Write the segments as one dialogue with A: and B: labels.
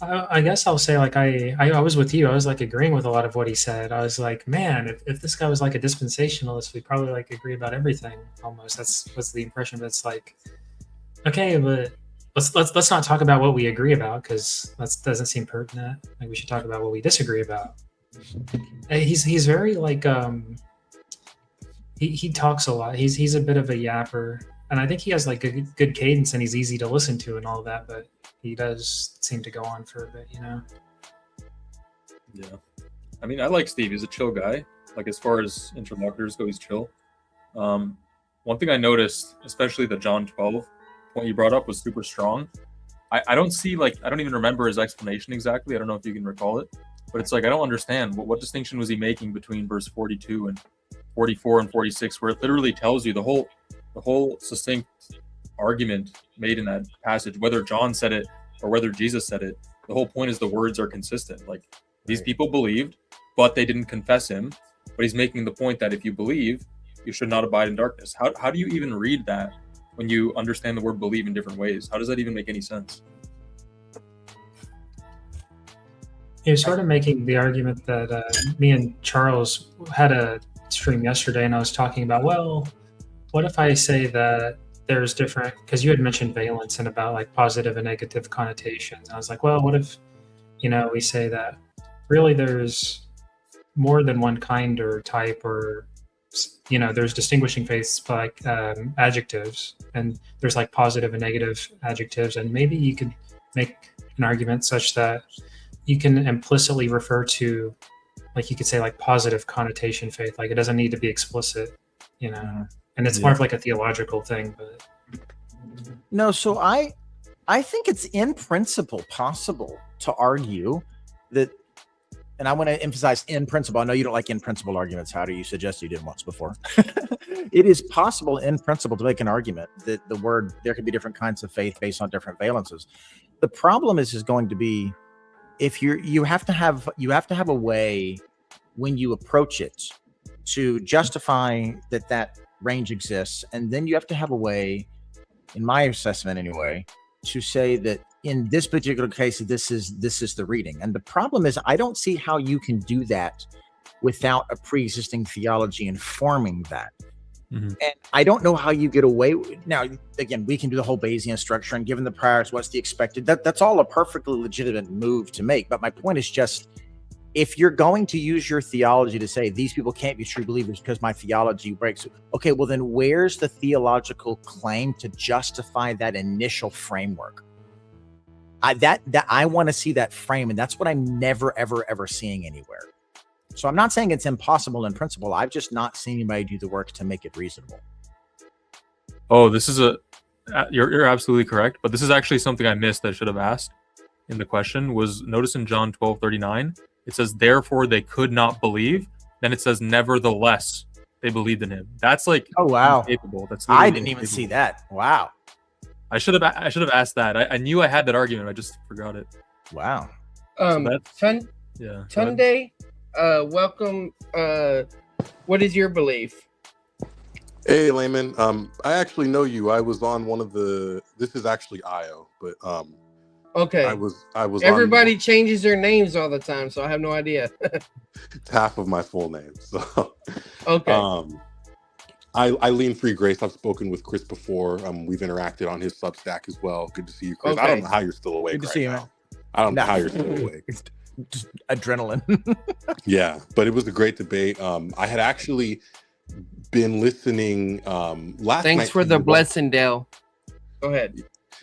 A: I guess I'll say like I was with you. I was like agreeing with a lot of what he said. I was like, man, if this guy was like a dispensationalist, we'd probably like agree about everything almost. That's the impression. But it's like, okay, but let's not talk about what we agree about because that doesn't seem pertinent. Like we should talk about what we disagree about. He's very like he talks a lot. He's a bit of a yapper, and I think he has like a good cadence and he's easy to listen to and all that. But he does seem to go on for a bit, you know.
B: Yeah, I mean, I like Steve. He's a chill guy. Like as far as interlocutors go, he's chill. One thing I noticed, especially the John 12 point you brought up, was super strong. I don't see I don't even remember his explanation exactly. I don't know if you can recall it, but it's like I don't understand what distinction was he making between verse 42 and 44 and 46, where it literally tells you the whole succinct argument made in that passage, whether John said it or whether Jesus said it. The whole point is the words are consistent. Like these people believed, but they didn't confess him. But he's making the point that if you believe, you should not abide in darkness. How do you even read that when you understand the word believe in different ways? How does that even make any sense?
A: You're sort of making the argument that me and Charles had a stream yesterday, and I was talking about, well, what if I say that there's different, because you had mentioned valence and about like positive and negative connotations. I was like, well, what if, we say that really there's more than one kind or type, or there's distinguishing traits like adjectives, and there's like positive and negative adjectives, and maybe you could make an argument such that you can implicitly refer to, like you could say like positive connotation faith, like it doesn't need to be explicit, and it's more of like a theological thing. But
C: no, so I think it's in principle possible to argue that, and I want to emphasize in principle. I know you don't like in principle arguments. How do you suggest you did once before? It is possible in principle to make an argument that there could be different kinds of faith based on different valences. The problem is going to be, if you have to have a way when you approach it to justify that range exists, and then you have to have a way, in my assessment anyway, to say that in this particular case this is the reading. And the problem is, I don't see how you can do that without a pre-existing theology informing that. Mm-hmm. And I don't know how you get away. Now, again, we can do the whole Bayesian structure, and given the priors, what's the expected? That's all a perfectly legitimate move to make. But my point is just, if you're going to use your theology to say these people can't be true believers because my theology breaks, okay, well then where's the theological claim to justify that initial framework? I want to see that frame, and that's what I'm never, ever seeing anywhere. So I'm not saying it's impossible in principle. I've just not seen anybody do the work to make it reasonable.
B: Oh, this is you're absolutely correct. But this is actually something I missed that I should have asked in the question. Was notice in John 12:39, it says, therefore they could not believe. Then it says, nevertheless they believed in him. That's like,
C: oh wow,
B: incapable. That's
C: I didn't even see that. Wow.
B: I should have asked that. I knew I had that argument. I just forgot it.
C: Wow.
D: Tunde, welcome. What is your belief?
E: Hey, Layman. I actually know you. I was on one of the. This is actually IO, but
D: okay.
E: I was.
D: Everybody changes their names all the time, so I have no idea.
E: It's half of my full name. So
D: okay.
E: I lean free grace. I've spoken with Chris before. We've interacted on his Substack as well. Good to see you, Chris. Okay. I don't know how you're still awake. Good to see you, man. I don't know how you're still awake.
C: Just adrenaline.
E: Yeah, but it was a great debate. I had actually been listening last night.
D: Thanks for the blessing, Dale. Go ahead.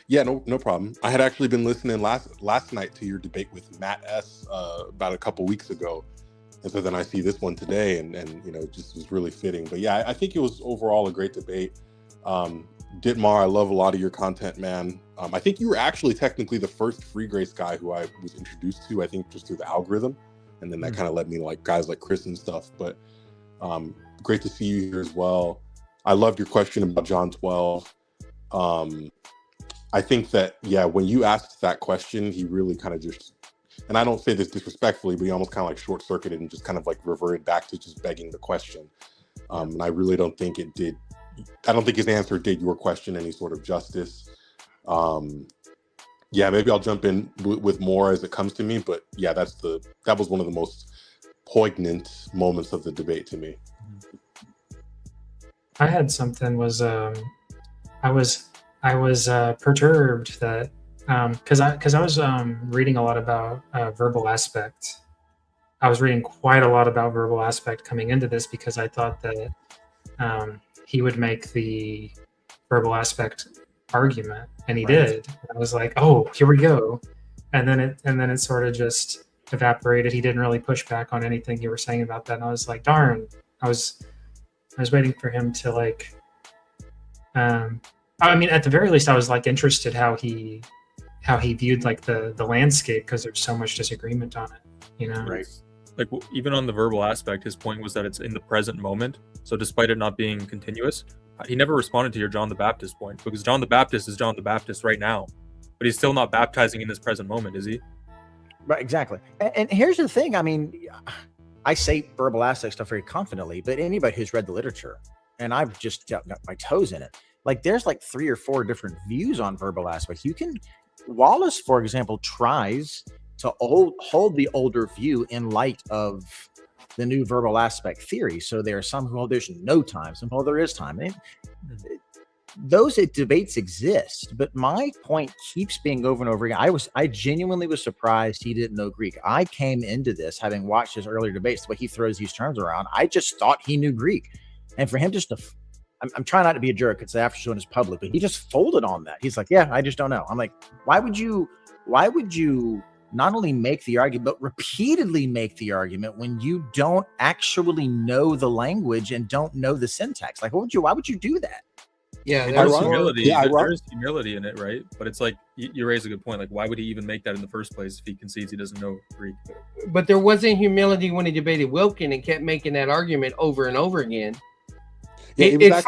E: Yeah, no problem. I had actually been listening last night to your debate with Matt S. About a couple weeks ago. And so then I see this one today, and it just was really fitting. But yeah, I think it was overall a great debate. Dietmar, I love a lot of your content, man. I think you were actually technically the first free grace guy who I was introduced to, I think just through the algorithm. And then that kind of led me to like guys like Chris and stuff. But great to see you here as well. I loved your question about John 12. I think that, yeah, when you asked that question, he really kind of just, and I don't say this disrespectfully, but he almost kind of like short-circuited and just kind of like reverted back to just begging the question. And I really don't think it did. I don't think his answer did your question any sort of justice. Yeah, maybe I'll jump in with more as it comes to me, but yeah, that was one of the most poignant moments of the debate to me.
A: I had something was I was perturbed that because I was reading a lot about verbal aspect. I was reading quite a lot about verbal aspect coming into this because I thought that he would make the verbal aspect argument, and he did. I was like, oh, here we go, and then it sort of just evaporated. He didn't really push back on anything you were saying about that, and I was like, darn. I was waiting for him to like. I mean, at the very least, I was like interested how he viewed like the landscape because there's so much disagreement on it, you know.
C: Right.
B: Like even on the verbal aspect, his point was that it's in the present moment. So despite it not being continuous, he never responded to your John the Baptist point, because John the Baptist is John the Baptist right now, but he's still not baptizing in this present moment, is he?
C: Right, exactly. And here's the thing. I mean, I say verbal aspect stuff very confidently, but anybody who's read the literature, and I've just got my toes in it, like there's like 3 or 4 different views on verbal aspects. Wallace, for example, tries to hold the older view in light of the new verbal aspect theory. So there are some who hold there's no time, some hold there is time. Those debates exist, but my point keeps being over and over again. I genuinely was surprised he didn't know Greek. I came into this having watched his earlier debates, the way he throws these terms around. I just thought he knew Greek, and for him just to, I'm trying not to be a jerk because after showing his public, but he just folded on that. He's like, yeah, I just don't know. I'm like, why would you not only make the argument, but repeatedly make the argument when you don't actually know the language and don't know the syntax? Like, why would you do that?
D: Yeah,
B: There's humility. There's humility in it, right? But it's like you raise a good point. Like, why would he even make that in the first place if he concedes he doesn't know Greek?
D: But there wasn't humility when he debated Wilkin and kept making that argument over and over again.
E: Yeah,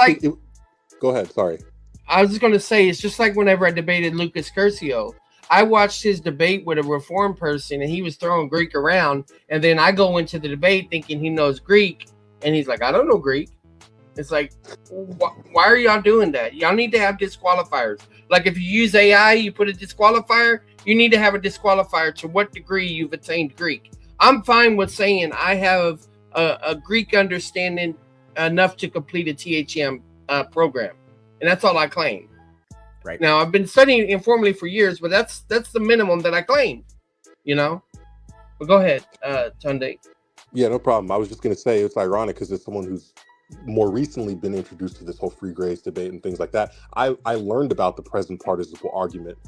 E: go ahead. Sorry.
D: I was just going to say, it's just like whenever I debated Lucas Curcio. I watched his debate with a Reformed person, and he was throwing Greek around. And then I go into the debate thinking he knows Greek, and he's like, I don't know Greek. It's like, why are y'all doing that? Y'all need to have disqualifiers. Like if you use AI, you put a disqualifier. You need to have a disqualifier to what degree you've attained Greek. I'm fine with saying I have a Greek understanding enough to complete a THM program, and that's all I claim.
C: Right
D: now, I've been studying informally for years, but that's the minimum that I claim. You know. But go ahead, Tunde.
E: Yeah, no problem. I was just going to say it's ironic because as someone who's more recently been introduced to this whole free grace debate and things like that, I learned about the present participle argument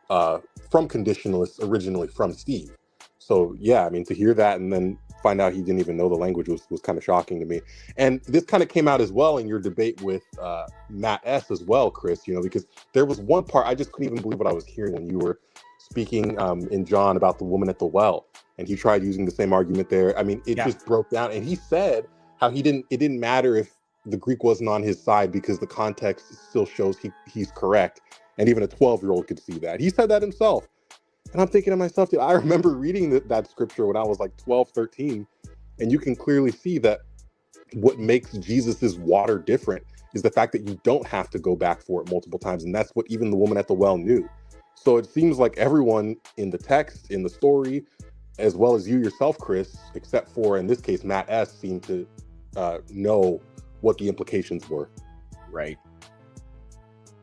E: from conditionalists, originally from Steve. So yeah, I mean, to hear that and then find out he didn't even know the language was kind of shocking to me. And this kind of came out as well in your debate with Matt S as well, Chris, you know, because there was one part I just couldn't even believe what I was hearing when you were speaking in John about the woman at the well, and he tried using the same argument there. I mean, it just broke down, and he said how it didn't matter if the Greek wasn't on his side because the context still shows he's correct, and even a 12-year-old could see that. He said that himself. And I'm thinking to myself, dude, I remember reading that scripture when I was like 12, 13, and you can clearly see that what makes Jesus's water different is the fact that you don't have to go back for it multiple times, and that's what even the woman at the well knew. So it seems like everyone in the text, in the story, as well as you yourself, Chris, except for, in this case, Matt S., seemed to know what the implications were.
C: Right.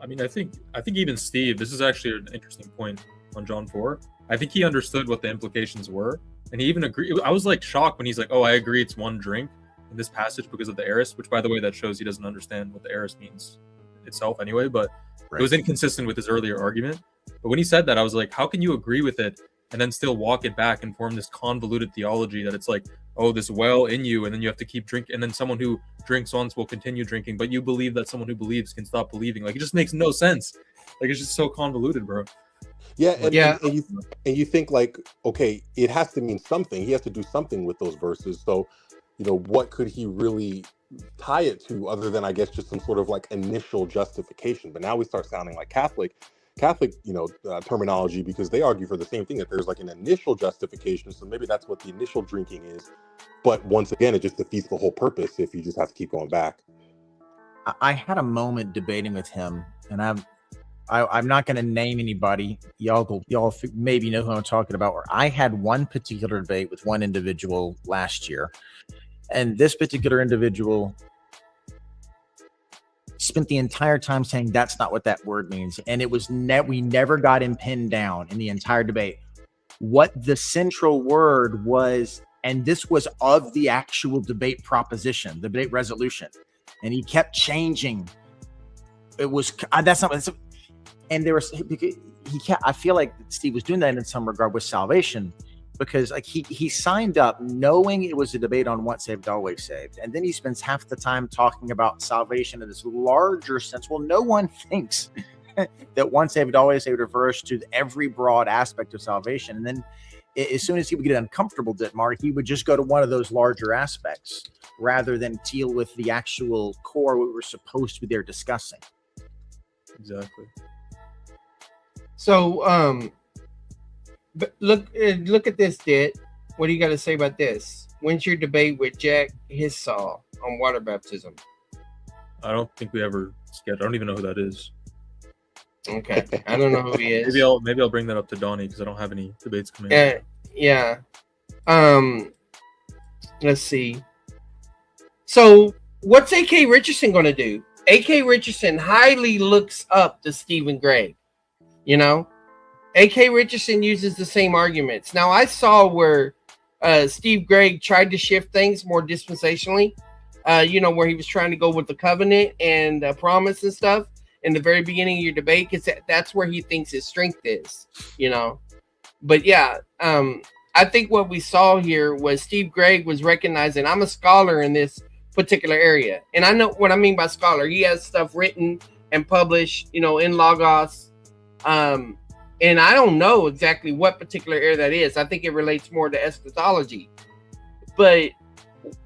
B: I mean, I think even Steve, this is actually an interesting point on John 4. I think he understood what the implications were, and he even agreed. I was like shocked when he's like, oh, I agree it's one drink in this passage because of the aorist, which by the way, that shows he doesn't understand what the aorist means itself anyway, but It was inconsistent with his earlier argument. But when he said that, I was like, how can you agree with it and then still walk it back and form this convoluted theology that it's like, oh, this well in you, and then you have to keep drinking, and then someone who drinks once will continue drinking, but you believe that someone who believes can stop believing. Like, it just makes no sense. Like, it's just so convoluted, bro.
E: Yeah, and you think like, okay, it has to mean something. He has to do something with those verses. So, you know, what could he really tie it to other than, I guess, just some sort of like initial justification? But now we start sounding like Catholic, you know, terminology, because they argue for the same thing, that there's like an initial justification. So maybe that's what the initial drinking is. But once again, it just defeats the whole purpose if you just have to keep going back.
C: I had a moment debating with him, and I'm not going to name anybody. Y'all maybe know who I'm talking about. Where I had one particular debate with one individual last year, and this particular individual spent the entire time saying that's not what that word means, and it was we never got him pinned down in the entire debate what the central word was, and this was of the actual debate proposition, the debate resolution, and he kept changing. It was that's not, and there was he can't. I feel like Steve was doing that in some regard with salvation, because like he signed up knowing it was a debate on once saved, always saved, and then he spends half the time talking about salvation in this larger sense. Well, no one thinks that once saved, always saved refers to every broad aspect of salvation, and then as soon as he would get uncomfortable, Dittmar, he would just go to one of those larger aspects rather than deal with the actual core we were supposed to be there discussing.
B: Exactly.
D: So, but look at this, Dit. What do you got to say about this? When's your debate with Jack Hissaw on water baptism?
B: I don't think we ever scheduled. I don't even know who that is.
D: Okay, I don't know who he is.
B: Maybe I'll bring that up to Donnie because I don't have any debates coming up.
D: Yeah. Let's see. So, what's A.K. Richardson going to do? A.K. Richardson highly looks up to Stephen Gregg. You know, A.K. Richardson uses the same arguments. Now, I saw where Steve Gregg tried to shift things more dispensationally. Where he was trying to go with the covenant and promise and stuff in the very beginning of your debate, because that's where he thinks his strength is, But yeah, I think what we saw here was Steve Gregg was recognizing I'm a scholar in this particular area. And I know what I mean by scholar. He has stuff written and published, in Logos. And I don't know exactly what particular area that is. I think it relates more to eschatology. But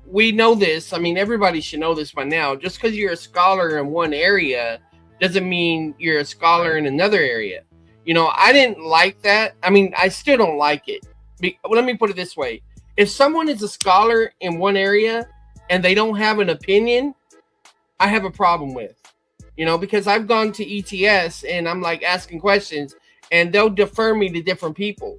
D: we know this. I mean, everybody should know this by now. Just because you're a scholar in one area doesn't mean you're a scholar in another area. I didn't like that. I mean, I still don't like it. Let me put it this way. If someone is a scholar in one area and they don't have an opinion, I have a problem with, because I've gone to ETS and I'm like asking questions and they'll defer me to different people.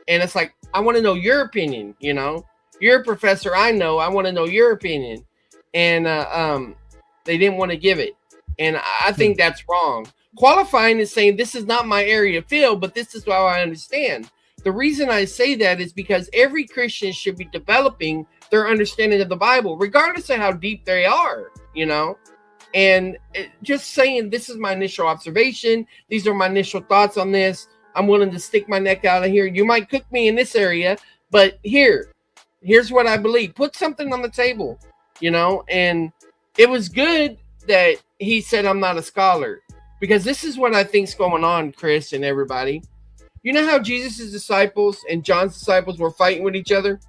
D: And it's like, I want to know your opinion. You're a professor. I want to know your opinion. And they didn't want to give it. And I think that's wrong. Qualifying is saying this is not my area of field, but this is how I understand. The reason I say that is because every Christian should be developing their understanding of the Bible, regardless of how deep they are, and just saying this is my initial observation. These are my initial thoughts on this. I'm willing to stick my neck out of here. You might cook me in this area, but here's what I believe. Put something on the table, and it was good that he said I'm not a scholar, because this is what I think's going on, Chris and everybody. You know how Jesus' disciples and John's disciples were fighting with each other?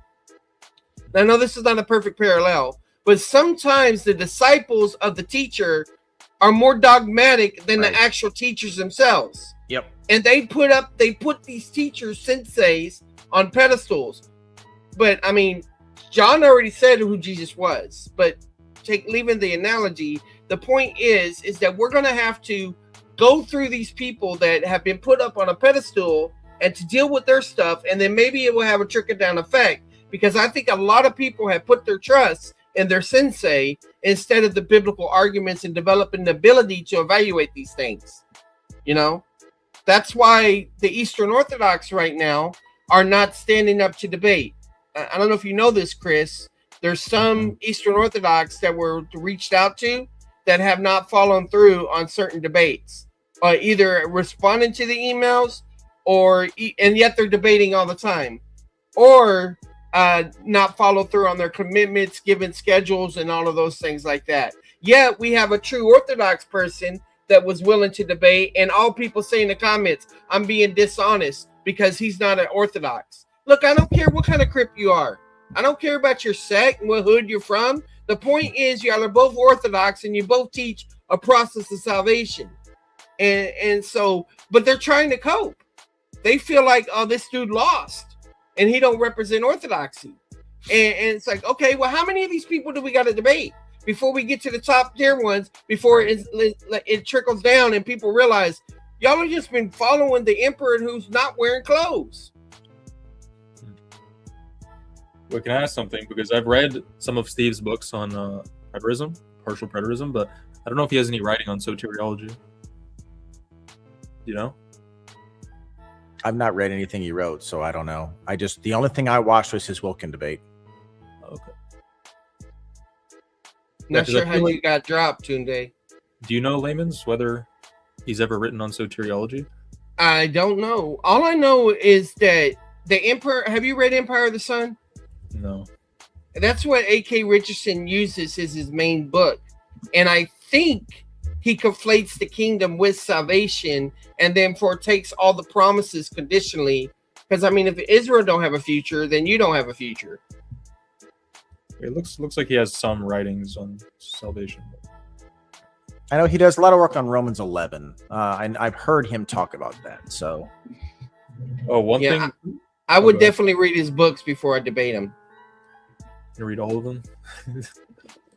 D: Now, I know this is not a perfect parallel, but sometimes the disciples of the teacher are more dogmatic than the actual teachers themselves.
C: Yep. And
D: they put these teachers, senseis, on pedestals. But I mean, John already said who Jesus was, but leaving the analogy, the point is that we're going to have to go through these people that have been put up on a pedestal and to deal with their stuff. And then maybe it will have a trickle down effect, because I think a lot of people have put their trust in their sensei instead of the biblical arguments and developing the ability to evaluate these things. That's why the Eastern Orthodox right now are not standing up to debate. I don't know if you know this, Chris. There's some Eastern Orthodox that were reached out to that have not followed through on certain debates, either responding to the emails and yet they're debating all the time, or not follow through on their commitments, given schedules and all of those things like that. Yet we have a true Orthodox person that was willing to debate, and all people say in the comments, I'm being dishonest because he's not an Orthodox. Look, I don't care what kind of crypt you are. I don't care about your sect and what hood you're from. The point is, y'all are both Orthodox and you both teach a process of salvation. And so, but they're trying to cope. They feel like, oh, this dude lost and he don't represent Orthodoxy. And it's like, okay, well, how many of these people do we got to debate before we get to the top tier ones, before it trickles down and people realize, Y'all have just been following the emperor who's not wearing clothes.
B: Well, can I ask something? Because I've read some of Steve's books on preterism, partial preterism, but I don't know if he has any writing on soteriology. You know?
C: I've not read anything he wrote, so I don't know. The only thing I watched was his Wilkin debate.
B: Okay.
D: Not
B: 'cause
D: sure
B: I
D: how
B: feel
D: you got dropped, Tunde.
B: Do you know, Layman's, whether he's ever written on soteriology?
D: I don't know. All I know is that the Emperor. Have you read Empire of the Sun?
B: No.
D: That's what A.K. Richardson uses as his main book, and I think he conflates the kingdom with salvation, and then foretakes all the promises conditionally. Because I mean, if Israel don't have a future, then you don't have a future.
B: It looks like he has some writings on salvation.
C: I know he does a lot of work on Romans 11, and I've heard him talk about that. So,
B: Oh, one thing.
D: I would
B: Okay.
D: definitely read his books before I debate him.
B: You read all of them?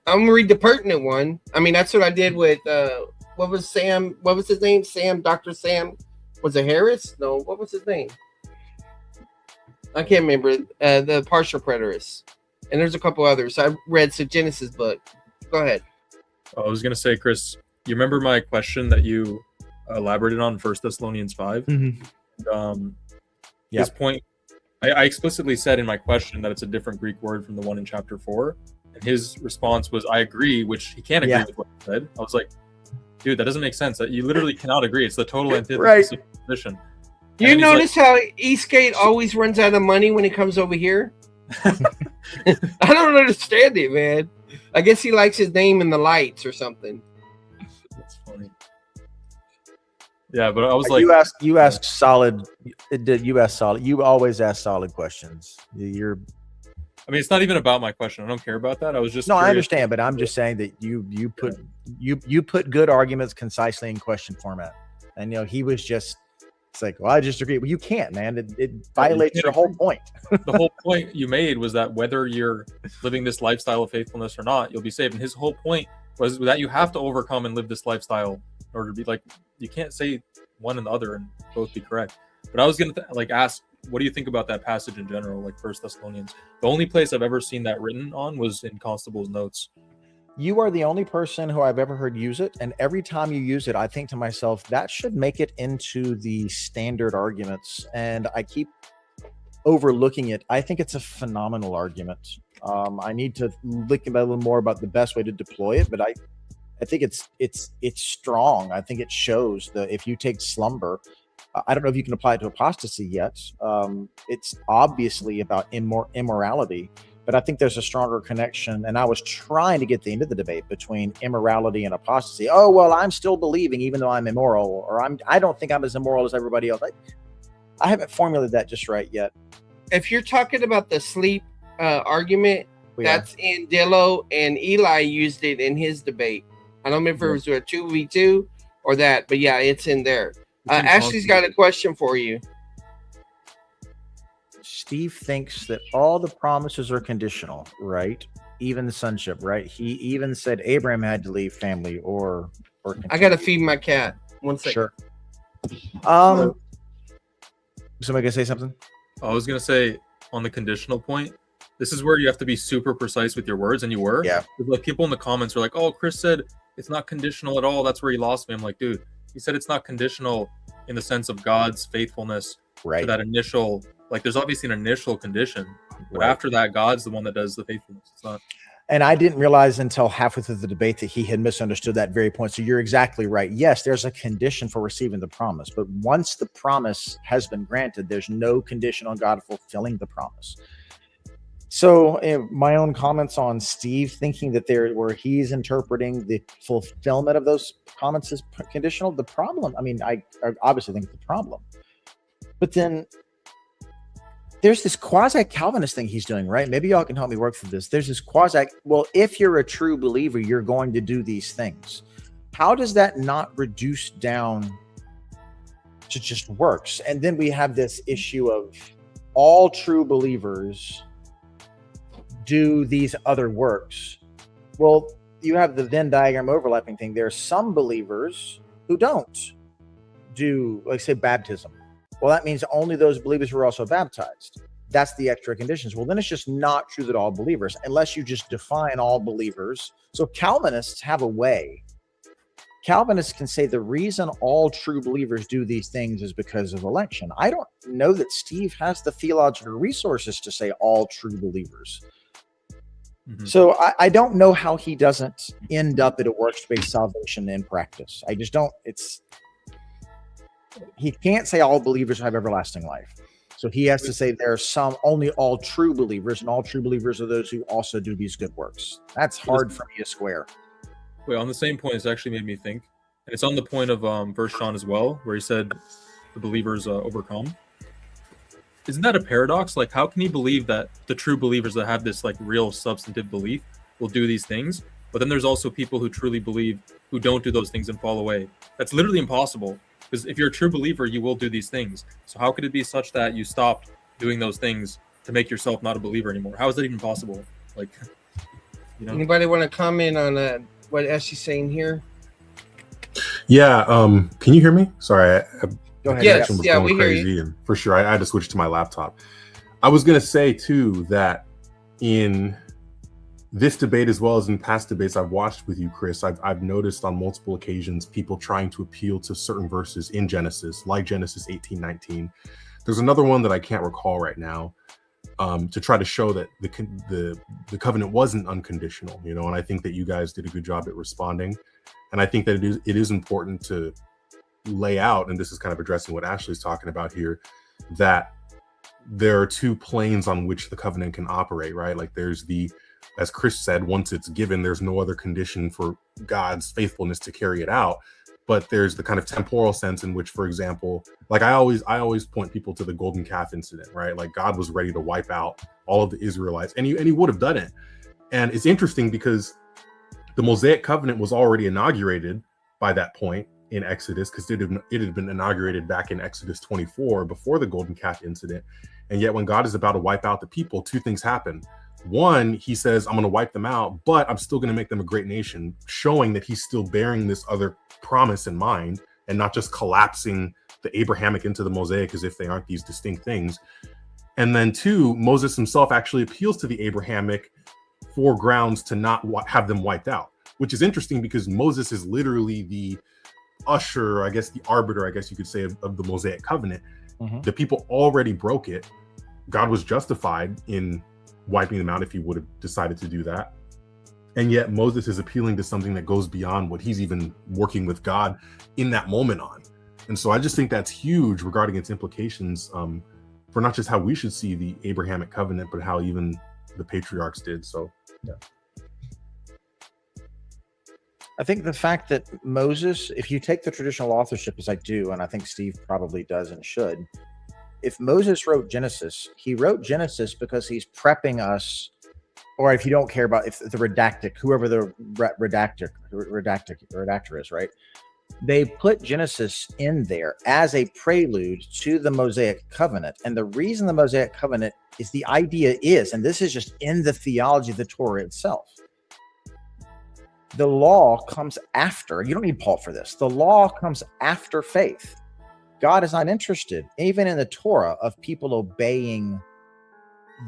D: I'm gonna read the pertinent one. I mean, that's what I did with what was Sam? What was his name? Dr. Sam. Was it Harris? No, what was his name? I can't remember. The partial preterist. And there's a couple others. I read Genesis book. Go ahead.
B: I was gonna say, Chris, you remember my question that you elaborated on 1 Thessalonians 5? His point, I explicitly said in my question that it's a different Greek word from the one in chapter 4, and his response was, "I agree," which he can't agree with what I said. I was like, "Dude, that doesn't make sense. That you literally cannot agree. It's the total antithesis of the position."
D: You notice how Eastgate always runs out of money when he comes over here? I don't understand it, man. I guess he likes his name in the lights or something.
B: That's funny. Yeah, but I was like,
C: you ask solid. You ask solid. You always ask solid questions. You're.
B: I mean, it's not even about my question. I don't care about that. I was just
C: No,
B: curious.
C: I understand, but I'm just saying that you put good arguments concisely in question format, and he was just. It's like, well, I just agree. Well, you can't, man. It violates your whole point.
B: The whole point you made was that whether you're living this lifestyle of faithfulness or not, you'll be saved. And his whole point was that you have to overcome and live this lifestyle in order to be like, you can't say one and the other and both be correct. But I was going to ask, what do you think about that passage in general, like 1 Thessalonians? The only place I've ever seen that written on was in Constable's notes.
C: You are the only person who I've ever heard use it. And every time you use it, I think to myself, that should make it into the standard arguments. And I keep overlooking it. I think it's a phenomenal argument. I need to look about a little more about the best way to deploy it, but I think it's strong. I think it shows that if you take slumber, I don't know if you can apply it to apostasy yet. It's obviously about immorality. But I think there's a stronger connection. And I was trying to get the end of the debate between immorality and apostasy. Oh, well, I'm still believing even though I'm immoral, or I don't think I'm as immoral as everybody else. I haven't formulated that just right yet.
D: If you're talking about the sleep argument, that's in Dillo, and Eli used it in his debate. I don't remember if it was a 2v2 or that, but yeah, it's in there. Ashley's got a question for you.
C: Steve thinks that all the promises are conditional, right? Even the sonship, right? He even said Abraham had to leave family or
D: I gotta feed my cat. 1 second.
C: Sure. Somebody gonna say something?
B: I was going to say, on the conditional point, this is where you have to be super precise with your words, and you were.
C: Yeah.
B: Like, people in the comments are like, "Oh, Chris said it's not conditional at all. That's where he lost me." I'm like, dude, he said it's not conditional in the sense of God's faithfulness to that initial. Like, there's obviously an initial condition, but after that, God's the one that does the faithfulness. It's not.
C: And I didn't realize until halfway through the debate that he had misunderstood that very point. So you're exactly right. Yes, there's a condition for receiving the promise, but once the promise has been granted, there's no condition on God fulfilling the promise. So my own comments on Steve thinking that where he's interpreting the fulfillment of those comments is conditional. The problem, I mean, I obviously think it's the problem, but then there's this quasi-Calvinist thing he's doing, right? Maybe y'all can help me work through this. There's this well, if you're a true believer, you're going to do these things. How does that not reduce down to just works? And then we have this issue of all true believers do these other works. Well, you have the Venn diagram overlapping thing. There are some believers who don't do, like, say, baptism. Well, that means only those believers who are also baptized. That's the extra conditions. Well, then it's just not true that all believers, unless you just define all believers. So Calvinists have a way. Calvinists can say the reason all true believers do these things is because of election. I don't know that Steve has the theological resources to say all true believers. So I don't know how he doesn't end up at a works-based salvation in practice. I just don't. He can't say all believers have everlasting life. So he has to say there are some, only all true believers, and all true believers are those who also do these good works. That's hard for me to square.
B: Wait, on the same point, it's actually made me think, and it's on the point of First John as well, where he said the believers overcome. Isn't that a paradox? Like, how can he believe that the true believers that have this like real substantive belief will do these things, but then there's also people who truly believe who don't do those things and fall away? That's literally impossible, because if you're a true believer, you will do these things. So how could it be such that you stopped doing those things to make yourself not a believer anymore? How is that even possible? Like, you know.
D: Anybody want to comment on what Eshy's saying here?
E: Yeah. Can you hear me? Sorry.
C: Go ahead.
D: Yes,
E: Was
D: yeah,
E: going
D: we hear
E: crazy,
D: you.
E: and for sure, I had to switch to my laptop. I was going to say too that in this debate, as well as in past debates I've watched with you, Chris, I've noticed on multiple occasions people trying to appeal to certain verses in Genesis, like Genesis 18:19. There's another one that I can't recall right now, to try to show that the covenant wasn't unconditional, you know. And I think that you guys did a good job at responding, and I think that it is important to lay out, and this is kind of addressing what Ashley's talking about here, that there are two planes on which the covenant can operate, right? Like there's the, as Chris said, once it's given, there's no other condition for God's faithfulness to carry it out. But there's the kind of temporal sense in which, for example, like I always point people to the golden calf incident, right? Like God was ready to wipe out all of the Israelites, and he would have done it. And it's interesting because the Mosaic covenant was already inaugurated by that point in Exodus, because it had been inaugurated back in Exodus 24 before the golden calf incident. And yet when God is about to wipe out the people, two things happen. One, he says, I'm going to wipe them out, but I'm still going to make them a great nation, showing that he's still bearing this other promise in mind and not just collapsing the Abrahamic into the Mosaic as if they aren't these distinct things. And then two, Moses himself actually appeals to the Abrahamic for grounds to not have them wiped out, which is interesting because Moses is literally the usher, I guess the arbiter, I guess you could say, of the Mosaic covenant. The people already broke it. God was justified in wiping them out if he would have decided to do that. And yet Moses is appealing to something that goes beyond what he's even working with God in that moment on. And so I just think that's huge regarding its implications for not just how we should see the Abrahamic covenant, but how even the patriarchs did. So, yeah.
C: I think the fact that Moses, if you take the traditional authorship as I do, and I think Steve probably does and should, if Moses wrote Genesis, he wrote Genesis because he's prepping us, or if you don't care about if the redactic, whoever the redactor is, right? They put Genesis in there as a prelude to the Mosaic covenant. And the reason the Mosaic covenant is, the idea is, and this is just in the theology of the Torah itself, the law comes after. You don't need Paul for this. The law comes after faith. God is not interested, even in the Torah, of people obeying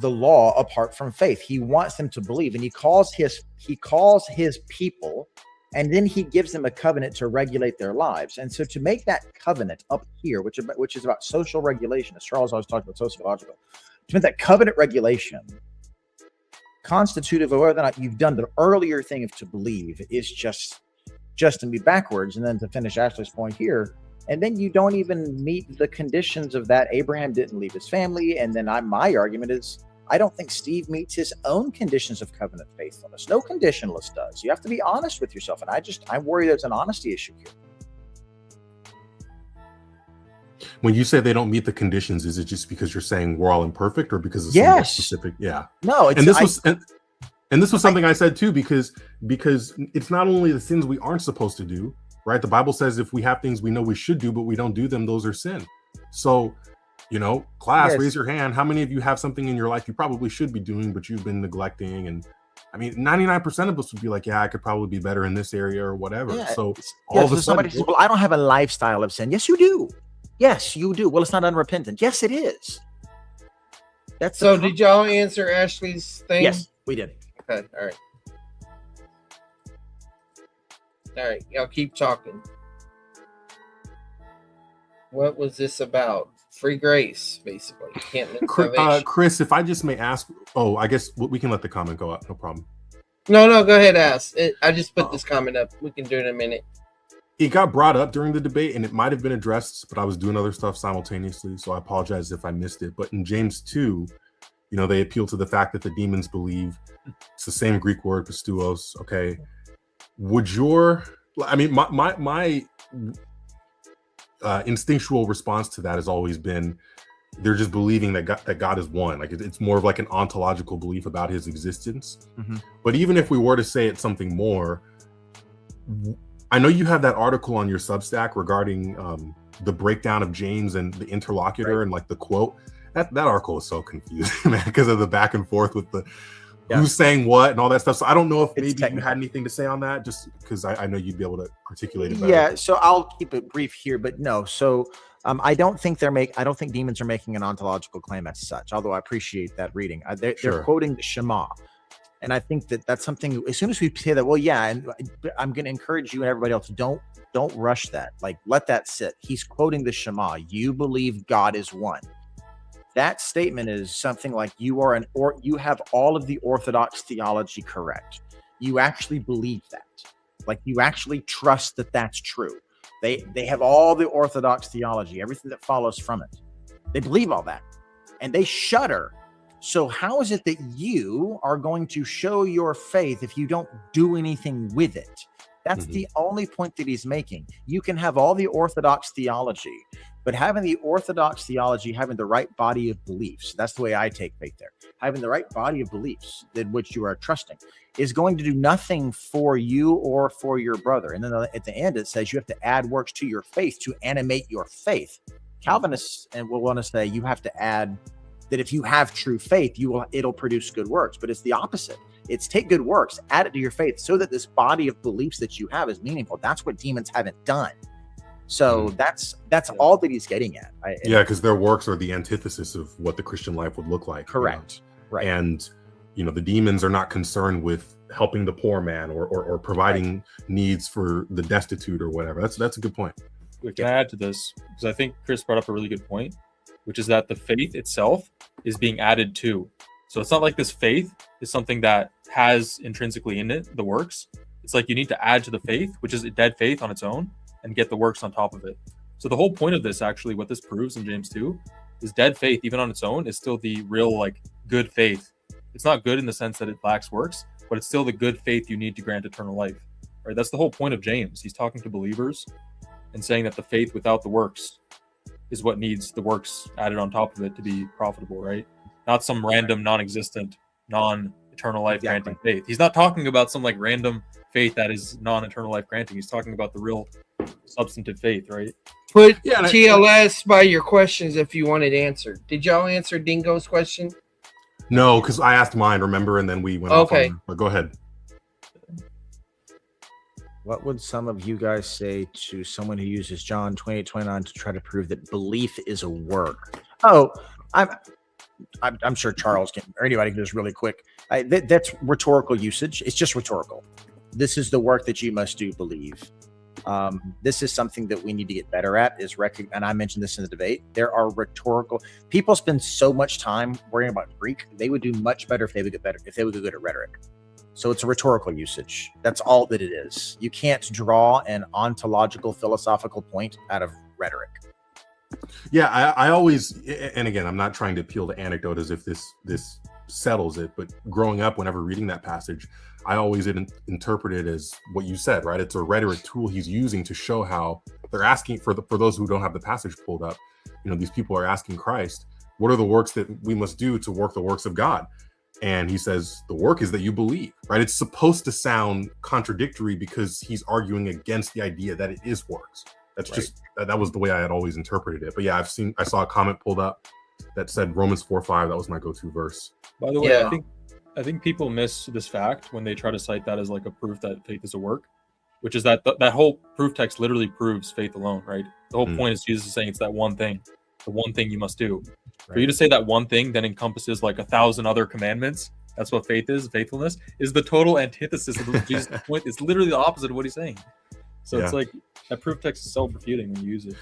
C: the law apart from faith. He wants them to believe, and he calls his people, and then he gives them a covenant to regulate their lives. And so to make that covenant up here, which is about social regulation, as Charles always talked about sociological, to make that covenant regulation constitutive of whether or not you've done the earlier thing of to believe, is just to be backwards. And then to finish Ashley's point here, and then you don't even meet the conditions of that. Abraham didn't leave his family. And then my argument is, I don't think Steve meets his own conditions of covenant faithfulness. No conditionalist does. You have to be honest with yourself. And I worry there's an honesty issue here.
E: When you say they don't meet the conditions, is it just because you're saying we're all imperfect, or because of something specific? Yeah.
C: No,
E: and this was something I said too, because it's not only the sins we aren't supposed to do, right? The Bible says if we have things we know we should do, but we don't do them, those are sin. So, class, raise your hand. How many of you have something in your life you probably should be doing, but you've been neglecting? And
F: I mean, 99% of us would be like, yeah, I could probably be better in this area or whatever.
C: Yeah,
F: So all of a
C: somebody
F: sudden,
C: says, well, I don't have a lifestyle of sin. Yes, you do. Yes, you do. Well, it's not unrepentant. Yes, it is. That's
D: So did y'all answer Ashley's thing?
C: Yes, we did.
D: Okay, all right. All right, y'all keep talking. What was this about? Free grace, basically. Can't miss salvation.
F: Chris, if I just may ask, I guess we can let the comment go up. No problem.
D: No, go ahead, ask. I just put this comment up. We can do it in a minute.
F: It got brought up during the debate, and it might have been addressed, but I was doing other stuff simultaneously, so I apologize if I missed it. But in James 2, they appeal to the fact that the demons believe. It's the same Greek word, pistuos. Okay, my instinctual response to that has always been they're just believing that God is one. Like it's more of like an ontological belief about his existence.
C: Mm-hmm.
F: But even if we were to say it's something more, I know you have that article on your Substack regarding the breakdown of James and the Interlocutor, and like the quote. That article is so confusing, man, because of the back and forth with the who's saying what and all that stuff. So I don't know if maybe you had anything to say on that, just because I know you'd be able to articulate it better.
C: Yeah, so I'll keep it brief here, but no. So I don't think demons are making an ontological claim as such, although I appreciate that reading. They're quoting the Shema. And I think that's something, as soon as we say that, well, yeah, and I'm going to encourage you and everybody else, don't rush that. Like, let that sit. He's quoting the Shema. You believe God is one. That statement is something like you have all of the Orthodox theology correct. You actually believe that. Like, you actually trust that that's true. They have all the Orthodox theology, everything that follows from it. They believe all that. And they shudder. So how is it that you are going to show your faith if you don't do anything with it? That's the only point that he's making. You can have all the Orthodox theology, but having the Orthodox theology, having the right body of beliefs, that's the way I take faith there. Having the right body of beliefs in which you are trusting is going to do nothing for you or for your brother. And then at the end, it says you have to add works to your faith to animate your faith. Calvinists will want to say you have to add that if you have true faith, it'll produce good works. But it's the opposite. It's take good works, add it to your faith so that this body of beliefs that you have is meaningful. That's what demons haven't done. So that's all that he's getting at.
F: Because their works are the antithesis of what the Christian life would look like.
C: Correct. Right.
F: And, the demons are not concerned with helping the poor man or providing needs for the destitute or whatever. That's a good point.
B: Can I add to this? Because I think Chris brought up a really good point, which is that the faith itself is being added to. So it's not like this faith is something that has intrinsically in it the works. It's like you need to add to the faith, which is a dead faith on its own, and get the works on top of it. So the whole point of this, actually, what this proves in James 2, is dead faith, even on its own, is still the real, good faith. It's not good in the sense that it lacks works, but it's still the good faith you need to grant eternal life. Right? That's the whole point of James. He's talking to believers and saying that the faith without the works is what needs the works added on top of it to be profitable, right? Not some random, non-existent, non-eternal life granting faith. He's not talking about some random faith that is non-eternal life granting. He's talking about the real substantive faith, right?
D: Put TLS by your questions if you want it answered. Did y'all answer Dingo's question?
F: No, because I asked mine, remember, and then we went off on, but go ahead.
C: What would some of you guys say to someone who uses John 28:29 to try to prove that belief is a work? Oh, I'm sure Charles can, or anybody can do this really quick. That's rhetorical usage. It's just rhetorical. This is the work that you must do, believe. This is something that we need to get better at, and I mentioned this in the debate. There are rhetorical people spend so much time worrying about Greek. They would do much better if they would get good at rhetoric. So it's a rhetorical usage. That's all that it is. You can't draw an ontological philosophical point out of rhetoric.
F: Yeah, I always, and again, I'm not trying to appeal to anecdote as if this settles it, but growing up, whenever reading that passage, I always interpret it as what you said, right? It's a rhetoric tool he's using to show how they're asking for those who don't have the passage pulled up. These people are asking Christ, what are the works that we must do to work the works of God? And he says, the work is that you believe, right? It's supposed to sound contradictory because he's arguing against the idea that it is works. That's just, that was the way I had always interpreted it. But yeah, I saw a comment pulled up that said Romans 4:5. That was my go-to verse.
B: By the way, I I think people miss this fact when they try to cite that as like a proof that faith is a work, which is that that whole proof text literally proves faith alone, right? The whole point is Jesus is saying it's that one thing, the one thing you must do. Right. For you to say that one thing then encompasses like 1,000 other commandments. That's what faith is. Faithfulness is the total antithesis of Jesus' point. It's literally the opposite of what he's saying. So it's like that proof text is self-refuting when you use it.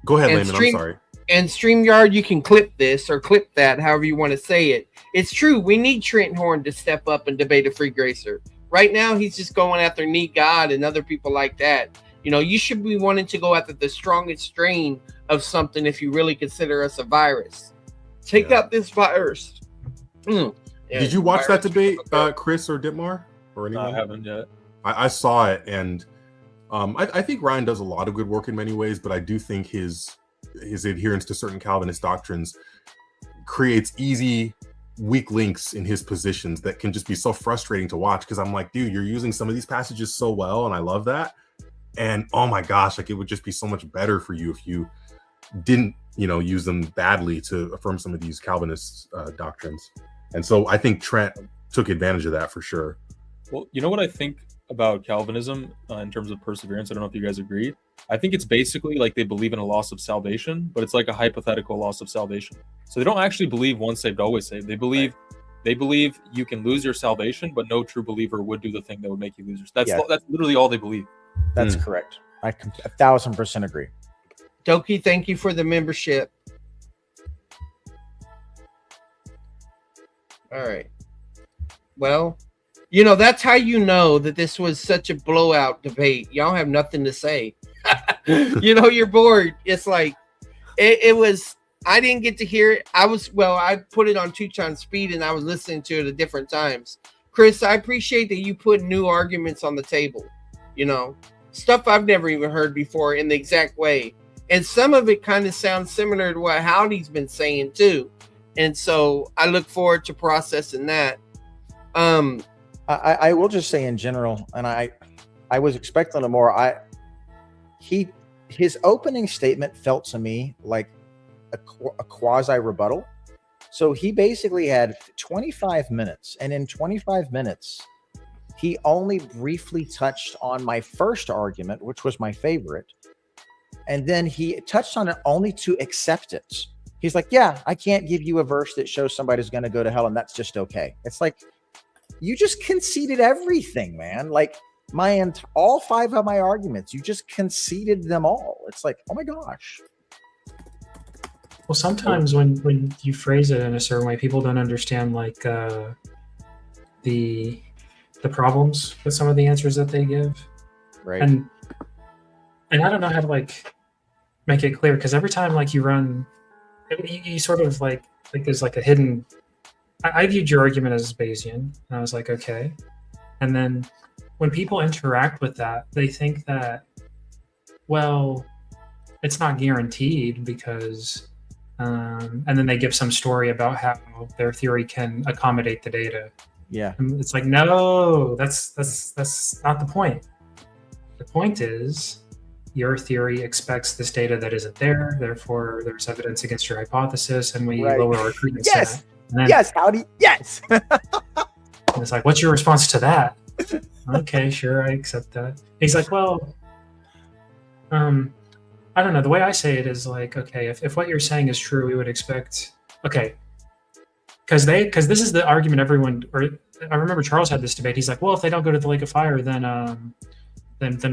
F: Go ahead, Layman. I'm sorry.
D: And StreamYard, you can clip this or clip that, however you want to say it. It's true. We need Trent Horn to step up and debate a free gracer. Right now, he's just going after Neat God and other people like that. You know, you should be wanting to go after the strongest strain of something if you really consider us a virus. Take out this virus.
F: Did you watch that debate, Chris or Dittmar? Or anyone?
B: No, I haven't yet.
F: I saw it, and I think Ryan does a lot of good work in many ways, but I do think his adherence to certain Calvinist doctrines creates easy weak links in his positions that can just be so frustrating to watch, because I'm like, dude, you're using some of these passages so well, and I love that. And oh my gosh, like it would just be so much better for you if you didn't, use them badly to affirm some of these Calvinist doctrines. And so I think Trent took advantage of that for sure.
B: Well, you know what I think about Calvinism in terms of perseverance? I don't know if you guys agree. I think it's basically like they believe in a loss of salvation, but it's like a hypothetical loss of salvation. So they don't actually believe once saved, always saved. They believe you can lose your salvation, but no true believer would do the thing that would make you lose yours. That's literally all they believe.
C: That's correct. I 1,000% agree.
D: Doki, thank you for the membership. All right. Well, that's how you know that this was such a blowout debate. Y'all have nothing to say. You're bored. It's like, it was, I didn't get to hear it. I put it on 2 times speed and I was listening to it at different times. Chris, I appreciate that you put new arguments on the table. Stuff I've never even heard before in the exact way. And some of it kind of sounds similar to what Howdy's been saying too. And so I look forward to processing that.
C: I will just say in general, and I was expecting more. His opening statement felt to me like a quasi rebuttal. So he basically had 25 minutes, and in 25 minutes, he only briefly touched on my first argument, which was my favorite. And then he touched on it only to accept it. He's like, yeah, I can't give you a verse that shows somebody's going to go to hell, and that's just okay. It's like, you just conceded everything, man. Like all 5 of my arguments, you just conceded them all. It's like, oh my gosh.
A: Well, sometimes when you phrase it in a certain way, people don't understand like the problems with some of the answers that they give.
C: Right.
A: And I don't know how to like make it clear, because every time like you run, you sort of like there's like a hidden. I viewed your argument as Bayesian, and I was like, okay. And then when people interact with that, they think that, well, it's not guaranteed because, and then they give some story about how their theory can accommodate the data.
C: Yeah.
A: And it's like, no, that's not the point. The point is, your theory expects this data that isn't there, therefore there's evidence against your hypothesis, and we lower our credence.
C: Yes.
A: Then,
C: yes, Howdy. Yes.
A: And it's like, what's your response to that? Okay, sure, I accept that. He's like, well, I don't know. The way I say it is like, okay, if what you're saying is true, we would expect, okay, because this is the argument everyone, or I remember Charles had this debate. He's like, well, if they don't go to the lake of fire, then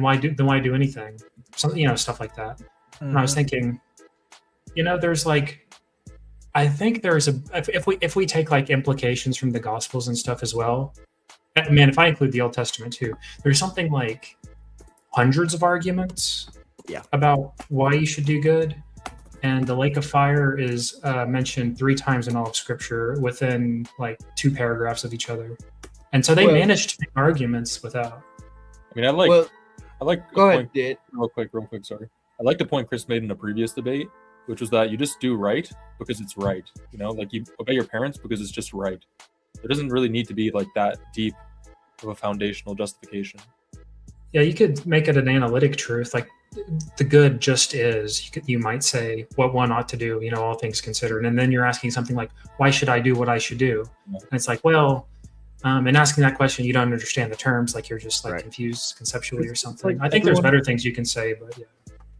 A: why do anything? Stuff like that. Mm-hmm. And I was thinking, there's like, I think there's if we take like implications from the Gospels and stuff as well, man, if I include the Old Testament too, there's something like hundreds of arguments about why you should do good. And the lake of fire is mentioned 3 times in all of Scripture within like 2 paragraphs of each other. And so they managed to make arguments without.
B: I mean, I like.
D: Go ahead, Did.
B: Real quick. Sorry. I like the point Chris made in a previous debate, which was that you just do right because it's right. Like you obey your parents because it's just right. There doesn't really need to be like that deep of a foundational justification.
A: Yeah, you could make it an analytic truth, like the good just is. You might say what one ought to do, all things considered, and then you're asking something like, why should I do what I should do? And it's like, well, in asking that question, you don't understand the terms, like you're just like confused conceptually or something.
B: Like
A: I think there's better things you can say, but yeah.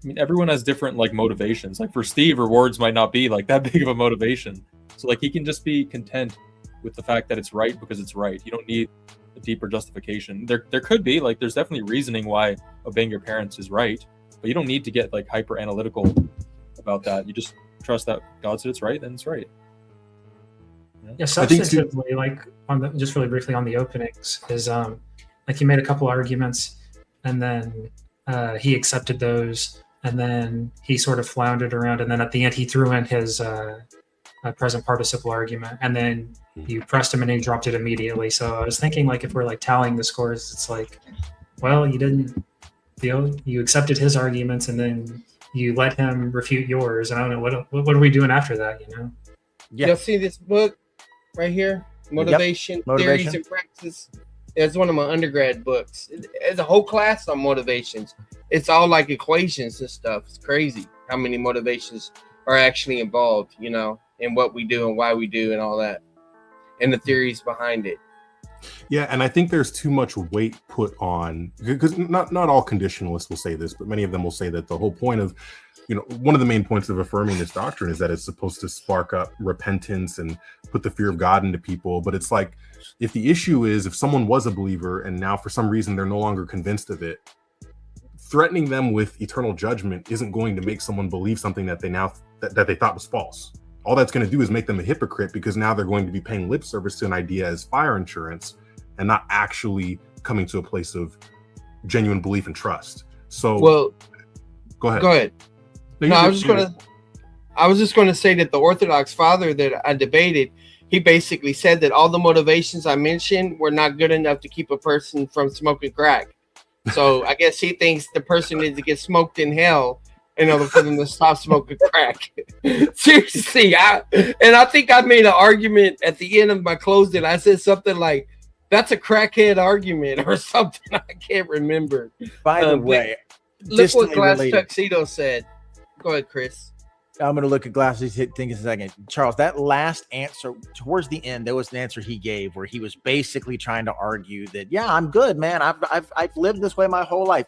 B: I mean, everyone has different like motivations. Like for Steve, rewards might not be like that big of a motivation. So like he can just be content with the fact that it's right because it's right. You don't need a deeper justification. There could be like there's definitely reasoning why obeying your parents is right, but you don't need to get like hyper analytical about that. You just trust that God said it's right, then it's right.
A: Yeah, substantively, like just really briefly on the openings is like he made a couple arguments, and then he accepted those, and then he sort of floundered around, and then at the end he threw in his present participle argument, and then you pressed him and he dropped it immediately. So I was thinking, like, if we're like tallying the scores, it's like, well, you accepted his arguments and then you let him refute yours. I don't know what are we doing after that,
D: Yeah. You'll see this book right here, Motivation, Theories and Practices. It's one of my undergrad books. It's a whole class on motivations. It's all like equations and stuff. It's crazy how many motivations are actually involved, in what we do and why we do and all that, and the theories behind it.
F: Yeah, and I think there's too much weight put on, because not all conditionalists will say this, but many of them will say that the whole point of, one of the main points of affirming this doctrine is that it's supposed to spark up repentance and put the fear of God into people. But it's like, if the issue is if someone was a believer and now for some reason they're no longer convinced of it, threatening them with eternal judgment isn't going to make someone believe something that they thought was false. All that's going to do is make them a hypocrite, because now they're going to be paying lip service to an idea as fire insurance and not actually coming to a place of genuine belief and trust. So,
D: well,
F: go ahead.
D: Go ahead. No, I was just going to say that the Orthodox father that I debated, he basically said that all the motivations I mentioned were not good enough to keep a person from smoking crack. So I guess he thinks the person needs to get smoked in hell in order for them to stop smoking crack. Seriously, I think I made an argument at the end of my closing. I said something like, "That's a crackhead argument" or something. I can't remember.
C: By the way,
D: look what Glass Tuxedo said. Go ahead, Chris.
C: I'm going to look at Glass's thing in a second. Charles, that last answer towards the end, there was an answer he gave where he was basically trying to argue that, yeah, I'm good, man. I've lived this way my whole life.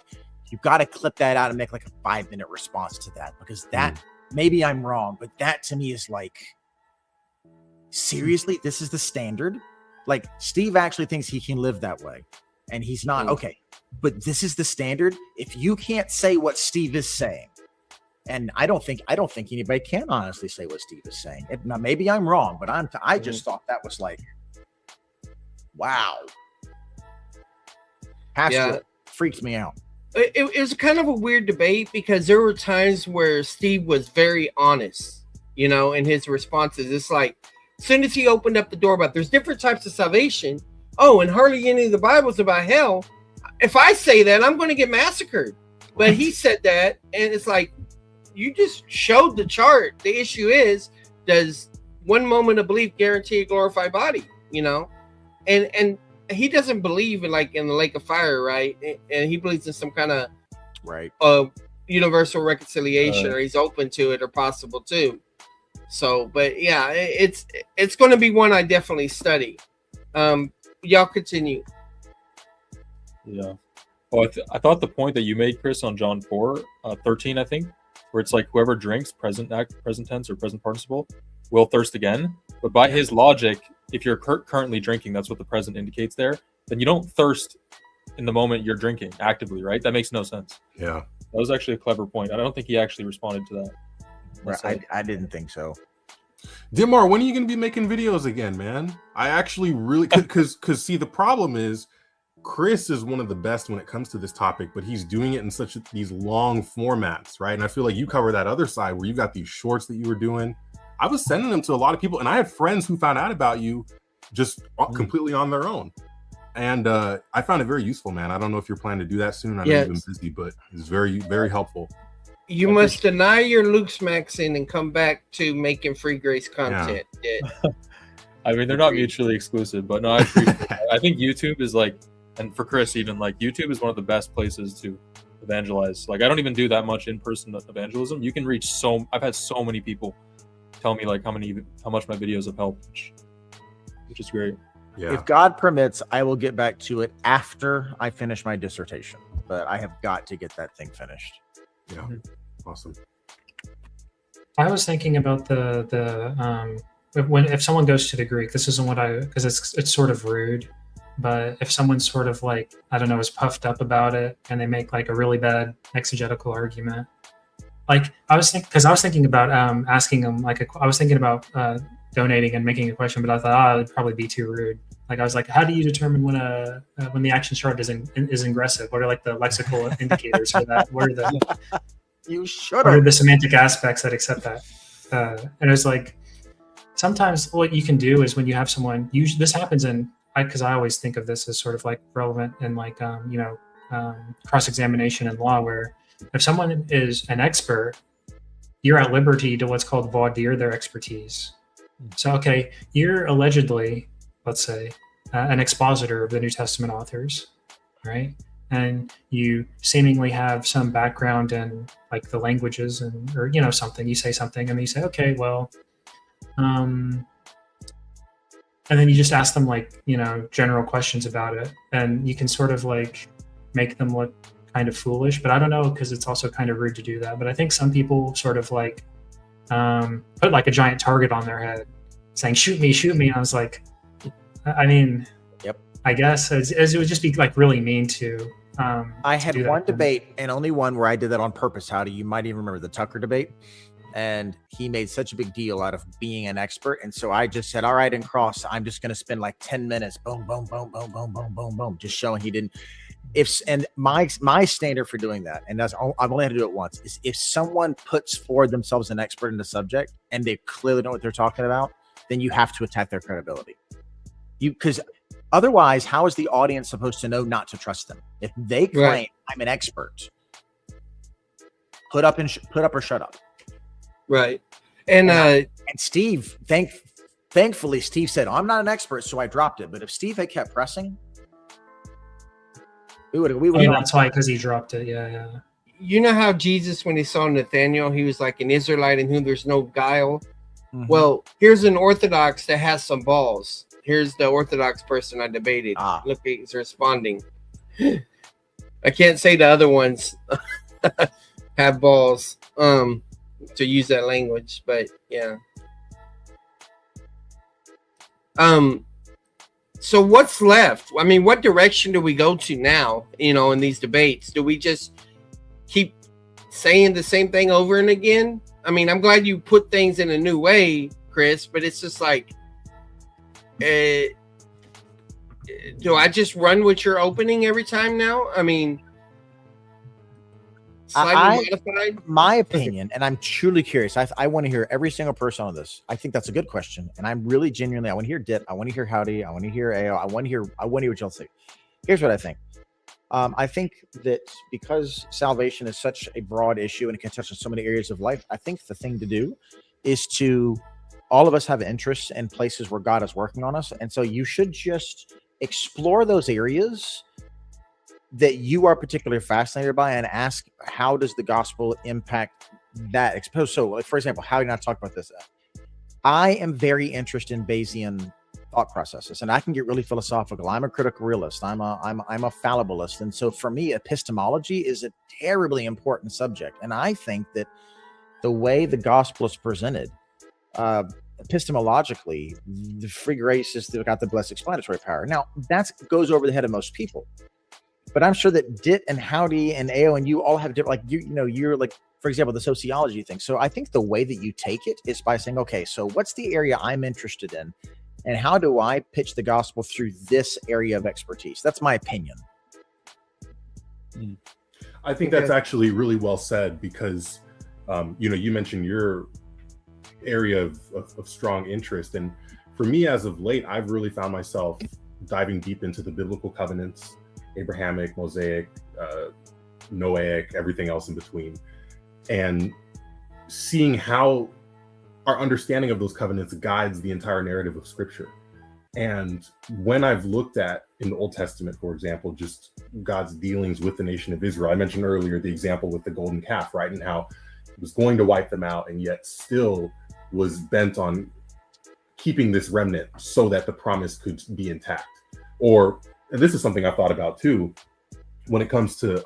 C: You've got to clip that out and make like a 5-minute response to that, because that maybe I'm wrong, but that to me is like, seriously, this is the standard? Like, Steve actually thinks he can live that way, and he's not. Okay, but this is the standard. If you can't say what Steve is saying, and I don't think anybody can honestly say what Steve is saying. Now, maybe I'm wrong, but I just thought that was like, wow. Freaks me out.
D: It was kind of a weird debate, because there were times where Steve was very honest, in his responses. It's like, as soon as he opened up the door about there's different types of salvation. Oh, and hardly any of the Bible's about hell. If I say that, I'm going to get massacred. But he said that, and it's like, you just showed the chart. The issue is, does one moment of belief guarantee a glorified body? And he doesn't believe in the lake of fire, right? And he believes in some kind of universal reconciliation, or he's open to it, or possible too. So, but yeah, it's going to be one I definitely study. Y'all continue.
B: Yeah. Well, I thought the point that you made, Chris, on John 4:13, I think, where it's like whoever drinks, present tense or present participle, will thirst again. But by his logic, if you're currently drinking, that's what the present indicates there, then you don't thirst in the moment you're drinking actively, right? That makes no sense.
F: Yeah.
B: That was actually a clever point. I don't think he actually responded to that.
C: Right. I didn't think so.
F: Dimar, when are you going to be making videos again, man? I actually really, because see, the problem is Chris is one of the best when it comes to this topic, but he's doing it in these long formats, right? And I feel like you cover that other side where you got these shorts that you were doing. I was sending them to a lot of people, and I had friends who found out about you just completely on their own. And I found it very useful, man. I don't know if you're planning to do that soon. I know you've been busy, but it's very, very helpful.
D: You must deny your Luke Maxing and come back to making free grace content. Yeah.
B: I mean, they're not mutually exclusive, but no, I think YouTube is like And for Chris, even like YouTube is one of the best places to evangelize. Like I don't even do that much in-person evangelism. You can reach I've had so many people tell me like how much my videos have helped, which is great.
F: Yeah.
C: If God permits, I will get back to it after I finish my dissertation, but I have got to get that thing finished.
F: Yeah. Awesome.
A: I was thinking about if someone goes to the Greek, this isn't because it's sort of rude, but if someone's sort of like, I don't know, is puffed up about it and they make like a really bad exegetical argument, like I was thinking about asking them I was thinking about donating and making a question, but I thought it'd probably be too rude. Like I was like, how do you determine when the action chart is ingressive? What are like the lexical indicators for that? What are the semantic aspects that accept that? And it was like, sometimes what you can do is when you have someone, this happens because I always think of this as sort of like relevant in like cross-examination in law, where if someone is an expert, you're at liberty to what's called voir dire their expertise. So, okay, you're allegedly, let's say, an expositor of the New Testament authors, right? And you seemingly have some background in like the languages or something. You say something, and then you say, okay, well, and then you just ask them like general questions about it, and you can sort of like make them look kind of foolish. But I don't know, because it's also kind of rude to do that. But I think some people sort of like put like a giant target on their head, saying "shoot me, shoot me." And I was like, I mean,
C: yep.
A: I guess it would just be like really mean to.
C: I had one debate and only one where I did that on purpose. Howdy, you might even remember the Tucker debate. And he made such a big deal out of being an expert. And so I just said, all right, in cross, I'm just going to spend like 10 minutes, boom, boom, boom, boom, boom, boom, boom, boom, just showing he didn't. And my standard for doing that, and I've only had to do it once, is if someone puts forward themselves an expert in the subject and they clearly know what they're talking about, then you have to attack their credibility. Because otherwise, how is the audience supposed to know not to trust them? If they claim I'm an expert, put up or shut up.
D: Right. And
C: Steve, thankfully, Steve said, I'm not an expert, so I dropped it. But if Steve had kept pressing, we would.
A: That's why, because he dropped it. Yeah.
D: You know how Jesus, when he saw Nathanael, he was like an Israelite in whom there's no guile. Mm-hmm. Well, here's an Orthodox that has some balls. Here's the Orthodox person I debated. Look, he's responding. I can't say the other ones have balls. To use that language, but yeah. So what's left? I mean, what direction do we go to now, in these debates? Do we just keep saying the same thing over and again? I mean, I'm glad you put things in a new way, Chris, but it's just like, do I just run with your opening every time now? I mean, modified?
C: My opinion, and I'm truly curious. I want to hear every single person on this. I think that's a good question, and I'm really genuinely. I want to hear Dit. I want to hear Howdy. I want to hear AO. I want to hear what y'all say. Here's what I think. I think that because salvation is such a broad issue and it can touch on so many areas of life, I think the thing to do is to all of us have interests in places where God is working on us, and so you should just explore those areas that you are particularly fascinated by and ask, how does the gospel impact that? So, like, for example, how did I talk about this? I am very interested in Bayesian thought processes, and I can get really philosophical. I'm a critical realist. I'm a fallibilist. And so for me, epistemology is a terribly important subject. And I think that the way the gospel is presented, epistemologically, the free grace has got the blessed explanatory power. Now, that goes over the head of most people. But I'm sure that Dit and Howdy and AO and you all have different, like, you're like, for example, the sociology thing. So I think the way that you take it is by saying, okay, so what's the area I'm interested in? And how do I pitch the gospel through this area of expertise? That's my opinion.
F: I think that's actually really well said because, you mentioned your area of strong interest. And for me, as of late, I've really found myself diving deep into the biblical covenants, Abrahamic, Mosaic, Noahic, everything else in between, and seeing how our understanding of those covenants guides the entire narrative of Scripture. And when I've looked at in the Old Testament, for example, just God's dealings with the nation of Israel, I mentioned earlier the example with the golden calf, right? And how he was going to wipe them out and yet still was bent on keeping this remnant so that the promise could be intact. Or, and this is something I thought about too, when it comes to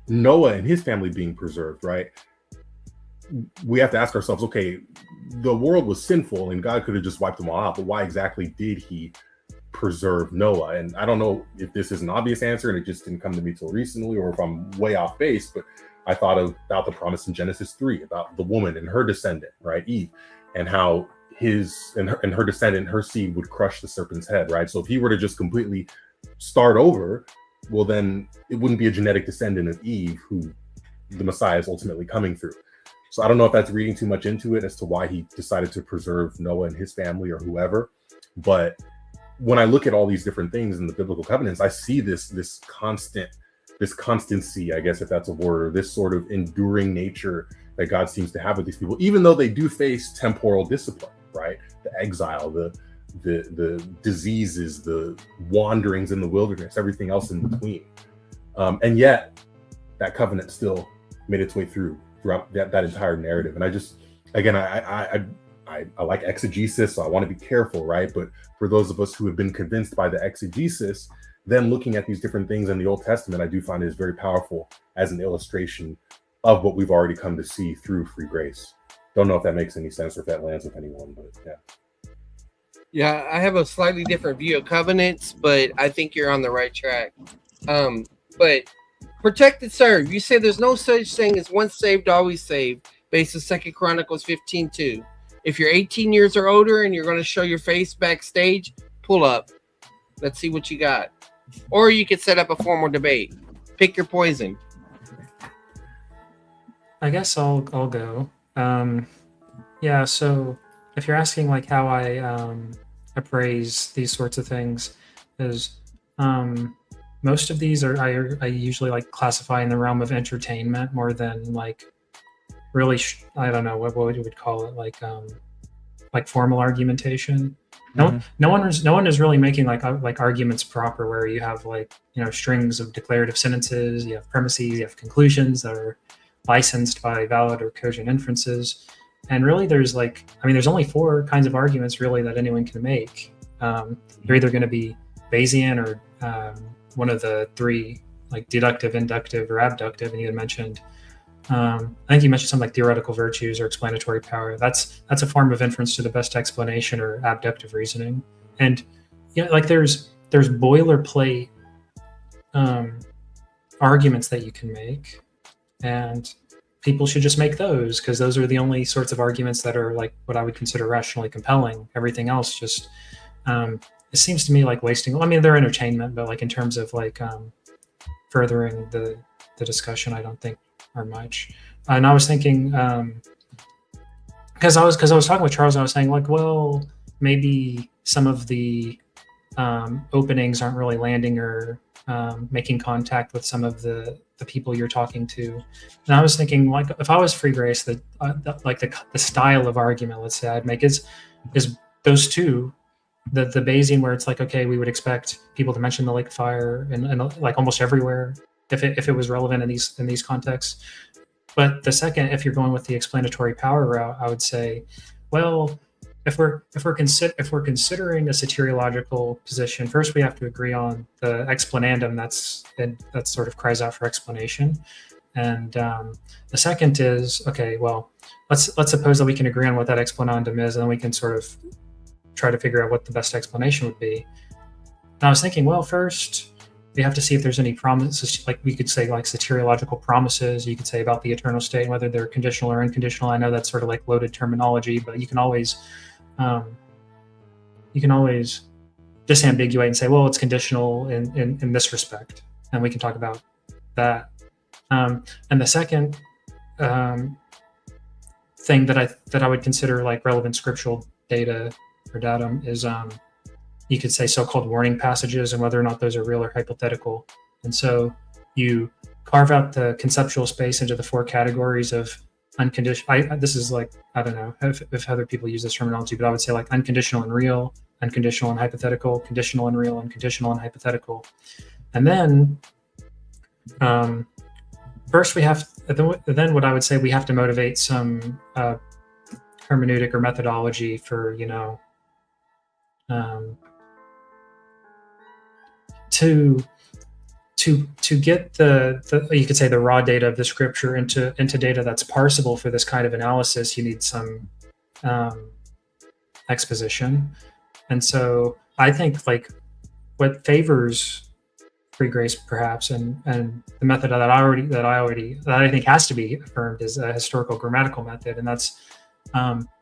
F: Noah and his family being preserved, right? We have to ask ourselves, okay, the world was sinful and God could have just wiped them all out, but why exactly did he preserve Noah? And I don't know if this is an obvious answer and it just didn't come to me till recently, or if I'm way off base, but I thought about the promise in Genesis 3 about the woman and her descendant, right, Eve, and how her descendant, her seed would crush the serpent's head, right? So if he were to just completely start over, well, then it wouldn't be a genetic descendant of Eve who the Messiah is ultimately coming through. So I don't know if that's reading too much into it as to why he decided to preserve Noah and his family or whoever. But when I look at all these different things in the biblical covenants, I see this constancy, I guess, if that's a word, or this sort of enduring nature that God seems to have with these people, even though they do face temporal discipline, right? The exile, the diseases, the wanderings in the wilderness, everything else in between. And yet that covenant still made its way throughout that entire narrative. And I just, again, I like exegesis, so I want to be careful, right? But for those of us who have been convinced by the exegesis, then looking at these different things in the Old Testament, I do find it is very powerful as an illustration of what we've already come to see through free grace. Don't know if that makes any sense or if that lands with anyone, but yeah.
D: Yeah, I have a slightly different view of covenants, but I think you're on the right track. But protect and serve. You say there's no such thing as once saved, always saved, based on 2 Chronicles 15:2. If you're 18 years or older and you're going to show your face backstage, pull up. Let's see what you got. Or you could set up a formal debate. Pick your poison.
A: I guess I'll go. Yeah, so if you're asking like how I appraise these sorts of things, is most of these are I usually like classify in the realm of entertainment more than like really I don't know what you would call it, like formal argumentation. No one is really making like arguments proper, where you have like, you know, strings of declarative sentences, you have premises, you have conclusions that are licensed by valid or cogent inferences. And really there's like, I mean, there's only 4 kinds of arguments really that anyone can make. They're either going to be Bayesian or one of the 3, like deductive, inductive, or abductive. And you had mentioned, I think you mentioned something like theoretical virtues or explanatory power. That's a form of inference to the best explanation or abductive reasoning. And yeah, like there's boilerplate arguments that you can make, and people should just make those, because those are the only sorts of arguments that are like what I would consider rationally compelling. Everything else just it seems to me like wasting. I mean, they're entertainment, but like in terms of like furthering the discussion, I don't think are much. And I was thinking, because I was talking with Charles, I was saying like, well, maybe some of the openings aren't really landing or making contact with some of the people you're talking to. And I was thinking, like, if I was free grace, the style of argument, let's say, I'd make is those two, the Bayesian, where it's like, okay, we would expect people to mention the lake of fire and like almost everywhere if it was relevant in these contexts. But the second, if you're going with the explanatory power route, I would say, well, if we're considering a soteriological position, first we have to agree on the explanandum that sort of cries out for explanation, and the second is, okay, well, let's suppose that we can agree on what that explanandum is, and then we can sort of try to figure out what the best explanation would be. And I was thinking, well, first we have to see if there's any promises, like we could say like soteriological promises. You could say about the eternal state and whether they're conditional or unconditional. I know that's sort of like loaded terminology, but you can always disambiguate and say, well, it's conditional in this respect, and we can talk about that. And the second thing that I would consider like relevant scriptural data or datum is you could say so-called warning passages and whether or not those are real or hypothetical. And so you carve out the conceptual space into the 4 categories of unconditional. This is like, I don't know if other people use this terminology, but I would say like unconditional and real, unconditional and hypothetical, conditional and real, unconditional and hypothetical. And then first then what I would say, we have to motivate some hermeneutic or methodology for, to get the you could say the raw data of the scripture into data that's parsable for this kind of analysis. You need some exposition. And so I think like what favors free grace perhaps, and the method that I think has to be affirmed is a historical grammatical method. And that's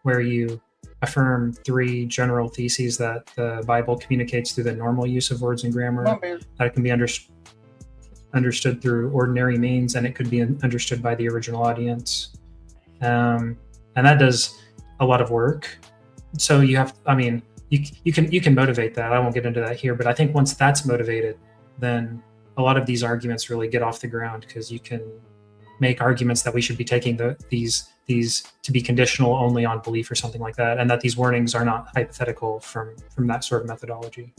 A: where you affirm three general theses that the Bible communicates through the normal use of words and grammar, that it can be understood through ordinary means, and it could be understood by the original audience. And that does a lot of work. So you can motivate that. I won't get into that here, but I think once that's motivated, then a lot of these arguments really get off the ground, because you can make arguments that we should be taking these to be conditional only on belief or something like that, and that these warnings are not hypothetical from that sort of methodology.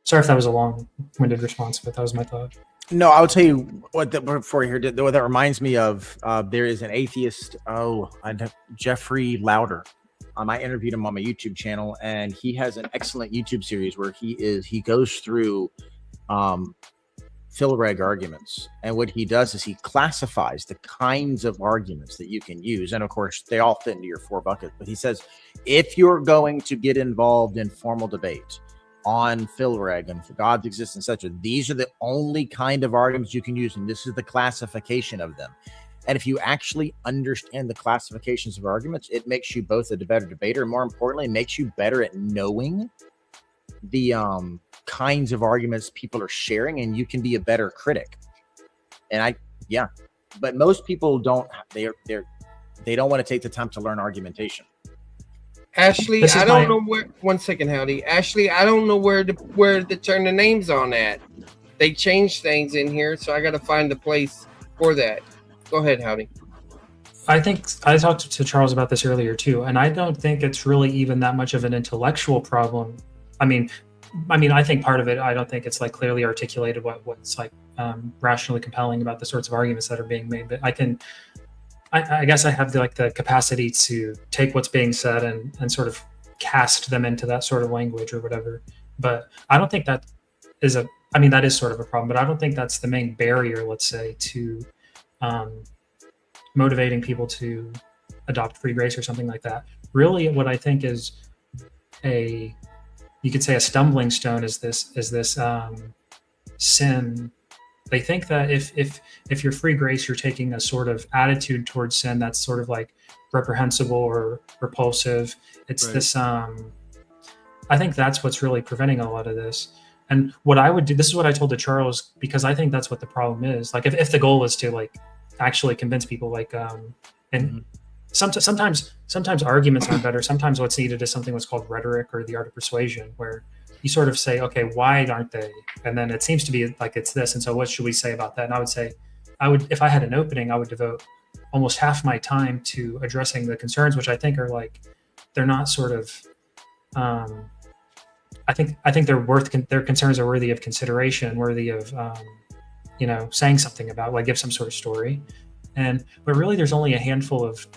A: Sorry if that was a long-winded response, but that was my thought.
C: No, I'll tell you what. Before you hear what that reminds me of, there is an atheist. Jeffrey Lauder. I interviewed him on my YouTube channel, and he has an excellent YouTube series where he goes through Philreg arguments, and what he does is he classifies the kinds of arguments that you can use, and of course they all fit into your 4 buckets. But he says if you're going to get involved in formal debate on Philreg and for God's existence, etc., these are the only kind of arguments you can use, and this is the classification of them. And if you actually understand the classifications of arguments, it makes you both a better debater, and more importantly, it makes you better at knowing the kinds of arguments people are sharing, and you can be a better critic. And but most people don't. They don't want to take the time to learn argumentation.
D: Ashley, I don't know where. 1 second, Howdy. Ashley, I don't know where to turn the names on at. They changed things in here, so I got to find the place for that. Go ahead, Howdy.
A: I think I talked to Charles about this earlier too, and I don't think it's really even that much of an intellectual problem. I mean, I think part of it, I don't think it's like clearly articulated what's like rationally compelling about the sorts of arguments that are being made. But I guess I have the capacity to take what's being said and sort of cast them into that sort of language or whatever. But I don't think that is that is sort of a problem, but I don't think that's the main barrier, let's say, to motivating people to adopt free grace or something like that. Really, what I think is you could say a stumbling stone is this sin. They think that if you're free grace, you're taking a sort of attitude towards sin that's sort of like reprehensible or repulsive. It's right. This I think that's what's really preventing a lot of this. And what I would do, this is what I told to Charles, because I think that's what the problem is. Like if the goal is to like actually convince people, like and sometimes arguments aren't better. Sometimes what's needed is something what's called rhetoric, or the art of persuasion, where you sort of say, okay, why aren't they? And then it seems to be like it's this, and so what should we say about that? And I would say, if I had an opening, I would devote almost half my time to addressing the concerns, which I think are like, they're not sort of I think their concerns are worthy of consideration, worthy of saying something about, like give some sort of story. But really there's only a handful of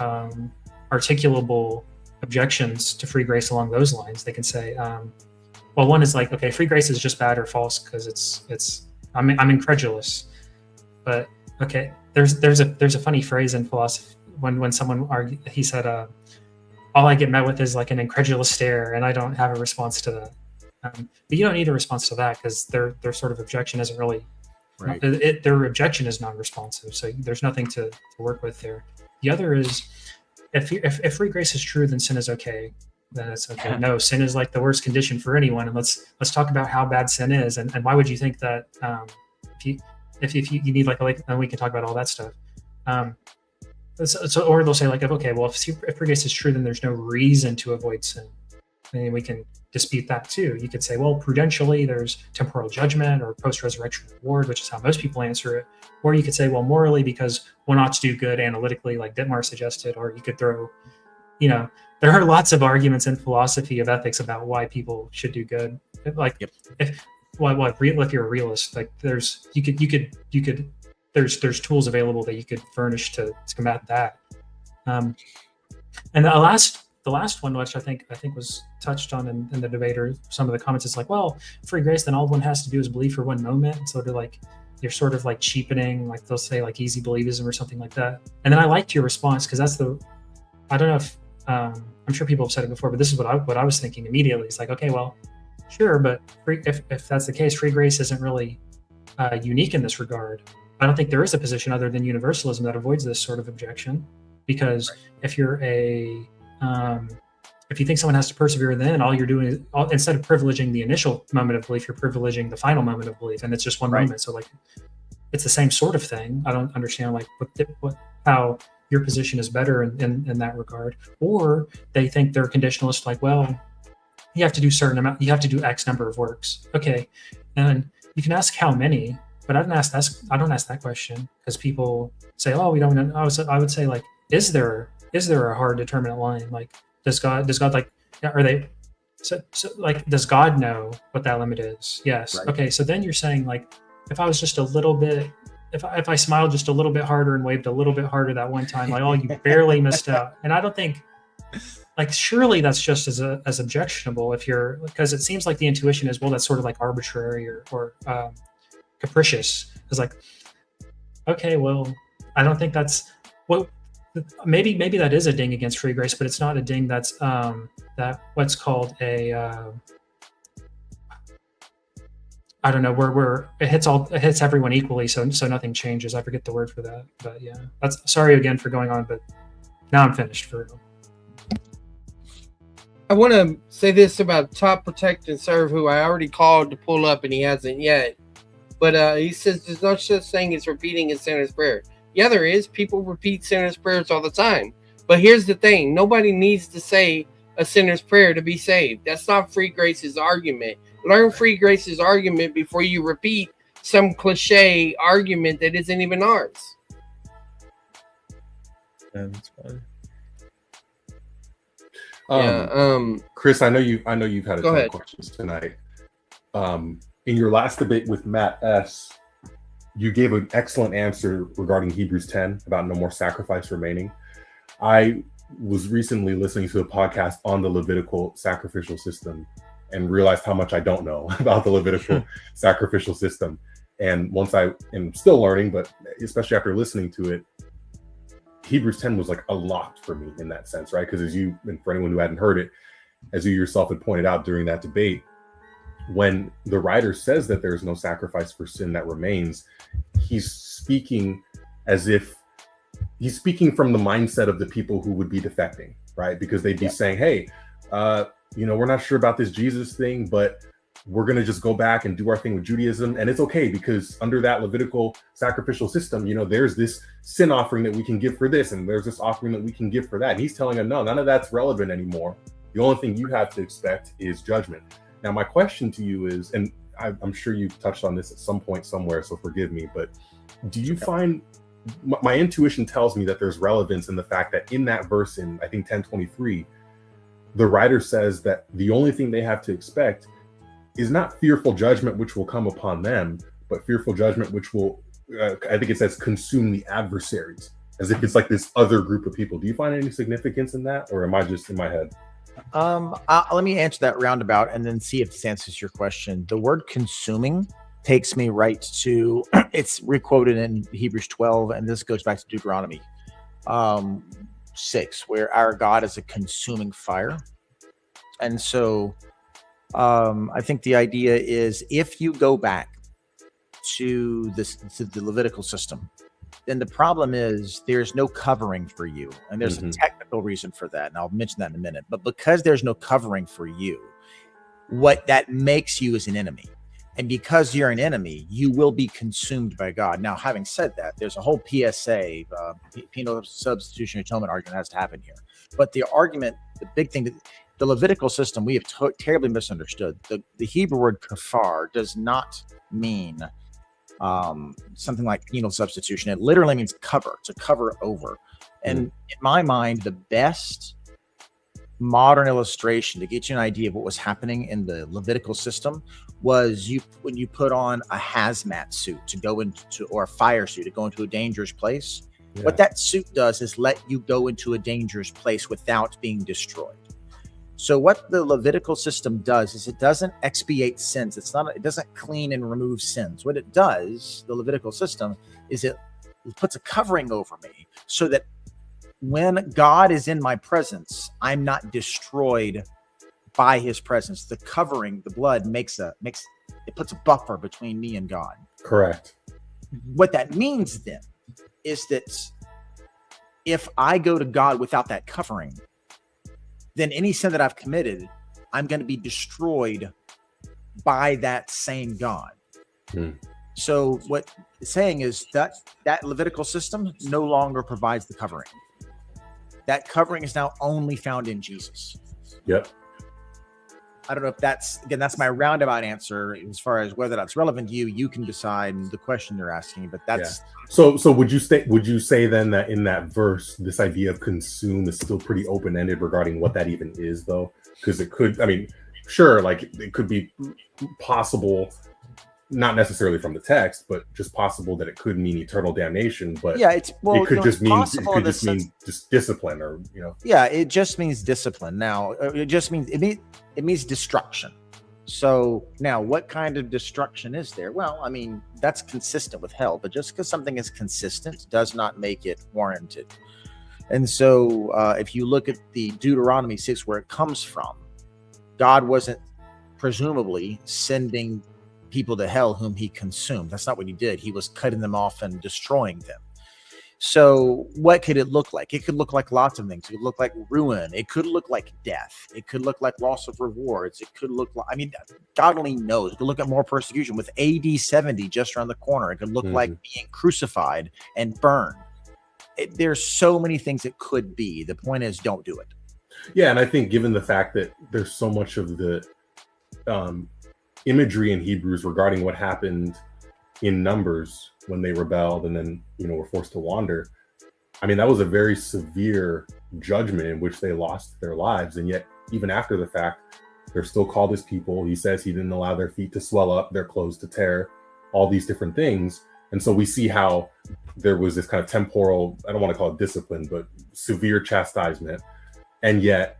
A: articulable objections to free grace along those lines. They can say, well, one is like, okay, free grace is just bad or false because I'm incredulous. But okay, there's a funny phrase in philosophy when someone argued, he said, all I get met with is like an incredulous stare, and I don't have a response to that. But you don't need a response to that, because their sort of objection isn't really right. Their objection is non-responsive, so there's nothing to work with there. The other is, if free grace is true, then sin is okay. Then it's okay. Yeah. No, sin is like the worst condition for anyone, and let's talk about how bad sin is, and why would you think that if you need like and we can talk about all that stuff. Or they'll say like, okay, well, if free grace is true, then there's no reason to avoid sin. I mean, we can dispute that too. You could say, well, prudentially, there's temporal judgment or post-resurrection reward, which is how most people answer it. Or you could say, well, morally, because one ought to do good analytically, like Dittmar suggested. Or you could throw, there are lots of arguments in philosophy of ethics about why people should do good. Like, if you're a realist, like there's tools available that you could furnish to combat that. And the last one, which I think was touched on in the debate, or some of the comments, is like, well, free grace, then all one has to do is believe for one moment. So they're like, you're sort of like cheapening, like they'll say like easy believism or something like that. And then I liked your response, because I don't know if I'm sure people have said it before, but this is what I was thinking immediately. It's like, okay, well, sure, but if that's the case, free grace isn't really unique in this regard. I don't think there is a position other than universalism that avoids this sort of objection, because if you're if you think someone has to persevere, then all you're doing is, instead of privileging the initial moment of belief, you're privileging the final moment of belief, and it's just one moment. So like, it's the same sort of thing. I don't understand like how your position is better in that regard. Or they think they're conditionalist, like, well, you have to do you have to do X number of works. Okay, and you can ask how many, but I don't ask that question, because people say, oh, we don't know. I would say, like, is there a hard determinate line? Like, does God like, are they so like, does God know what that limit is? Yes. Right. Okay, so then you're saying, like, if I was just a little bit, if I smiled just a little bit harder and waved a little bit harder that one time, like, oh, you barely missed out. And I don't think, like, surely that's just as objectionable because it seems like the intuition is, well, that's sort of like arbitrary or capricious. It's like, okay, well, I don't think that's what. Maybe that is a ding against free grace, but it's not a ding that's that what's called a I don't know, where it hits everyone equally, so nothing changes. I forget the word for that, but yeah, that's, sorry again for going on, but now I'm finished for real.
D: I want to say this about Top Protect and Serve, who I already called to pull up and he hasn't yet, but he says there's no such thing as repeating a sinner's prayer. Yeah, there is. People repeat sinner's prayers all the time. But here's the thing. Nobody needs to say a sinner's prayer to be saved. That's not free grace's argument. Learn free grace's argument before you repeat some cliche argument that isn't even ours.
B: Yeah, that's fine.
F: Chris, I know you've had a ton
D: ahead.
F: of questions tonight. In your last debate with Matt S., you gave an excellent answer regarding Hebrews 10 about no more sacrifice remaining. I was recently listening to a podcast on the Levitical sacrificial system and realized how much I don't know about the Levitical sacrificial system. And once I am still learning, but especially after listening to it, Hebrews 10 was like a lot for me in that sense, right? Because as you, and for anyone who hadn't heard it, as you yourself had pointed out during that debate, when the writer says that there is no sacrifice for sin that remains, he's speaking as if he's speaking from the mindset of the people who would be defecting, right? Because they'd be saying, hey, we're not sure about this Jesus thing, but we're going to just go back and do our thing with Judaism. And it's okay, because under that Levitical sacrificial system, there's this sin offering that we can give for this, and there's this offering that we can give for that. And he's telling them, no, none of that's relevant anymore. The only thing you have to expect is judgment. Now, my question to you is, and I'm sure you touched on this at some point somewhere, so forgive me, but do you find, my intuition tells me that there's relevance in the fact that in that verse in, I think, 10:23, the writer says that the only thing they have to expect is not fearful judgment which will come upon them, but fearful judgment which will, I think it says, consume the adversaries, as if it's like this other group of people. Do you find any significance in that, or am I just in my head?
C: Let me answer that roundabout and then see if this answers your question. The word consuming takes me right to, it's requoted in Hebrews 12, and this goes back to Deuteronomy 6, where our God is a consuming fire. And so I think the idea is, if you go back to the Levitical system, then the problem is there's no covering for you. And there's a technical reason for that, and I'll mention that in a minute. But because there's no covering for you, what that makes you is an enemy. And because you're an enemy, you will be consumed by God. Now, having said that, there's a whole PSA, penal substitution atonement argument has to happen here. But the argument, the big thing, that the Levitical system we have terribly misunderstood. The Hebrew word kafar does not mean something like penal substitution. It literally means cover, to cover over. And in my mind, the best modern illustration to get you an idea of what was happening in the Levitical system was when you put on a hazmat suit to go into, or a fire suit to go into a dangerous place. Yeah. What that suit does is let you go into a dangerous place without being destroyed. So what the Levitical system does is it doesn't expiate sins. It doesn't clean and remove sins. What it does, the Levitical system, is it puts a covering over me so that when God is in my presence, I'm not destroyed by his presence. The covering, the blood it puts a buffer between me and God.
F: Correct.
C: What that means then is that if I go to God without that covering, then any sin that I've committed, I'm going to be destroyed by that same God. So what it's saying is that Levitical system no longer provides the covering. That covering is now only found in Jesus.
F: Yep.
C: I don't know if that's my roundabout answer as far as whether that's relevant to you. You can decide the question you're asking, but that's
F: so would you say then that in that verse, this idea of consume is still pretty open-ended regarding what that even is, though? Because it could, I mean, sure, like it could be possible, not necessarily from the text, but just possible that it could mean eternal damnation. But it could just mean discipline, or
C: it just means discipline. Now it just means it means destruction. So now, what kind of destruction is there? Well, I mean, that's consistent with hell, but just because something is consistent does not make it warranted. And so if you look at the Deuteronomy 6, where it comes from, God wasn't presumably sending people to hell whom he consumed. That's not what he did. He was cutting them off and destroying them. So what could it look like? It could look like lots of things. It could look like ruin. It could look like death. It could look like loss of rewards. It could look like, I mean, God only knows. It could look at more persecution with AD 70 just around the corner. It could look like being crucified and burned. There's so many things it could be. The point is, don't do it.
F: Yeah, and I think given the fact that there's so much of the imagery in Hebrews regarding what happened in Numbers when they rebelled and then were forced to wander, I mean, that was a very severe judgment in which they lost their lives, and yet even after the fact they're still called his people. He says he didn't allow their feet to swell up, their clothes to tear, all these different things. And so we see how there was this kind of temporal, I don't want to call it discipline, but severe chastisement, and yet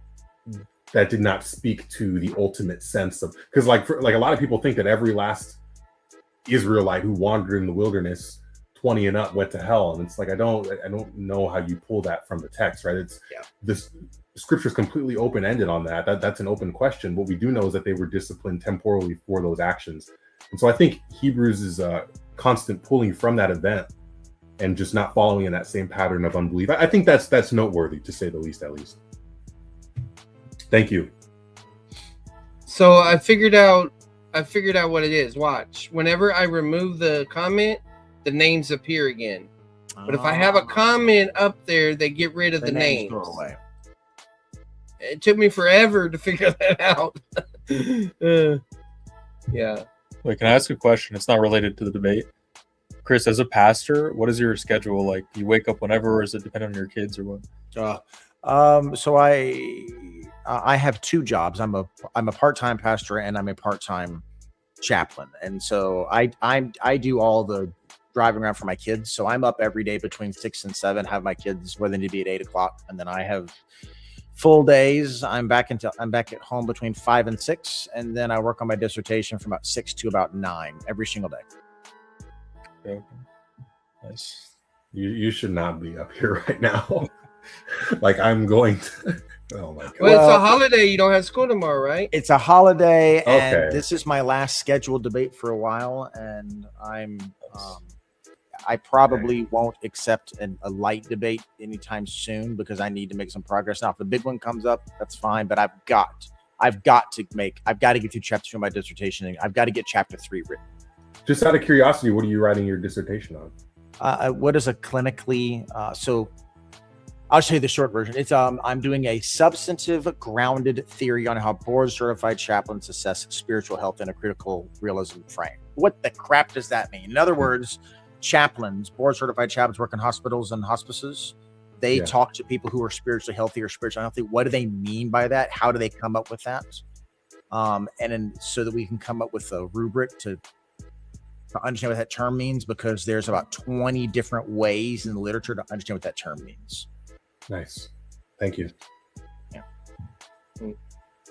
F: that did not speak to the ultimate sense of, because like a lot of people think that every last Israelite who wandered in the wilderness 20 and up went to hell, and it's like I don't know how you pull that from the text, right? This scripture is completely open-ended on that. That's an open question. What we do know is that they were disciplined temporally for those actions, and so I think Hebrews is a constant pulling from that event and just not following in that same pattern of unbelief. I think that's noteworthy, to say the least. At least. Thank you.
D: So I figured out what it is. Watch. Whenever I remove the comment, the names appear again. But if I have a comment up there, they get rid of the names.
C: Go away.
D: It took me forever to figure that out. Yeah.
B: Wait, can I ask a question? It's not related to the debate. Chris, as a pastor, what is your schedule like? Do you wake up whenever, or is it depend on your kids, or what?
C: So I have two jobs. I'm a part-time pastor and I'm a part-time chaplain. And so I do all the driving around for my kids. So I'm up every day between 6 and 7, have my kids where they need to be at 8 o'clock. And then I have full days. I'm back at home between 5 and 6. And then I work on my dissertation from about 6 to about 9 every single day.
B: Okay. Nice.
F: You should not be up here right now. Like I'm going to. Oh my god.
D: Well, it's a holiday. You don't have school tomorrow, right?
C: It's a holiday, and
F: Okay.
C: this is my last scheduled debate for a while, and I probably won't accept a light debate anytime soon because I need to make some progress. Now, if the big one comes up, that's fine, but I've got to get through chapter 2 of my dissertation, and I've got to get chapter 3 written.
F: Just out of curiosity, what are you writing your dissertation on?
C: What is a clinically I'll show you the short version. It's I'm doing a substantive grounded theory on how board certified chaplains assess spiritual health in a critical realism frame. What the crap does that mean? In other words, chaplains, board certified chaplains work in hospitals and hospices. They talk to people who are spiritually healthy or spiritually unhealthy. What do they mean by that? How do they come up with that? And then so that we can come up with a rubric to understand what that term means, because there's about 20 different ways in the literature to understand what that term means.
F: Nice. Thank you.
C: Yeah. So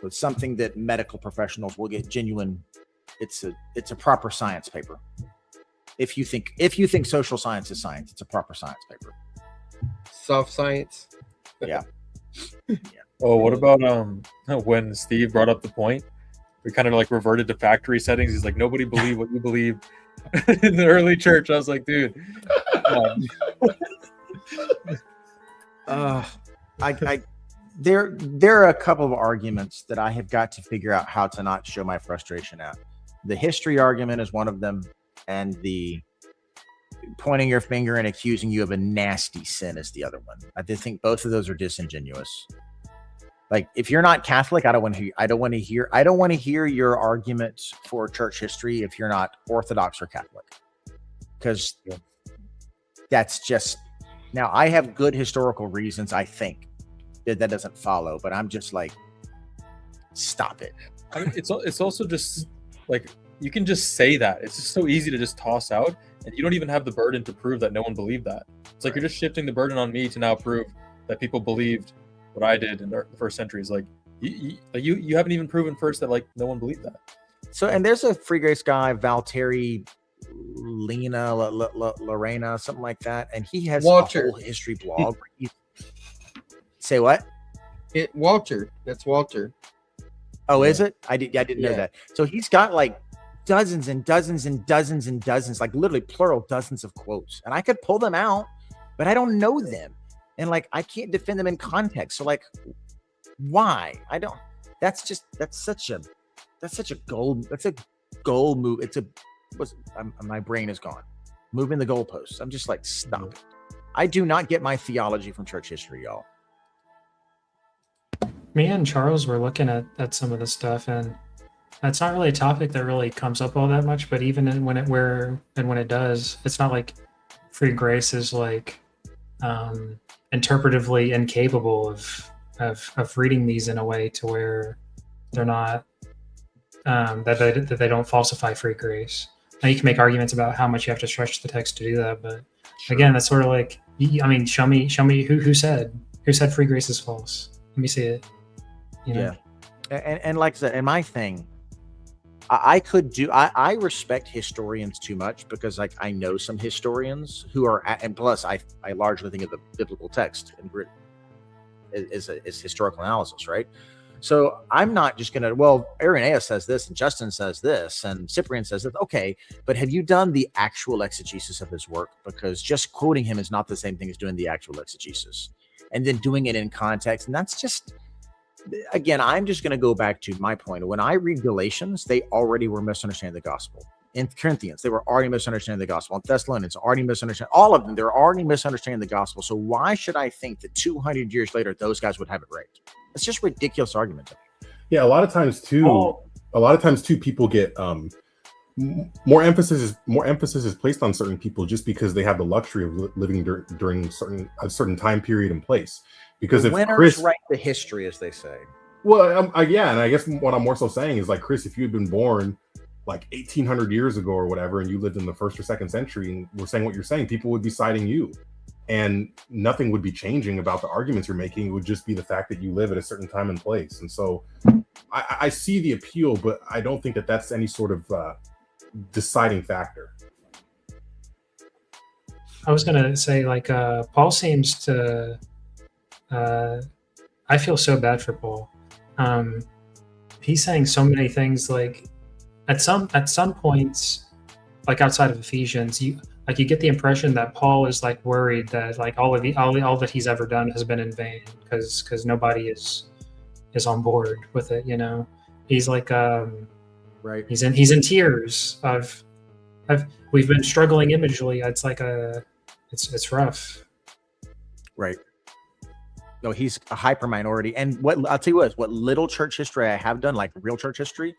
C: it's something that medical professionals will get genuine. It's a proper science paper. If you think social science is science, it's a proper science paper.
D: Soft science.
C: Yeah.
B: Oh, what about when Steve brought up the point? We kind of like reverted to factory settings. He's like, nobody believed what you believe in the early church. I was like, dude.
C: There are a couple of arguments that I have got to figure out how to not show my frustration at. The history argument is one of them, and the pointing your finger and accusing you of a nasty sin is the other one. I just think both of those are disingenuous. Like, if you're not Catholic, I don't want to hear your argument for church history if you're not Orthodox or Catholic, because that's just. Now, I have good historical reasons, I think, that doesn't follow, but I'm just like, stop it.
B: I mean, it's also just like, you can just say that. It's just so easy to just toss out, and you don't even have the burden to prove that no one believed that. It's like you're just shifting the burden on me to now prove that people believed what I did in the first century. Is like, you haven't even proven first that like no one believed that.
C: So, and there's a free grace guy, Valtteri Lorena, something like that, and he has
D: Walter.
C: a whole history blog. Say what?
D: Walter. That's Walter.
C: Oh, is it? I didn't know that. So he's got like dozens and dozens and dozens and dozens, like literally plural dozens of quotes, and I could pull them out, but I don't know them, and like I can't defend them in context. So like, why? I don't. That's such a gold move. My brain is gone. Moving the goalposts. I'm just like, stop it. I do not get my theology from church history, y'all.
A: Me and Charles were looking at some of the stuff, and it's not really a topic that really comes up all that much. But even when it does, it's not like free grace is like interpretively incapable of reading these in a way to where they're not that they don't falsify free grace. Now you can make arguments about how much you have to stretch the text to do that, but again, that's sort of like, I mean, show me who said free grace is false. Let me see it. You know?
C: Yeah, and like I said, and my thing, I respect historians too much, because like I know some historians who are, and plus I largely think of the biblical text and is historical analysis, right? So I'm not just going to, well, Irenaeus says this and Justin says this and Cyprian says that. Okay, but have you done the actual exegesis of his work? Because just quoting him is not the same thing as doing the actual exegesis and then doing it in context. And that's just, again, I'm just going to go back to my point. When I read Galatians, they already were misunderstanding the gospel. In Corinthians, they were already misunderstanding the gospel. In Thessalonians, already misunderstanding. All of them, they're already misunderstanding the gospel. So why should I think that 200 years later, those guys would have it right? It's just ridiculous argument.
F: Yeah, a lot of times too, people get more emphasis is placed on certain people just because they have the luxury of living during a certain time period and place. Because if
C: winners write the history, as they say.
F: Well, yeah, and I guess what I'm more so saying is like, Chris, if you had been born like 1800 years ago or whatever, and you lived in the 1st or 2nd century, and we're saying what you're saying, people would be citing you. And nothing would be changing about the arguments you're making. It would just be the fact that you live at a certain time and place. And so I see the appeal, but I don't think that that's any sort of deciding factor.
A: I was going to say, like, Paul seems to... I feel so bad for Paul. He's saying so many things, like, at some points, like outside of Ephesians, you get the impression that Paul is like worried that like all that he's ever done has been in vain because nobody is on board with it. You know, he's like
C: right.
A: He's in tears. We've been struggling imagely. It's like it's rough.
C: Right. No, he's a hyper minority. And what I'll tell you what little church history I have done, like real church history,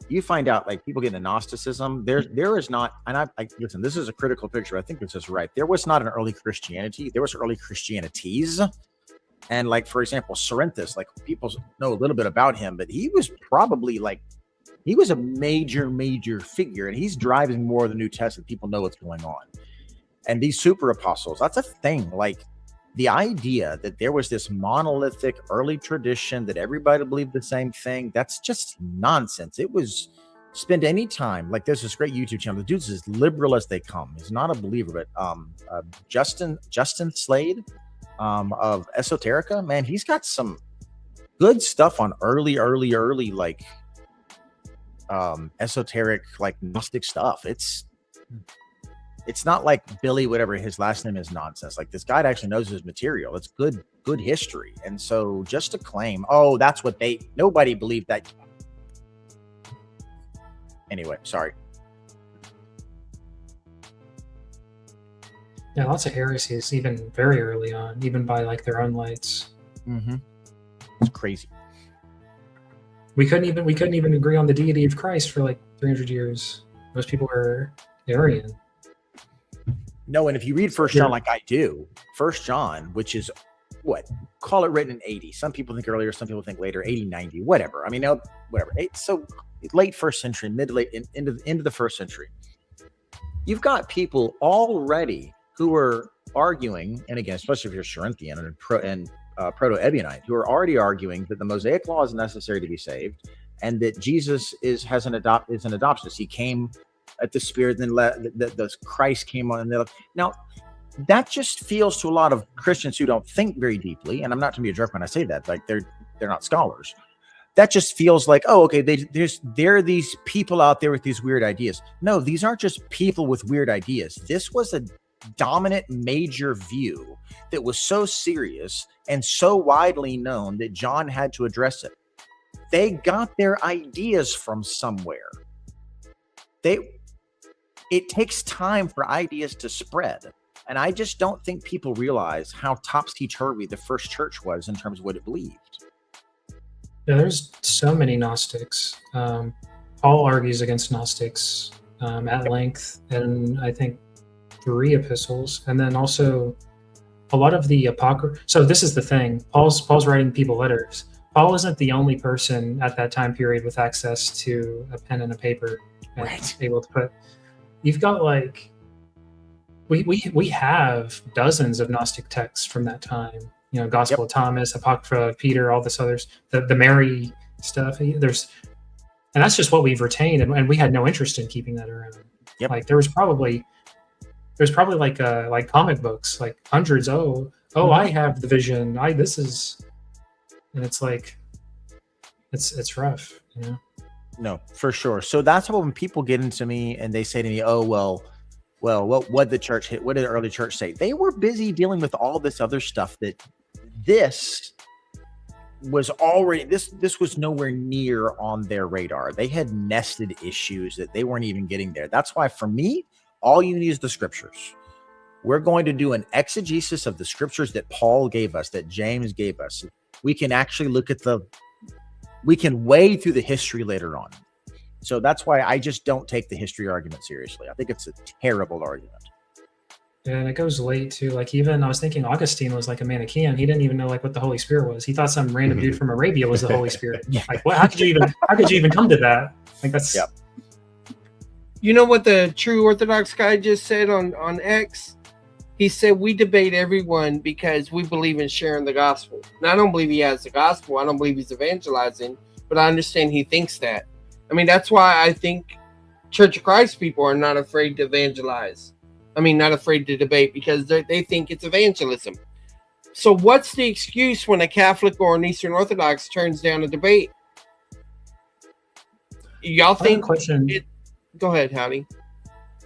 C: you find out like people get into Gnosticism. There is not, and I listen, this is a critical picture. I think this is right. There was not an early Christianity. There was early Christianities. And like, for example, Cerinthus, like people know a little bit about him, but he was probably like, he was a major figure, and he's driving more of the New Testament. People know what's going on. And these super apostles, that's a thing. Like the idea that there was this monolithic early tradition that everybody believed the same thing, that's just nonsense. It was, spend any time, like there's this great YouTube channel. The dude's as liberal as they come. He's not a believer, but Justin Slade of Esoterica, man, he's got some good stuff on early like esoteric, like Gnostic stuff. It's not like Billy, whatever his last name is, nonsense. Like this guy actually knows his material. It's good history. And so just to claim, oh, that's what nobody believed that. Anyway, sorry.
A: Yeah, lots of heresies, even very early on, even by like their own lights.
C: Mm-hmm. It's crazy.
A: We couldn't even agree on the deity of Christ for like 300 years. Most people were Arian.
C: No, and if you read First John like I do, First John, which is what, call it written in 80. Some people think earlier, some people think later, 80, 90, whatever. I mean, whatever. So late first century, into the first century. You've got people already who are arguing, and again, especially if you're Cerinthian and Proto-Ebionite, who are already arguing that the Mosaic law is necessary to be saved, and that Jesus is an adoptionist. He came at the Spirit, then the Christ came on. Now, that just feels to a lot of Christians who don't think very deeply, and I'm not to be a jerk when I say that, like they're not scholars. That just feels like, oh, okay, there are these people out there with these weird ideas. No, these aren't just people with weird ideas. This was a dominant major view that was so serious and so widely known that John had to address it. They got their ideas from somewhere. It takes time for ideas to spread. And I just don't think people realize how topsy-turvy the first church was in terms of what it believed.
A: Yeah, there's so many Gnostics. Paul argues against Gnostics at length, and I think 3 epistles, and then also a lot of the apocrypha. So this is the thing. Paul's writing people letters. Paul isn't the only person at that time period with access to a pen and a paper and able to put. You've got like we have dozens of Gnostic texts from that time. You know, Gospel of Thomas, Apocrypha of Peter, all this others, the Mary stuff. And that's just what we've retained, and we had no interest in keeping that around.
C: Yep.
A: Like there's probably like comic books, like hundreds. I have the vision. This is, and it's like, it's rough, you know.
C: No, for sure. So that's how when people get into me and they say to me, "Oh, well, what did the early church say?" They were busy dealing with all this other stuff that this was already, this was nowhere near on their radar. They had nested issues that they weren't even getting there. That's why for me, all you need is the scriptures. We're going to do an exegesis of the scriptures that Paul gave us, that James gave us. We can actually we can wade through the history later on. So that's why I just don't take the history argument seriously. I think it's a terrible argument.
A: And it goes late too. Like even I was thinking Augustine was like a Manichaean. He didn't even know like what the Holy Spirit was. He thought some random dude from Arabia was the Holy Spirit. Like, what? How could you even come to that? Like that's.
C: Yep.
D: You know what the true Orthodox guy just said on X? He said, we debate everyone because we believe in sharing the gospel. Now, I don't believe he has the gospel. I don't believe he's evangelizing, but I understand he thinks that. I mean, that's why I think Church of Christ people are not afraid to evangelize. I mean, not afraid to debate because they think it's evangelism. So what's the excuse when a Catholic or an Eastern Orthodox turns down a debate? Y'all think
A: question?
D: Go ahead, Howdy.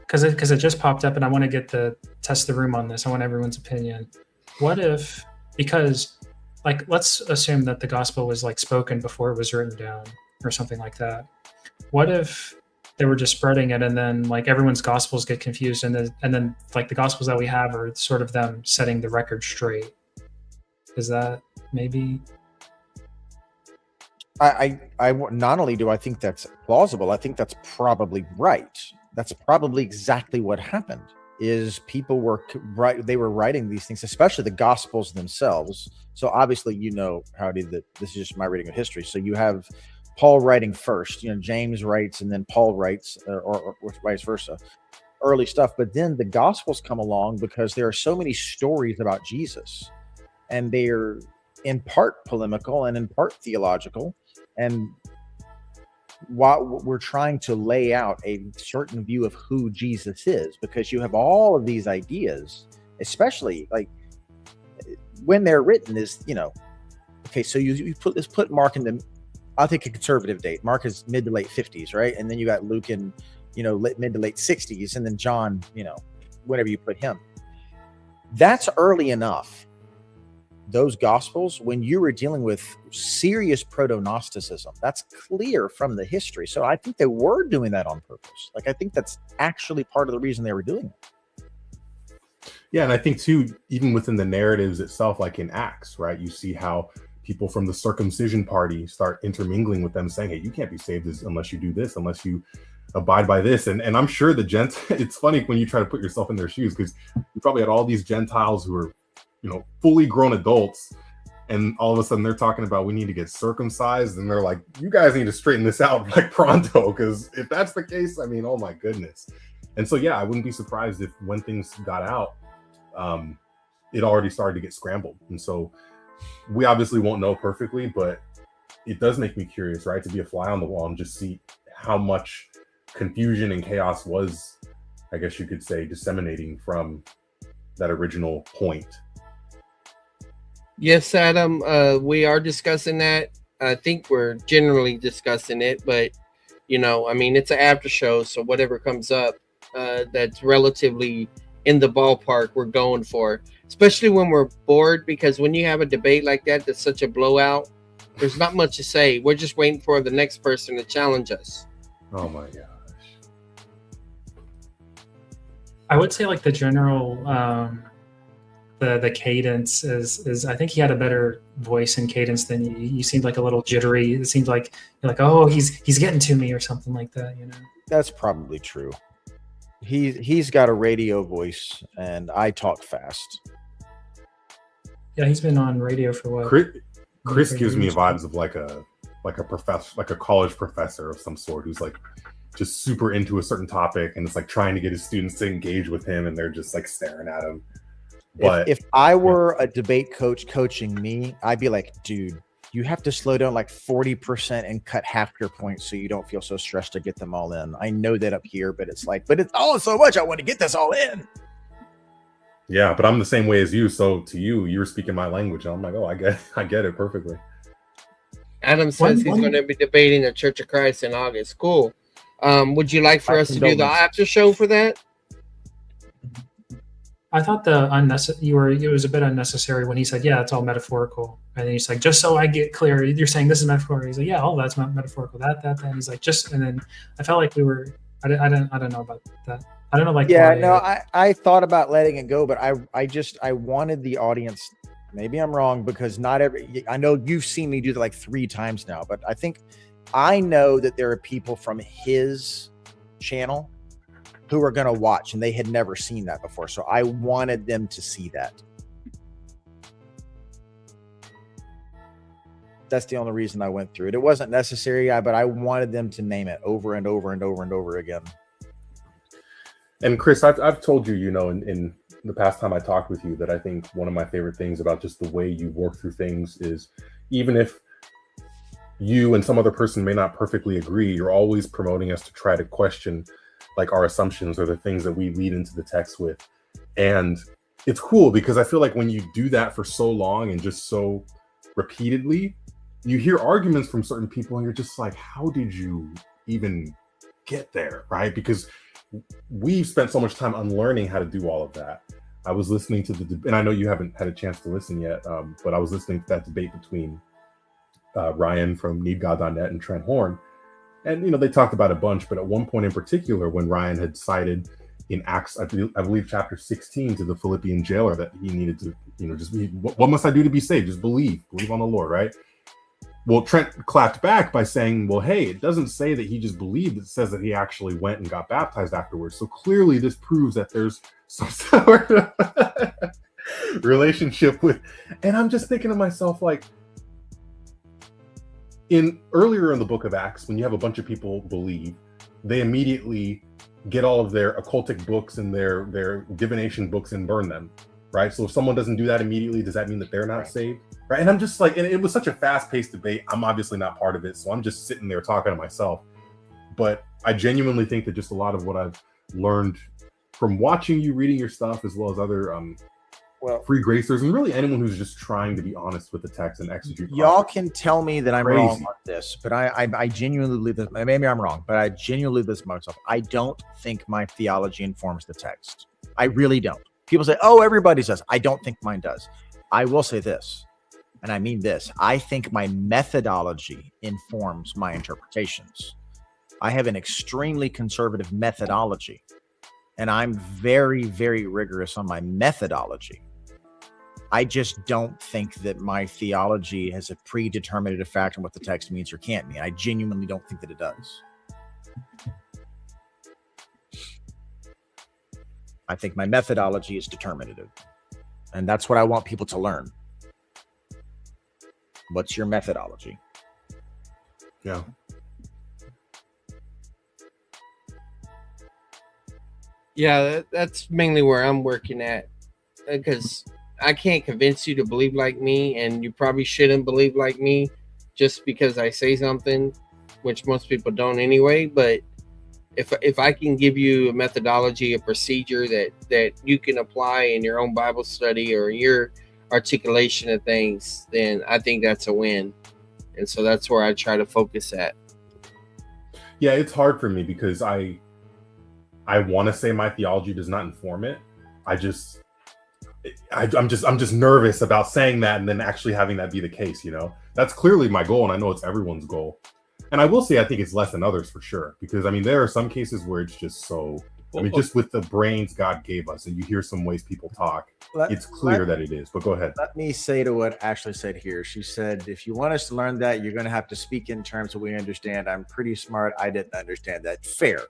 A: Because it just popped up, and I want to get test the room on this. I want everyone's opinion. What if, because like let's assume that the gospel was like spoken before it was written down or something like that. What if they were just spreading it, and then like everyone's gospels get confused, and then like the gospels that we have are sort of them setting the record straight. Is that maybe?
C: I not only do I think that's plausible, I think that's probably right. That's probably exactly what happened. Is people were they were writing these things, especially the Gospels themselves. So obviously, Howdy, that this is just my reading of history. So you have Paul writing first. James writes, and then Paul writes, or vice versa. Early stuff, but then the Gospels come along because there are so many stories about Jesus, and they are in part polemical and in part theological. And while we're trying to lay out a certain view of who Jesus is, because you have all of these ideas, especially like when they're written, is okay. So let's put Mark in the, I'll take a conservative date. Mark is mid to late 50s, right? And then you got Luke in mid to late 60s, and then John, whenever you put him. That's early enough. Those Gospels, when you were dealing with serious proto-Gnosticism, that's clear from the history. So I think they were doing that on purpose. Like, I think that's actually part of the reason they were doing it.
F: Yeah, and I think too, even within the narratives itself, like in Acts, right? You see how people from the circumcision party start intermingling with them, saying, "Hey, you can't be saved unless you do this, unless you abide by this." And I'm sure it's funny when you try to put yourself in their shoes, because you probably had all these Gentiles who are, fully grown adults, and all of a sudden they're talking about we need to get circumcised, and they're like, you guys need to straighten this out like pronto, because if that's the case, I mean, oh my goodness. And so yeah, I wouldn't be surprised if when things got out, it already started to get scrambled. And so we obviously won't know perfectly, but it does make me curious, right, to be a fly on the wall and just see how much confusion and chaos was, I guess you could say, disseminating from that original point.
D: Yes, Adam, we are discussing that. I think we're generally discussing it, but it's an after show, so whatever comes up that's relatively in the ballpark, we're going for, especially when we're bored, because when you have a debate like that that's such a blowout, there's not much to say. We're just waiting for the next person to challenge us.
F: Oh my gosh.
A: I would say like the general the cadence is I think he had a better voice and cadence than you. You seemed like a little jittery. It seemed like you're like, oh, he's getting to me or something like that,
C: That's probably true. He's got a radio voice, and I talk fast.
A: Yeah, he's been on radio for what?
F: Chris gives me vibes of like a professor, like a college professor of some sort, who's like just super into a certain topic, and it's like trying to get his students to engage with him, and they're just like staring at him. But
C: if I were a debate coach coaching me, I'd be like, dude, you have to slow down like 40% and cut half your points so you don't feel so stressed to get them all in. I know that up here, but it's all so much. I want to get this all in.
F: Yeah, but I'm the same way as you. So to you, were speaking my language, and I'm like, oh, I get it perfectly.
D: Adam says he's going to be debating the Church of Christ in August. Cool. Would you like for us to do the after show for that?
A: I thought it was a bit unnecessary when he said, yeah, it's all metaphorical. And then he's like, just so I get clear, you're saying this is metaphorical. He's like, yeah, all that's metaphorical. That. And he's like, and then I felt like I don't know about that. I don't know. Like,
C: yeah, no, I thought about letting it go, but I wanted the audience, maybe I'm wrong, because I know you've seen me do that like 3 times now, but I know that there are people from his channel who are going to watch, and they had never seen that before. So I wanted them to see that. That's the only reason I went through it. It wasn't necessary, but I wanted them to name it over and over and over and over again.
F: And Chris, I've told you, in the past time I talked with you, that I think one of my favorite things about just the way you work through things is, even if you and some other person may not perfectly agree, you're always promoting us to try to question like our assumptions or the things that we lead into the text with. And it's cool because I feel like when you do that for so long and just so repeatedly, you hear arguments from certain people and you're just like, how did you even get there, right? Because we've spent so much time unlearning how to do all of that. I was listening to and I know you haven't had a chance to listen yet, but I was listening to that debate between Ryan from NeedGod.net and Trent Horn. And, they talked about a bunch, but at one point in particular, when Ryan had cited, in Acts, I believe chapter 16, to the Philippian jailer that he needed to, just be, what must I do to be saved? Just believe on the Lord, right? Well, Trent clapped back by saying, well, hey, it doesn't say that he just believed. It says that he actually went and got baptized afterwards. So clearly this proves that there's some sort of relationship with, and I'm just thinking to myself, like, earlier in the book of Acts, when you have a bunch of people believe, they immediately get all of their occultic books and their divination books and burn them, right? So if someone doesn't do that immediately, does that mean that they're not saved? Right. And I'm just like, and it was such a fast-paced debate. I'm obviously not part of it, so I'm just sitting there talking to myself. But I genuinely think that just a lot of what I've learned from watching you, reading your stuff, as well as other free gracers, and really anyone who's just trying to be honest with the text and exegete.
C: Y'all can tell me that I'm wrong on this, but I genuinely believe this. Maybe I'm wrong, but I genuinely believe this myself. I don't think my theology informs the text. I really don't. People say, oh, everybody says. I don't think mine does. I will say this. And I mean this, I think my methodology informs my interpretations. I have an extremely conservative methodology, and I'm very, very rigorous on my methodology. I just don't think that my theology has a predeterminative factor in what the text means or can't mean. I genuinely don't think that it does. I think my methodology is determinative, and that's what I want people to learn. What's your methodology?
F: Yeah.
D: Yeah, that's mainly where I'm working at, because I can't convince you to believe like me, and you probably shouldn't believe like me just because I say something, which most people don't anyway. But if I can give you a methodology, a procedure that you can apply in your own Bible study or your articulation of things, then I think that's a win. And so that's where I try to focus at.
F: Yeah, it's hard for me because I want to say my theology does not inform it. I'm just nervous about saying that and then actually having that be the case. That's clearly my goal, and I know it's everyone's goal. And I will say I think it's less than others for sure, because I mean there are some cases where it's just so. I mean, just with the brains God gave us, and you hear some ways people talk, it's clear that it is. But go ahead.
C: Let me say to what Ashley said here. She said, if you want us to learn that, you're going to have to speak in terms that we understand. I'm pretty smart. I didn't understand that. Fair.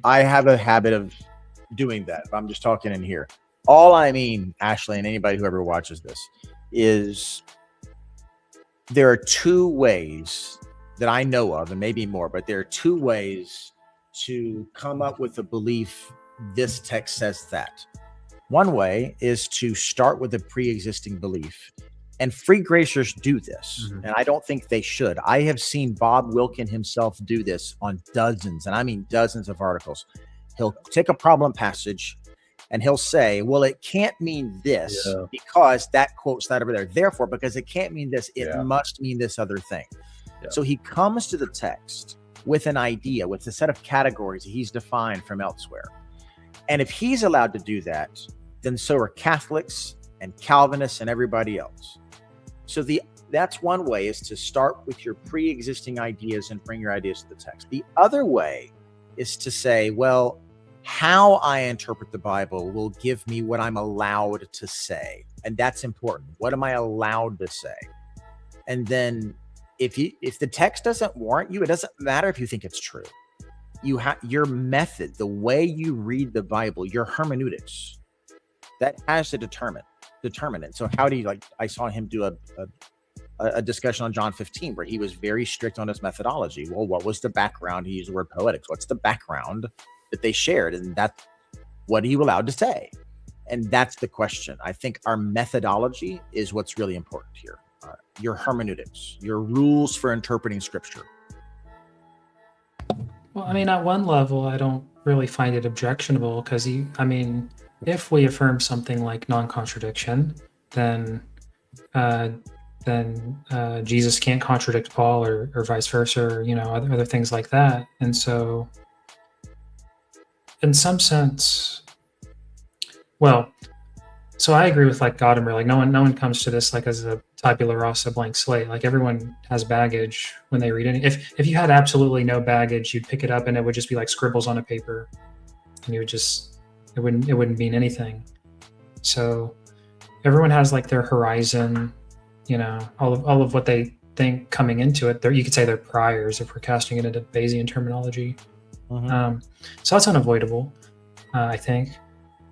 C: I have a habit of doing that. I'm just talking in here. All I mean, Ashley, and anybody who ever watches this, is there are two ways that I know of, and maybe more, but there are two ways to come up with a belief. This text says that. One way is to start with a pre-existing belief, and free gracers do this, and I don't think they should. I have seen Bob Wilkin himself do this on dozens, and I mean dozens of articles. He'll take a problem passage and he'll say, well, it can't mean this because that quote's not over there. Therefore, because it can't mean this, it must mean this other thing. So he comes to the text with an idea, with a set of categories that he's defined from elsewhere. And if he's allowed to do that, then so are Catholics and Calvinists and everybody else. So that's one way, is to start with your pre-existing ideas and bring your ideas to the text. The other way is to say, well, how I interpret the Bible will give me what I'm allowed to say. And that's important. What am I allowed to say? And then if the text doesn't warrant you, it doesn't matter if you think it's true. You have your method, the way you read the Bible, your hermeneutics, that has to determine. So how do you, like, I saw him do a discussion on John 15 where he was very strict on his methodology. Well, what was the background? He used the word poetics. What's the background that they shared? And that's what he allowed to say. And that's the question. I think our methodology is what's really important here. Your hermeneutics, your rules for interpreting scripture.
A: Well, I mean, at one level, I don't really find it objectionable because if we affirm something like non-contradiction, then Jesus can't contradict Paul or vice versa, or other things like that. And so, in some sense, so I agree with Gadamer. Like no one comes to this as a tabula rasa, blank slate. Like everyone has baggage when they read it. If you had absolutely no baggage, you'd pick it up and it would just be like scribbles on a paper. and you would just it wouldn't mean anything. So everyone has like their horizon, all of what they think coming into it. You could say they're priors if we're casting it into Bayesian terminology. So that's unavoidable, I think.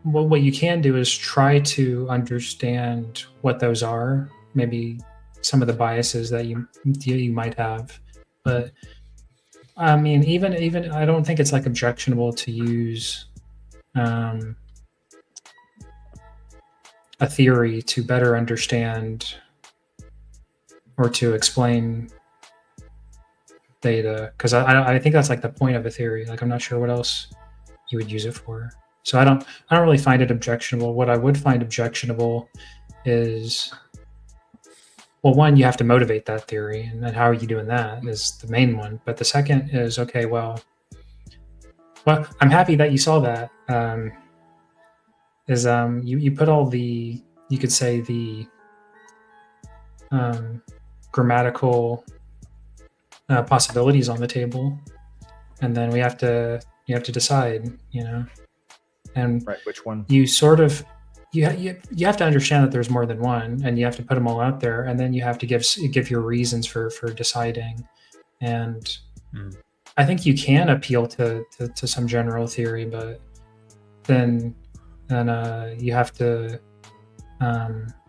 A: What you can do is try to understand what those are, maybe some of the biases that you might have. But I mean, even I don't think it's like objectionable to use a theory to better understand or to explain data, because I think that's like the point of a theory. Like, I'm not sure what else you would use it for. So I don't really find it objectionable. What I would find objectionable is, well, one, you have to motivate that theory, and then how are you doing that is the main one. But the second is, okay, well, I'm happy that you saw that. You put all the, you could say the grammatical possibilities on the table, and then you have to decide, and
C: right, which one
A: you sort of you have to understand that there's more than one, and you have to put them all out there, and then you have to give your reasons for deciding. And I think you can appeal to some general theory, but then you have to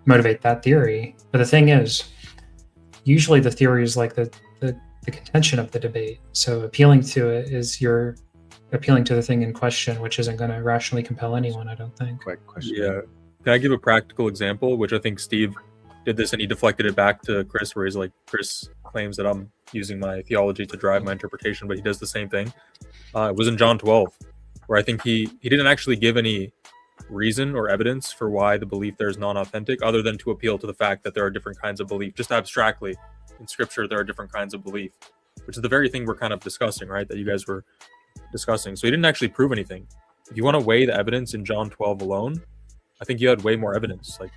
A: motivate that theory. But the thing is, usually the theory is like the contention of the debate. So appealing to it is you're appealing to the thing in question, which isn't going to rationally compel anyone, I don't think.
C: Quick question.
B: Yeah. Can I give a practical example, which I think Steve did this and he deflected it back to Chris, where he's like, Chris claims that I'm using my theology to drive my interpretation, but he does the same thing. It was in John 12, where I think he didn't actually give any reason or evidence for why the belief there is non-authentic, other than to appeal to the fact that there are different kinds of belief. Just abstractly, in scripture, there are different kinds of belief, which is the very thing we're kind of discussing, right? That you guys were discussing. So he didn't actually prove anything. If you want to weigh the evidence in John 12 alone, I think you had way more evidence, like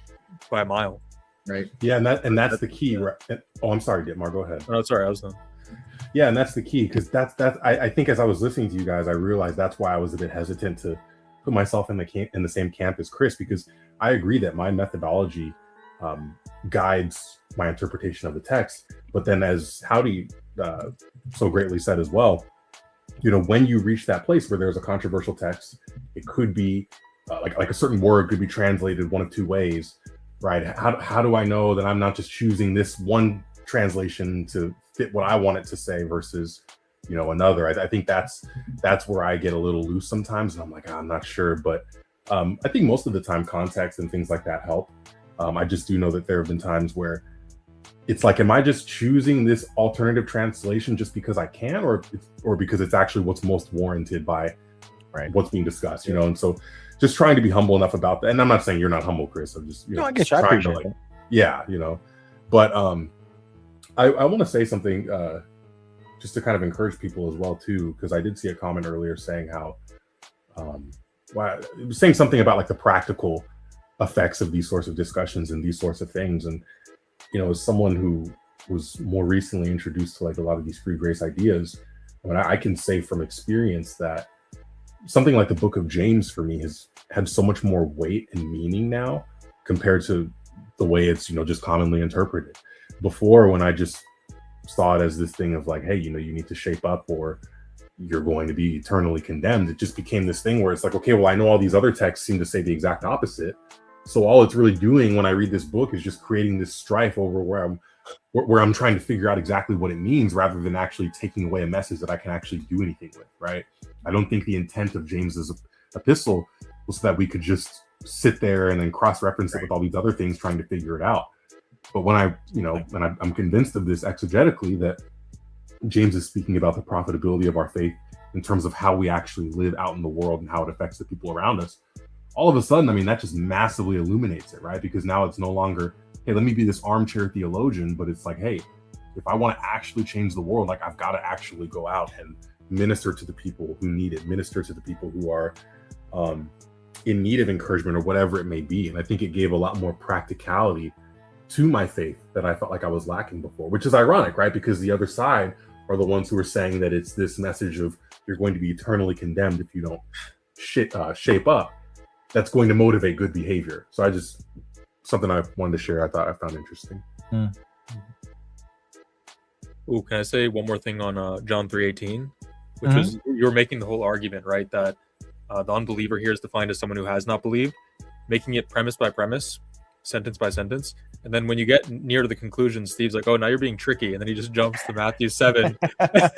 B: by a mile.
C: Right.
F: Yeah, and that's the key. Right? Oh, I'm sorry, Dietmar, go ahead.
B: No, sorry, I was done.
F: Yeah, and that's the key, because I think as I was listening to you guys, I realized that's why I was a bit hesitant to put myself in the same camp as Chris, because I agree that my methodology guides my interpretation of the text. But then, as Howdy so greatly said as well, when you reach that place where there's a controversial text, it could be like a certain word could be translated one of two ways, right? How do I know that I'm not just choosing this one translation to fit what I want it to say versus another? I think that's where I get a little loose sometimes, and I'm like, I'm not sure. But I think most of the time context and things like that help. I just do know that there have been times where it's like, am I just choosing this alternative translation just because I can, or because it's actually what's most warranted by what's being discussed, and so just trying to be humble enough about that. And I'm not saying you're not humble, Chris. I'm just
C: I guess I appreciate it.
F: Yeah, but I want to say something just to kind of encourage people as well too, because I did see a comment earlier saying how it was saying something about like the practical effects of these sorts of discussions and these sorts of things. And as someone who was more recently introduced to like a lot of these free grace ideas, I can say from experience that something like the book of James for me has had so much more weight and meaning now compared to the way it's just commonly interpreted. Before, when I just saw it as this thing of like, hey, you need to shape up or you're going to be eternally condemned, it just became this thing where it's like, okay, well, I know all these other texts seem to say the exact opposite, so all it's really doing when I read this book is just creating this strife over where I'm trying to figure out exactly what it means, rather than actually taking away a message that I can actually do anything with, right? I don't think the intent of James's epistle was so that we could just sit there and then cross-reference it with all these other things trying to figure it out. But when I'm convinced of this exegetically, that James is speaking about the profitability of our faith in terms of how we actually live out in the world and how it affects the people around us, all of a sudden, that just massively illuminates it, right? Because now it's no longer, hey, let me be this armchair theologian, but it's like, hey, if I want to actually change the world, like I've got to actually go out and minister to the people who need it, minister to the people who are in need of encouragement or whatever it may be. And I think it gave a lot more practicality to my faith that I felt like I was lacking before, which is ironic, right? Because the other side are the ones who are saying that it's this message of you're going to be eternally condemned if you don't shape up, that's going to motivate good behavior. So I just, something I wanted to share, I found interesting.
B: Ooh, can I say one more thing on John 3:18, which was, you're making the whole argument, right, that the unbeliever here is defined as someone who has not believed, making it premise by premise, sentence by sentence. And then when you get near to the conclusion, Steve's like, oh, now you're being tricky. And then he just jumps to Matthew 7. And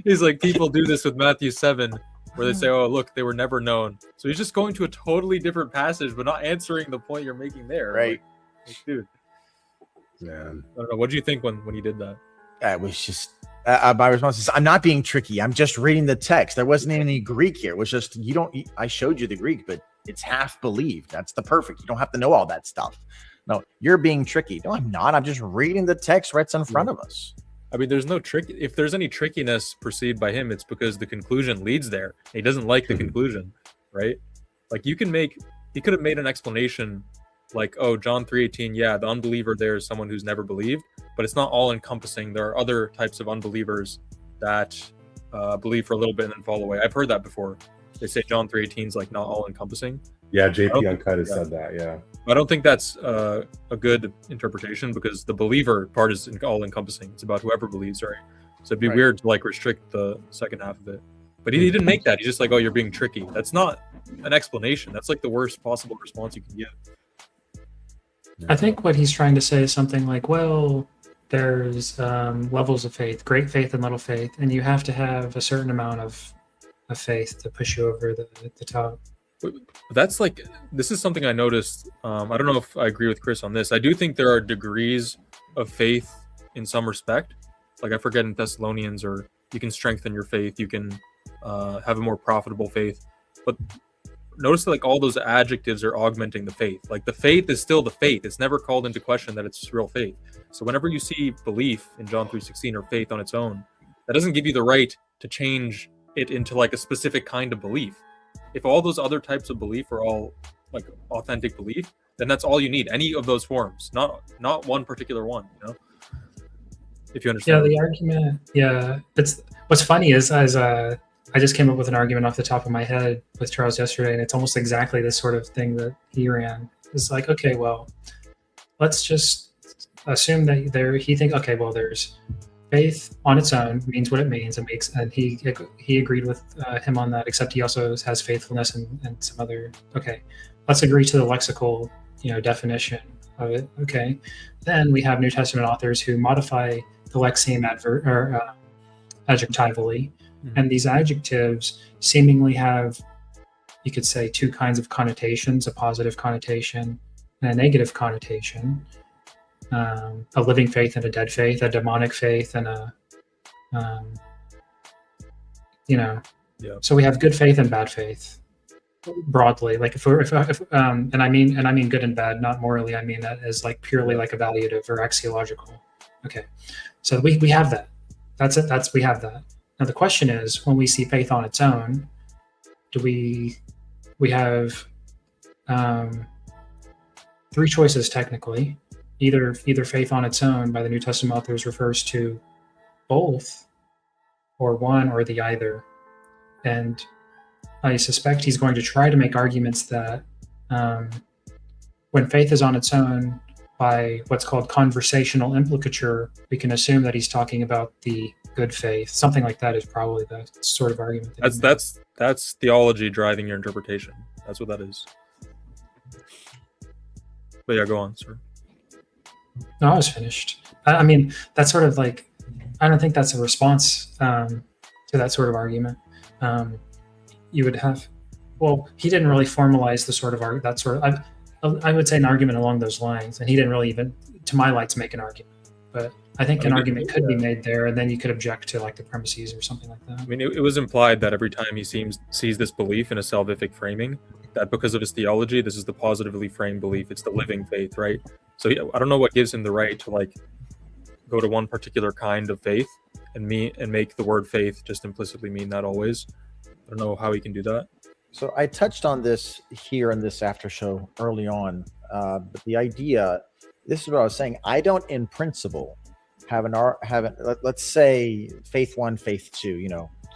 B: he's like, people do this with Matthew 7, where they say, oh, look, they were never known. So he's just going to a totally different passage, but not answering the point you're making there.
C: Right.
B: Like, dude.
F: Yeah.
B: I don't know. What did you think when he did that?
C: It was just my response is, I'm not being tricky. I'm just reading the text. There wasn't any Greek here. It was just, I showed you the Greek, but it's half believed. That's the perfect. You don't have to know all that stuff. No, you're being tricky. No, I'm not. I'm just reading the text right in front of us.
B: I mean, there's no trick. If there's any trickiness perceived by him, it's because the conclusion leads there. He doesn't like the conclusion, right? Like he could have made an explanation like, oh, John 3:18, yeah, the unbeliever there is someone who's never believed, but it's not all encompassing. There are other types of unbelievers that believe for a little bit and then fall away. I've heard that before. They say John 3:18 is like not all encompassing.
F: Yeah, JP Uncut has said that. Yeah,
B: I don't think that's a good interpretation, because the believer part is all encompassing. It's about whoever believes, right? So it'd be weird to like restrict the second half of it. But he didn't make that. He's just like, oh, you're being tricky. That's not an explanation. That's like the worst possible response you can give.
A: I think what he's trying to say is something like, well, there's levels of faith, great faith and little faith, and you have to have a certain amount of faith to push you over the top.
B: That's like, this is something I noticed. I don't know if I agree with Chris on this. I do think there are degrees of faith in some respect. Like I forget in Thessalonians, or you can strengthen your faith, you can have a more profitable faith. But notice that like all those adjectives are augmenting the faith. Like the faith is still the faith. It's never called into question that it's real faith. So whenever you see belief in John 3:16 or faith on its own, that doesn't give you the right to change it into like a specific kind of belief. If all those other types of belief are all like authentic belief, then that's all you need. Any of those forms, not one particular one, you know? If you understand.
A: Yeah, the argument. Yeah, it's what's funny is I just came up with an argument off the top of my head with Charles yesterday, and it's almost exactly this sort of thing that he ran. It's like, okay, well, let's just assume that there's faith on its own means what it means. And he agreed with him on that, except he also has faithfulness and some other. Okay, let's agree to the lexical, definition of it. Okay, then we have New Testament authors who modify the lexeme adjectively, and these adjectives seemingly have, you could say, two kinds of connotations: a positive connotation and a negative connotation. A living faith and a dead faith, a demonic faith and a, So we have good faith and bad faith, broadly. Like if and I mean good and bad, not morally. I mean that as like purely like evaluative or axiological. Okay, so we have that. That's it. We have that. Now the question is, when we see faith on its own, do we have three choices technically. Either faith on its own by the New Testament authors refers to both, or one or the either. And I suspect he's going to try to make arguments that when faith is on its own by what's called conversational implicature, we can assume that he's talking about the good faith. Something like that is probably the sort of argument.
B: That's theology driving your interpretation. That's what that is. But yeah, go on, sir.
A: No, I was finished. I mean, that's sort of like, I don't think that's a response to that sort of argument. You would have, well, he didn't really formalize the sort of that sort of, I would say an argument along those lines, and he didn't really even, to my lights, make an argument. But I think an argument could be made there, and then you could object to like the premises or something like that.
B: I mean, it was implied that every time he sees this belief in a salvific framing, that because of his theology, this is the positively framed belief. It's the living faith, right? So I don't know what gives him the right to like go to one particular kind of faith and make the word faith just implicitly mean that always. I don't know how he can do that.
C: So I touched on this here in this after show early on, but the idea, this is what I was saying. I don't, in principle, have let's say faith 1, faith 2.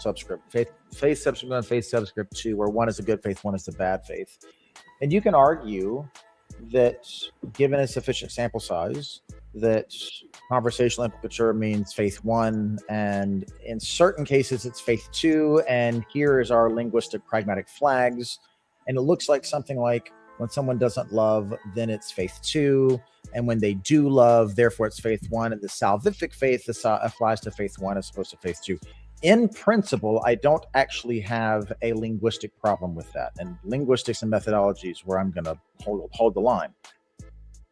C: subscript, faith subscript 1, faith subscript 2, where one is a good faith, one is a bad faith. And you can argue that given a sufficient sample size, that conversational implicature means faith 1, and in certain cases it's faith 2, and here is our linguistic pragmatic flags, and it looks like something like when someone doesn't love, then it's faith 2, and when they do love, therefore it's faith 1, and the salvific faith applies to faith 1 as opposed to faith 2. In principle, I don't actually have a linguistic problem with that, and linguistics and methodology is where I'm going to hold the line.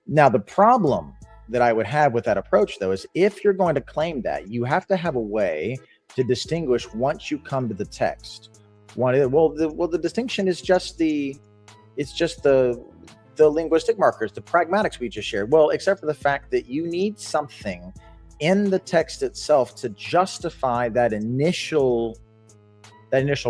C: Now, the problem that I would have with that approach, though, is if you're going to claim that, you have to have a way to distinguish once you come to the text. The distinction is just the linguistic markers, the pragmatics we just shared. Well, except for the fact that you need something in the text itself to justify that initial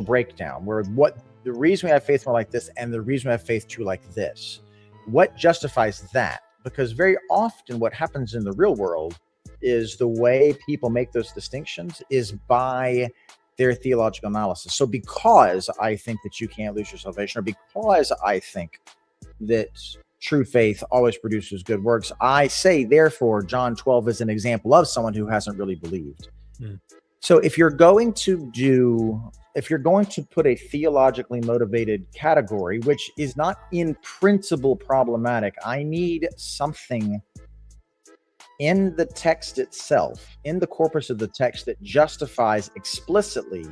C: breakdown, where what the reason we have faith 1 like this and the reason we have faith 2 like this, what justifies that? Because very often what happens in the real world is the way people make those distinctions is by their theological analysis. So because I think that you can't lose your salvation, or because I think that true faith always produces good works, I say, therefore, John 12 is an example of someone who hasn't really believed. So if you're going to put a theologically motivated category, which is not in principle problematic, I need something in the text itself, in the corpus of the text, that justifies explicitly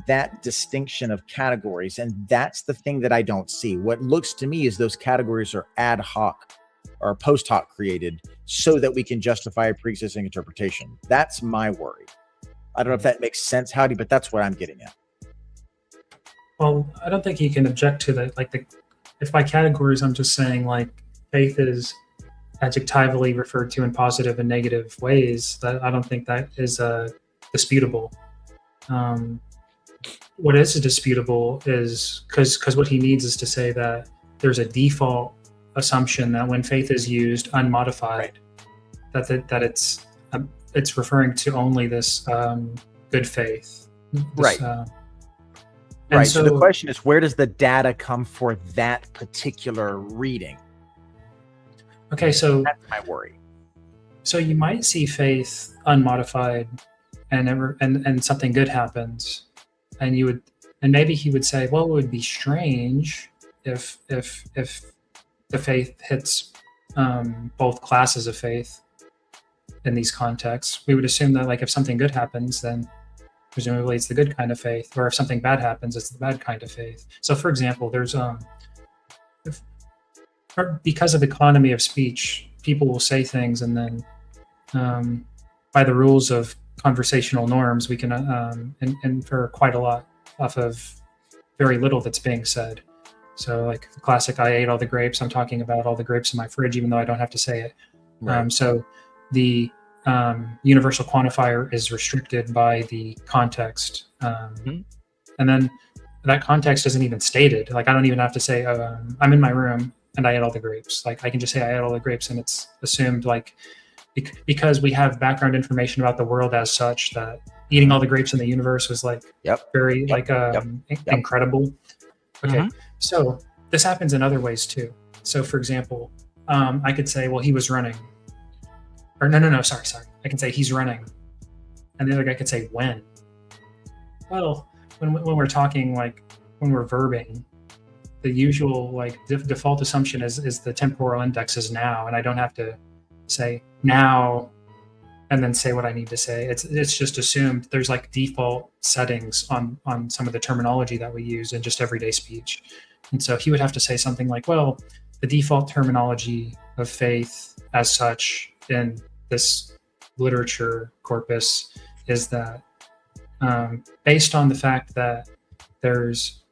C: that distinction of categories. And that's the thing that I don't see. What looks to me is those categories are ad hoc or post hoc created so that we can justify a pre-existing interpretation. That's my worry. I don't know if that makes sense, Howdy, but that's what I'm getting at.
A: Well, I don't think you can object to that. If by categories I'm just saying like faith is adjectively referred to in positive and negative ways, that I don't think that is disputable. What is disputable is because what he needs is to say that there's a default assumption that when faith is used unmodified, that it's referring to only this good faith.
C: Right. So the question is, where does the data come for that particular reading?
A: Okay, so
C: that's my worry.
A: So you might see faith unmodified, and something good happens, and maybe he would say, well, it would be strange if the faith hits both classes of faith in these contexts. We would assume that like if something good happens, then presumably it's the good kind of faith, or if something bad happens, it's the bad kind of faith. So for example, there's because of economy of speech, people will say things, and then by the rules of conversational norms, we can infer quite a lot off of very little that's being said. So like the classic, I ate all the grapes, I'm talking about all the grapes in my fridge, even though I don't have to say it. Right. So the universal quantifier is restricted by the context. And then that context isn't even stated. Like I don't even have to say, I'm in my room and I ate all the grapes. Like I can just say I ate all the grapes, and it's assumed like, because we have background information about the world as such, that eating all the grapes in the universe was like very incredible. Okay. So this happens in other ways too. So for example, I could say, well, he was running. Or no, sorry. I can say he's running. And the other guy could say when. Well, when we're talking, like when we're verbing, the usual like default assumption is the temporal index is now, and I don't have to say now and then say what I need to say. It's just assumed. There's like default settings on some of the terminology that we use in just everyday speech. And so he would have to say something like, well, the default terminology of faith as such in this literature corpus is that based on the fact that there's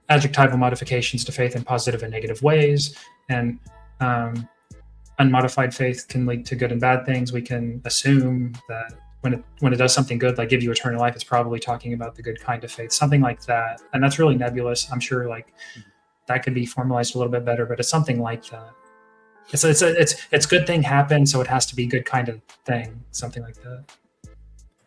A: adjectival modifications to faith in positive and negative ways, and unmodified faith can lead to good and bad things, we can assume that when it does something good, like give you eternal life, it's probably talking about the good kind of faith, something like that. And that's really nebulous. I'm sure like that could be formalized a little bit better, but it's something like that. It's good thing happened, so it has to be good kind of thing, something like that.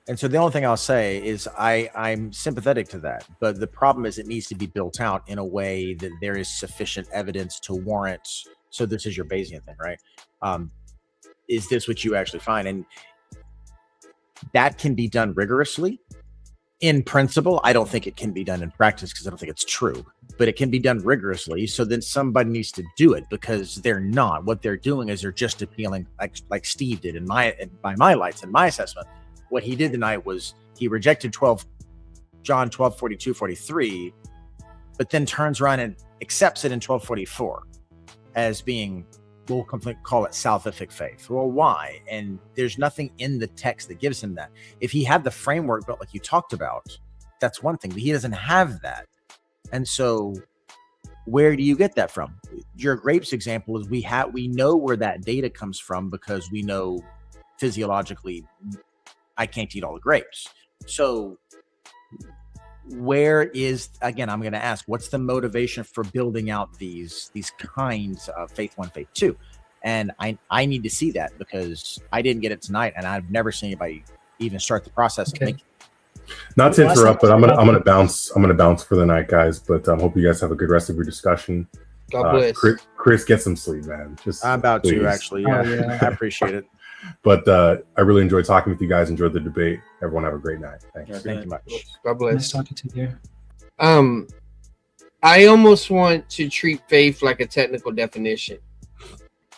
C: And so the only thing I'll say is I'm sympathetic to that, but the problem is it needs to be built out in a way that there is sufficient evidence to warrant. So this is your Bayesian thing, right? Is this what you actually find? And that can be done rigorously. In principle, I don't think it can be done in practice because I don't think it's true, but it can be done rigorously. So then somebody needs to do it, because they're not. What they're doing is they're just appealing, like Steve did by my lights in my assessment. What he did tonight was he rejected John 12, 42, 43, but then turns around and accepts it in 12:44 as being, we'll call it salvific faith. Well, why? And there's nothing in the text that gives him that. If he had the framework built like you talked about, that's one thing, but he doesn't have that. And so where do you get that from? Your grapes example is we know where that data comes from, because we know physiologically I can't eat all the grapes. So where is, again, I'm going to ask, what's the motivation for building out these kinds of faith 1, faith 2? And I need to see that, because I didn't get it tonight, and I've never seen anybody even start the process of making.
F: Not to interrupt, but I'm gonna bounce for the night, guys. But hope you guys have a good rest of your discussion.
D: God bless.
F: Chris, get some sleep, man.
C: I'm about to, actually. Yeah. I appreciate it.
F: But I really enjoyed talking with you guys. Enjoyed the debate. Everyone have a great night. Thanks.
C: Thank you much.
D: God bless.
A: Nice talking to you.
D: I almost want to treat faith like a technical definition.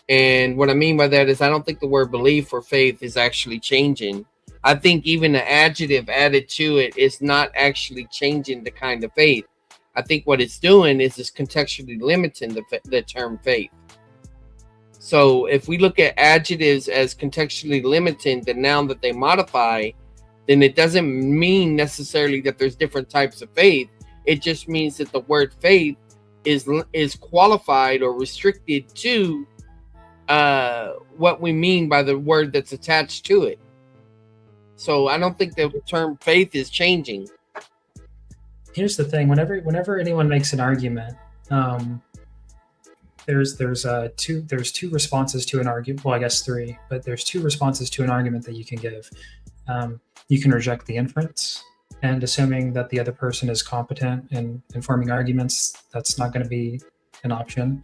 D: And what I mean by that is I don't think the word belief or faith is actually changing. I think even the adjective added to it is not actually changing the kind of faith. I think what it's doing is it's contextually limiting the term faith. So if we look at adjectives as contextually limiting the noun that they modify, then it doesn't mean necessarily that there's different types of faith. It just means that the word faith is qualified or restricted to what we mean by the word that's attached to it. So I don't think the term faith is changing.
A: Here's the thing: whenever anyone makes an argument, there's two responses to an argument. Well, I guess three, but there's two responses to an argument that you can give. You can reject the inference, and assuming that the other person is competent in forming arguments, that's not going to be an option.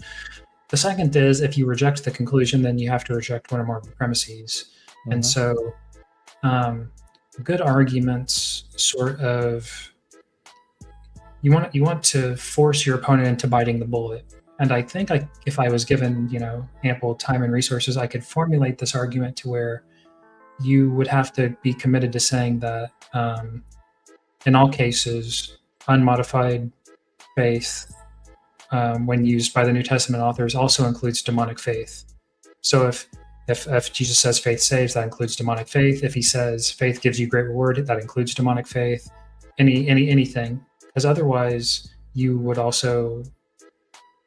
A: The second is, if you reject the conclusion, then you have to reject one or more of the premises. Mm-hmm. And so good arguments sort of, you want to force your opponent into biting the bullet. And I think if I was given, ample time and resources, I could formulate this argument to where you would have to be committed to saying that in all cases, unmodified faith, when used by the New Testament authors, also includes demonic faith. So if Jesus says faith saves, that includes demonic faith. If he says faith gives you great reward, that includes demonic faith. Anything, because otherwise you would also,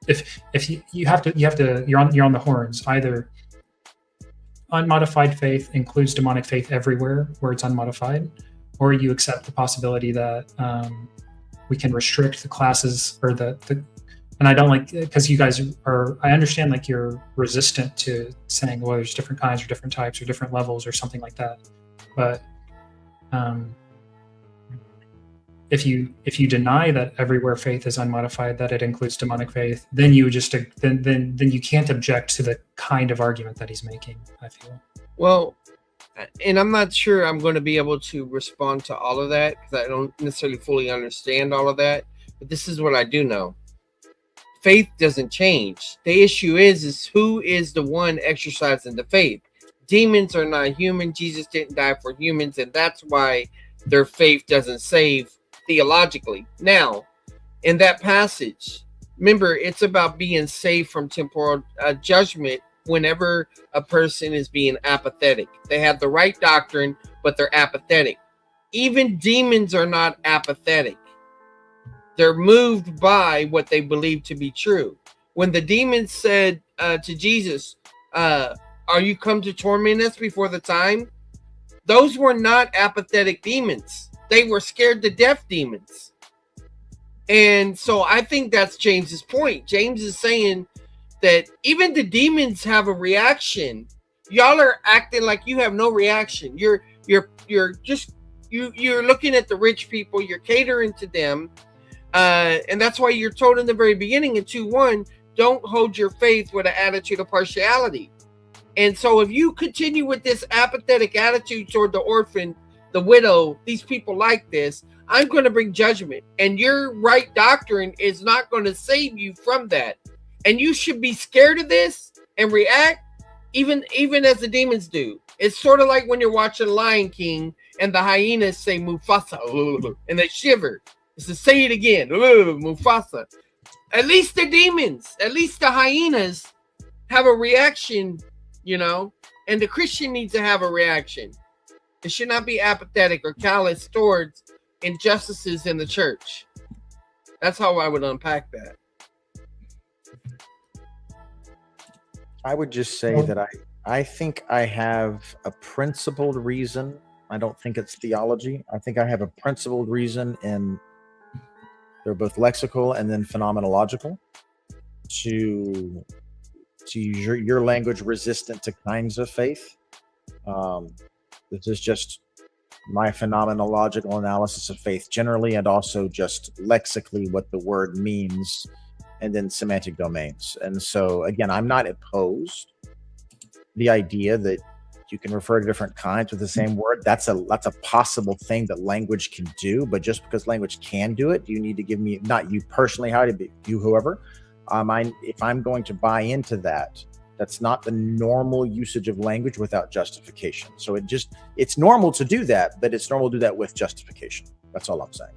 A: if you have to, you're on the horns. Either unmodified faith includes demonic faith everywhere where it's unmodified, or you accept the possibility that we can restrict the classes or the and I don't like, because you guys are, I understand like you're resistant to saying, well, there's different kinds or different types or different levels or something like that. But if you deny that everywhere faith is unmodified, that it includes demonic faith, then you just then you can't object to the kind of argument that he's making, I feel.
D: Well, and I'm not sure I'm going to be able to respond to all of that because I don't necessarily fully understand all of that. But this is what I do know. Faith doesn't change. The issue is who is the one exercising the faith. Demons are not human. Jesus didn't die for humans, and that's why their faith doesn't save theologically. Now, in that passage, remember, it's about being saved from temporal judgment whenever a person is being apathetic. They have the right doctrine, but they're apathetic. Even demons are not apathetic. They're moved by what they believe to be true. When the demons said to Jesus, are you come to torment us before the time? Those were not apathetic demons. They were scared to death demons. And so I think that's James's point. James is saying that even the demons have a reaction. Y'all are acting like you have no reaction. You're just You're looking at the rich people. You're catering to them, and that's why you're told in the very beginning in 2:1, don't hold your faith with an attitude of partiality. And so if you continue with this apathetic attitude toward the orphan, the widow, these people like this, I'm going to bring judgment. And your right doctrine is not going to save you from that. And you should be scared of this and react even as the demons do. It's sort of like when you're watching Lion King and the hyenas say Mufasa, and they shiver. It's to say it again, Mufasa. At least the demons, at least the hyenas have a reaction, you know, and the Christian needs to have a reaction. It should not be apathetic or callous towards injustices in the church. That's how I would unpack that.
C: I would just say that I think I have a principled reason. I don't think it's theology. I think I have a principled reason in they're both lexical and then phenomenological to use your language resistant to kinds of faith. This is just my phenomenological analysis of faith generally, and also just lexically what the word means, and then semantic domains. And so again, I'm not opposed the idea that you can refer to different kinds with the same word. That's a possible thing that language can do, but just because language can do it, you need to give me, not you personally, how to be you, whoever. If I'm going to buy into that, that's not the normal usage of language without justification. So it's normal to do that, but it's normal to do that with justification. That's all I'm saying.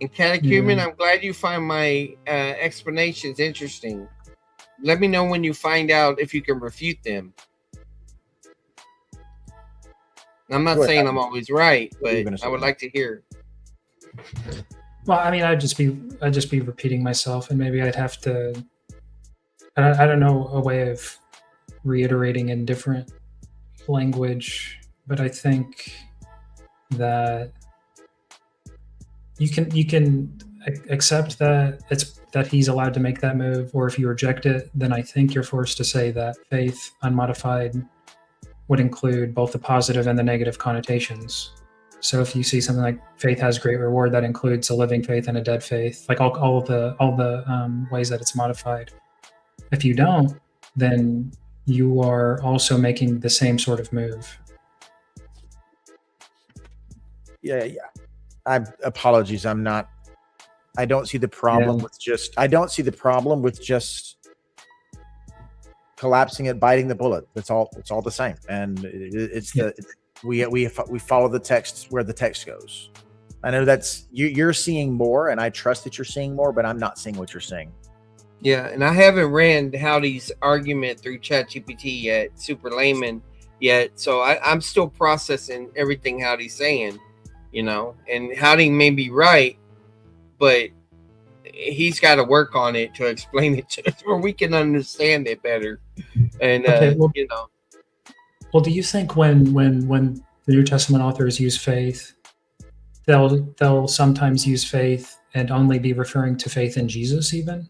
D: And catechumen, I'm glad you find my explanations interesting. Let me know when you find out if you can refute them. I'm not saying I'm always right, but I would like to hear.
A: Well, I mean, I'd just be repeating myself, and maybe I'd have to. I don't know a way of reiterating in different language, but I think that you can accept that he's allowed to make that move, or if you reject it, then I think you're forced to say that faith unmodified would include both the positive and the negative connotations. So if you see something like faith has great reward, that includes a living faith and a dead faith, like all the ways that it's modified. If you don't, then you are also making the same sort of move.
C: Yeah. Apologies. I don't see the problem I don't see the problem with just collapsing it, biting the bullet. It's all the same. And we follow the text where the text goes. I know that's you're seeing more, and I trust that you're seeing more, but I'm not seeing what you're seeing.
D: Yeah, and I haven't ran Howdy's argument through ChatGPT yet, Super Layman yet, so I'm still processing everything Howdy's saying, you know, and Howdy may be right, but he's got to work on it to explain it to us where we can understand it better. And you know.
A: Well, do you think when the New Testament authors use faith, they'll sometimes use faith and only be referring to faith in Jesus even?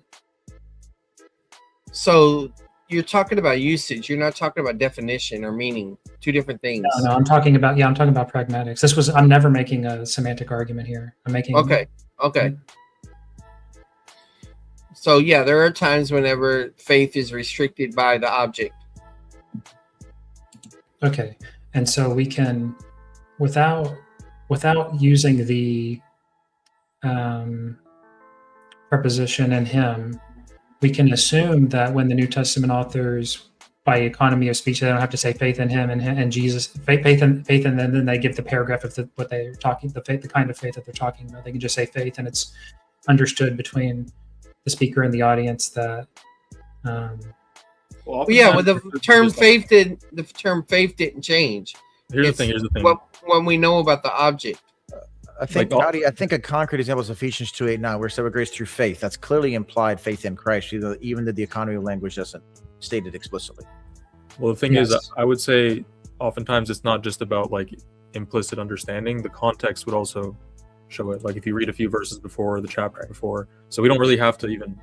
D: So you're talking about usage. You're not talking about definition or meaning. Two different things.
A: No, I'm talking about pragmatics. I'm never making a semantic argument here. I'm making
D: Okay. So yeah, there are times whenever faith is restricted by the object.
A: Okay. And so we can, without using the preposition in him, we can assume that when the New Testament authors, by economy of speech, they don't have to say faith in him and Jesus, faith and then they give the paragraph of what they're talking, the kind of faith that they're talking about. They can just say faith, and it's understood between the speaker and the audience that.
D: Well, the term faith didn't change.
B: Here's the thing.
D: When we know about the object.
C: I think a concrete example is Ephesians 2:8-9, where so grace through faith. That's clearly implied faith in Christ, even that the economy of language doesn't state it explicitly.
B: Well, the thing is, I would say oftentimes it's not just about like implicit understanding. The context would also show it. Like if you read a few verses before the chapter before, so we don't really have to even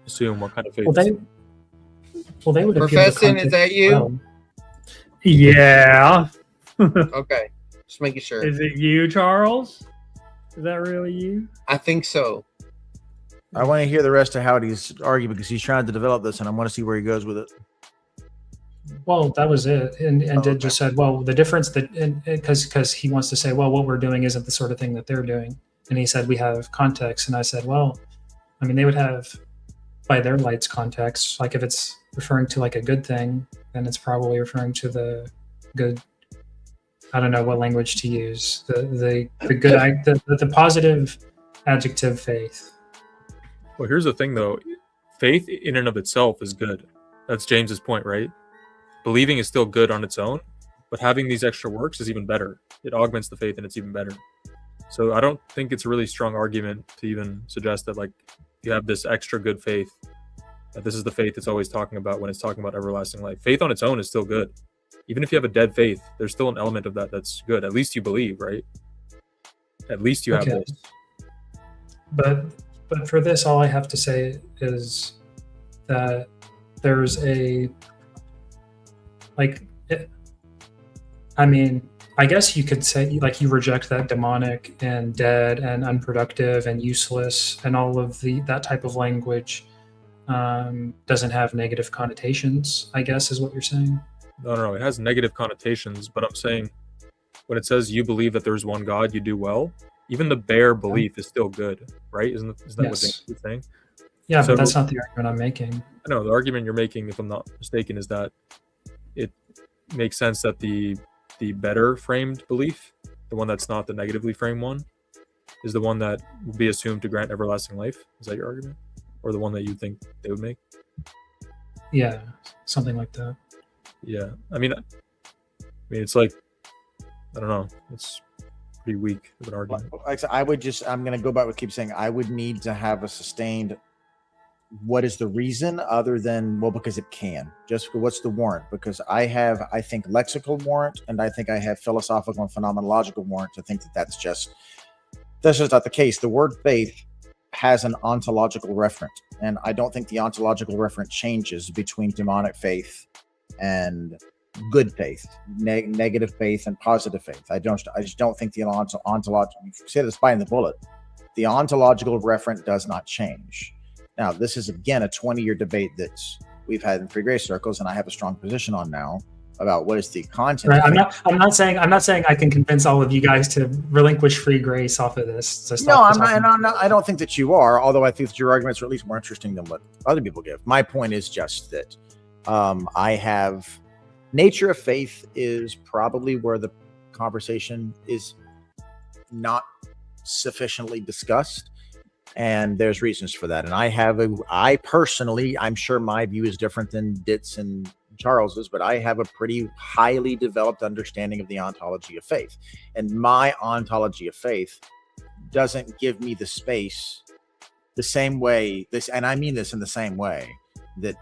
B: assume what kind of faith.
A: They would.
D: Professing, is that you?
G: Yeah.
D: Okay, just making sure.
G: Is it you, Charles? Is that really you?
D: I think so.
C: I want to hear the rest of Howdy's argument because he's trying to develop this, and I want to see where he goes with it.
A: Well, that was it, and
C: okay.
A: Did just said, well, the difference that because he wants to say, well, what we're doing isn't the sort of thing that they're doing, and he said we have context, and I said, well, I mean, they would have by their lights context, like if it's referring to like a good thing, then it's probably referring to the good. I don't know what language to use. The good the positive adjective faith.
B: Well, here's the thing, though. Faith in and of itself is good. That's James's point, right? Believing is still good on its own, but having these extra works is even better. It augments the faith, and it's even better. So I don't think it's a really strong argument to even suggest that, like, you have this extra good faith, that this is the faith it's always talking about when it's talking about everlasting life. Faith on its own is still good. Even if you have a dead faith, there's still an element of that that's good. At least you believe, right? At least you have
A: Okay.
B: this.
A: But for this, all I have to say is that there's a I mean, I guess you could say like you reject that demonic and dead and unproductive and useless and all of that type of language doesn't have negative connotations, I guess is what you're saying.
B: No. It has negative connotations, but I'm saying when it says you believe that there's one God, you do well. Even the bare belief is still good, right? Isn't that what
A: Yes.
B: you're saying?
A: Yeah,
B: So-
A: but that's not the argument I'm making.
B: I know the argument you're making, if I'm not mistaken, is that it makes sense that the better framed belief, the one that's not the negatively framed one, is the one that will be assumed to grant everlasting life. Is that your argument? Or the one that you think they would make?
A: Yeah, something like that.
B: Yeah. I mean, it's like, I don't know. It's pretty weak of an argument.
C: Like I said, I'm going to go back with keep saying I would need to have a sustained. What is the reason other than, well, because it can. Just what's the warrant? Because I think, lexical warrant, and I think I have philosophical and phenomenological warrant to think that that's just not the case. The word faith has an ontological referent, and I don't think the ontological referent changes between demonic faith and good faith, negative faith and positive faith. I just don't think the ontological, you say this by in the bullet, the ontological referent does not change. Now, this is again a 20-year debate that we've had in free grace circles, and I have a strong position on now about what is the content.
A: Right. I'm not saying I can convince all of you guys to relinquish free grace off of this. So
C: No, I'm not. I don't think that you are. Although I think that your arguments are at least more interesting than what other people give. My point is just that I have nature of faith is probably where the conversation is not sufficiently discussed. And there's reasons for that. And I personally, I'm sure my view is different than Ditt's and Charles's, but I have a pretty highly developed understanding of the ontology of faith. And my ontology of faith doesn't give me the space the same way and I mean this in the same way that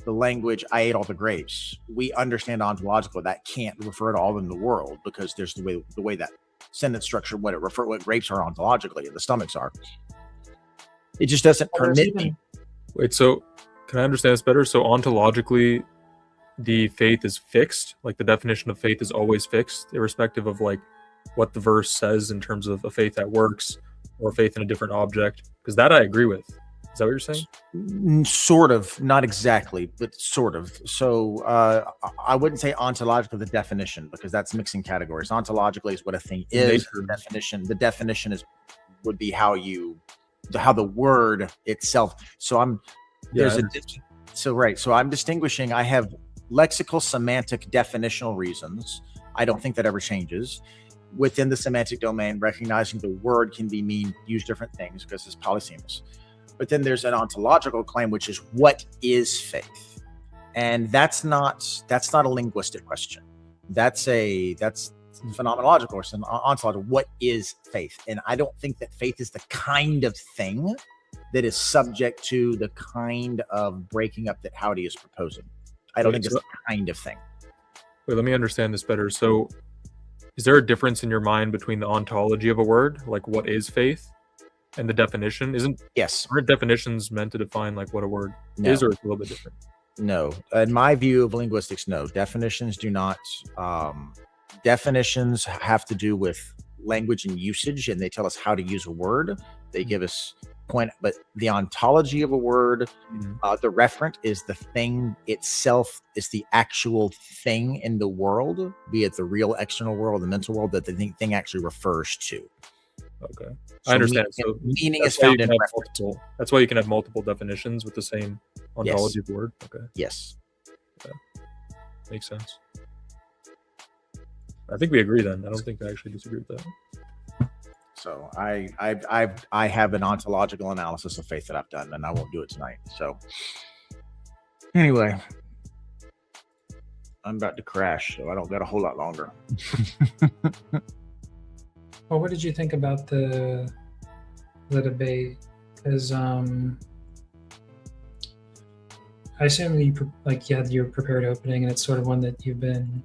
C: the language, I ate all the grapes. We understand ontological. That can't refer to all in the world because there's the way that sentence structure, what grapes are ontologically and the stomachs are. It just doesn't permit me.
B: Wait, so can I understand this better? So ontologically, the faith is fixed, like the definition of faith is always fixed, irrespective of like what the verse says in terms of a faith that works or faith in a different object. Because that I agree with. Is that what you're saying?
C: Sort of, not exactly, but sort of. So I wouldn't say ontological the definition because that's mixing categories. Ontologically is what a thing is. The definition would be how the word itself. So I'm distinguishing. I have lexical, semantic, definitional reasons. I don't think that ever changes within the semantic domain. Recognizing the word can use different things because it's polysemous. But then there's an ontological claim, which is what is faith, and that's not a linguistic question. That's phenomenological or ontological. What is faith? And I don't think that faith is the kind of thing that is subject to the kind of breaking up that Howdy is proposing. I don't think it's the kind of thing.
B: Wait, let me understand this better. So is there a difference in your mind between the ontology of a word, like what is faith, and the definition?
C: Yes.
B: Aren't definitions meant to define like what a word is, or it's a little bit different?
C: No, in my view of linguistics, no. Definitions do not. Definitions have to do with language and usage, and they tell us how to use a word. They give us point, but the ontology of a word, the referent is the thing itself, is the actual thing in the world, be it the real external world, the mental world, that the thing actually refers to.
B: Okay,
C: So
B: I understand.
C: Meaning is
B: that's why you
C: found in
B: can have
C: reference.
B: multiple. That's why you can have multiple definitions with the same ontology of the word. Okay,
C: Yes.
B: makes sense. I think we agree then. I don't think I actually disagree with that.
C: So I have an ontological analysis of faith that I've done, and I won't do it tonight. So anyway, I'm about to crash, so I don't got a whole lot longer.
A: Well, what did you think about the debate? Because I assume you had your prepared opening, and it's sort of one that you've been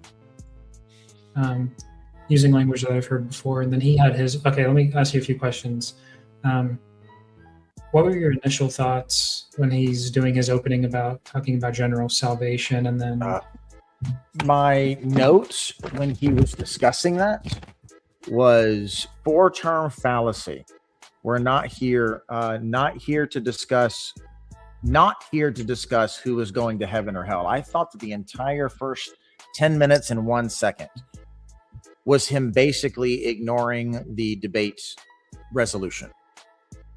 A: using language that I've heard before. And then he had his. Okay, let me ask you a few questions. What were your initial thoughts when he's doing his opening about talking about general salvation, and then?
C: My notes when he was discussing that was four-term fallacy. We're not here to discuss who is going to heaven or hell. I thought that the entire first 10 minutes and 1 second was him basically ignoring the debate resolution.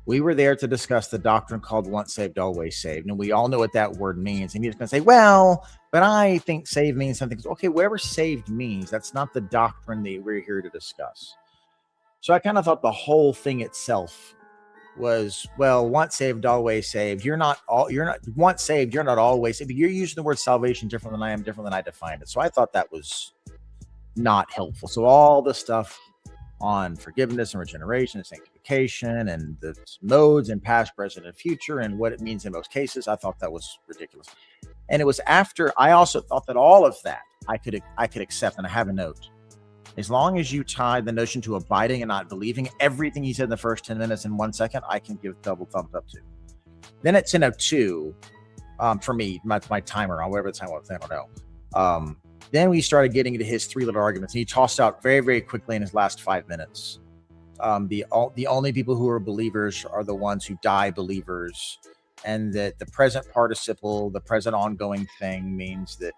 C: We were there to discuss the doctrine called once saved, always saved. And we all know what that word means. And he's going to say, well, but I think saved means something. Okay, whatever saved means, that's not the doctrine that we're here to discuss. So I kind of thought the whole thing itself was, well, once saved, always saved. You're not once saved, you're not always saved. You're using the word salvation different than I am, different than I defined it. So I thought that was not helpful. So all the stuff on forgiveness and regeneration and sanctification and the modes and past, present, and future and what it means in most cases, I thought that was ridiculous. And it was after I also thought that all of that I could accept, and I have a note. As long as you tie the notion to abiding and not believing, everything he said in the first 10 minutes and 1 second, I can give double thumbs up to. Then at 10:02, for me, my timer on whatever the time was, I don't know. Then we started getting into his three little arguments, and he tossed out very, very quickly in his last 5 minutes. The only people who are believers are the ones who die believers, and that the present participle, the present ongoing thing, means that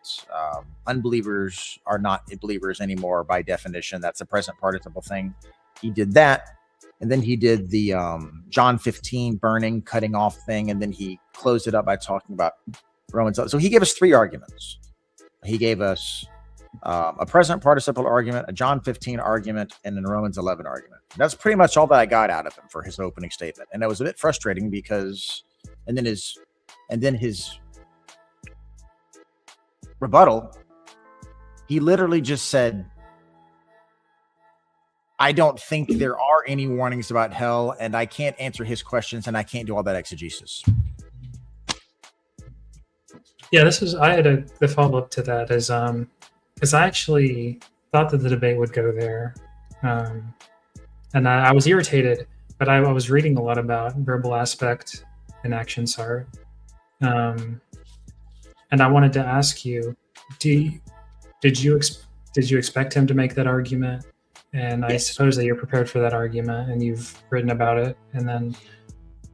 C: unbelievers are not believers anymore by definition. That's a present participle thing. He did that, and then he did the John 15 burning, cutting off thing, and then he closed it up by talking about Romans. So he gave us three arguments. He gave us a present participle argument, a John 15 argument, and a Romans 11 argument. That's pretty much all that I got out of him for his opening statement. And that was a bit frustrating because, and then his rebuttal, he literally just said, I don't think there are any warnings about hell, and I can't answer his questions, and I can't do all that exegesis.
A: Yeah, I had the follow up to that is because I actually thought that the debate would go there, and I was irritated, but I was reading a lot about verbal aspect and action sart, and I wanted to ask you, did you expect him to make that argument? And I suppose that you're prepared for that argument and you've written about it. And then,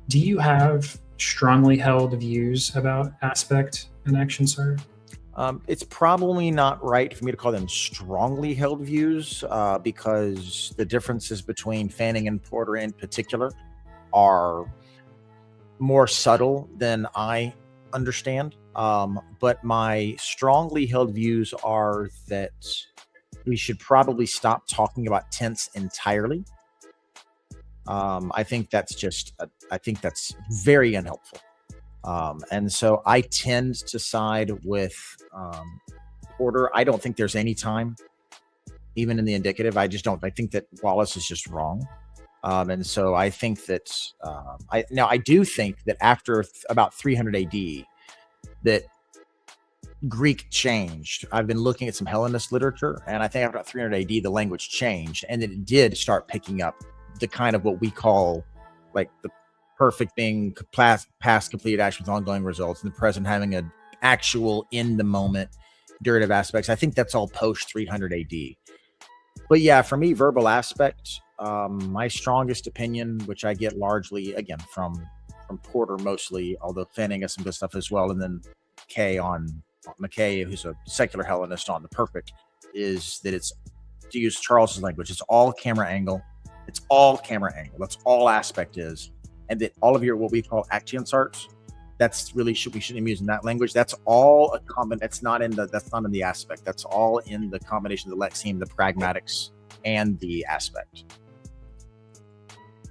A: do you have strongly held views about aspect and action sart?
C: It's probably not right for me to call them strongly held views because the differences between Fanning and Porter in particular are more subtle than I understand. But my strongly held views are that we should probably stop talking about tense entirely. I think that's very unhelpful. And so I tend to side with Porter. I don't think there's any time, even in the indicative. I think that Wallace is just wrong. And so I think that I do think that after about 300 AD, that Greek changed. I've been looking at some Hellenist literature, and I think after 300 AD, the language changed, and it did start picking up the kind of what we call like the perfect being, past completed action with ongoing results, and the present having actual in the moment durative aspects. I think that's all post 300 AD. But yeah, for me, verbal aspect, my strongest opinion, which I get largely again from Porter mostly, although Fanning has some good stuff as well, and then McKay, who's a secular Hellenist on the perfect, is that it's, to use Charles's language, it's all camera angle. It's all camera angle. That's all aspect is. And that all of your, what we call actionsarts, that's really, we shouldn't be using that language. That's all a common, that's not in the aspect. That's all in the combination of the lexeme, the pragmatics, and the aspect.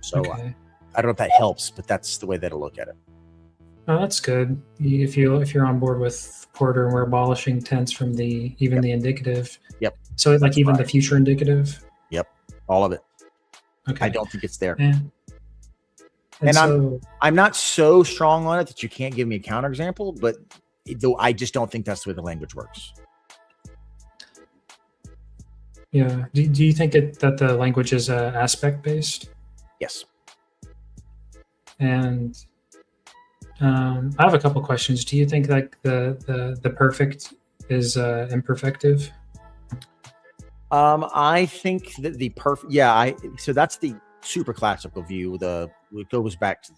C: So
A: Okay.
C: I don't know if that helps, but that's the way that I look at it.
A: Oh, that's good. If you're on board with Porter and we're abolishing tense from the indicative.
C: Yep.
A: So like even the future indicative.
C: Yep. All of it.
A: Okay.
C: I don't think it's there.
A: And
C: so, I'm not so strong on it that you can't give me a counterexample, but though I just don't think that's the way the language works.
A: Yeah. Do you think that the language is aspect based?
C: Yes.
A: And I have a couple questions. Do you think like the perfect is imperfective?
C: I think that the perfect, so that's the super classical view. It goes back to,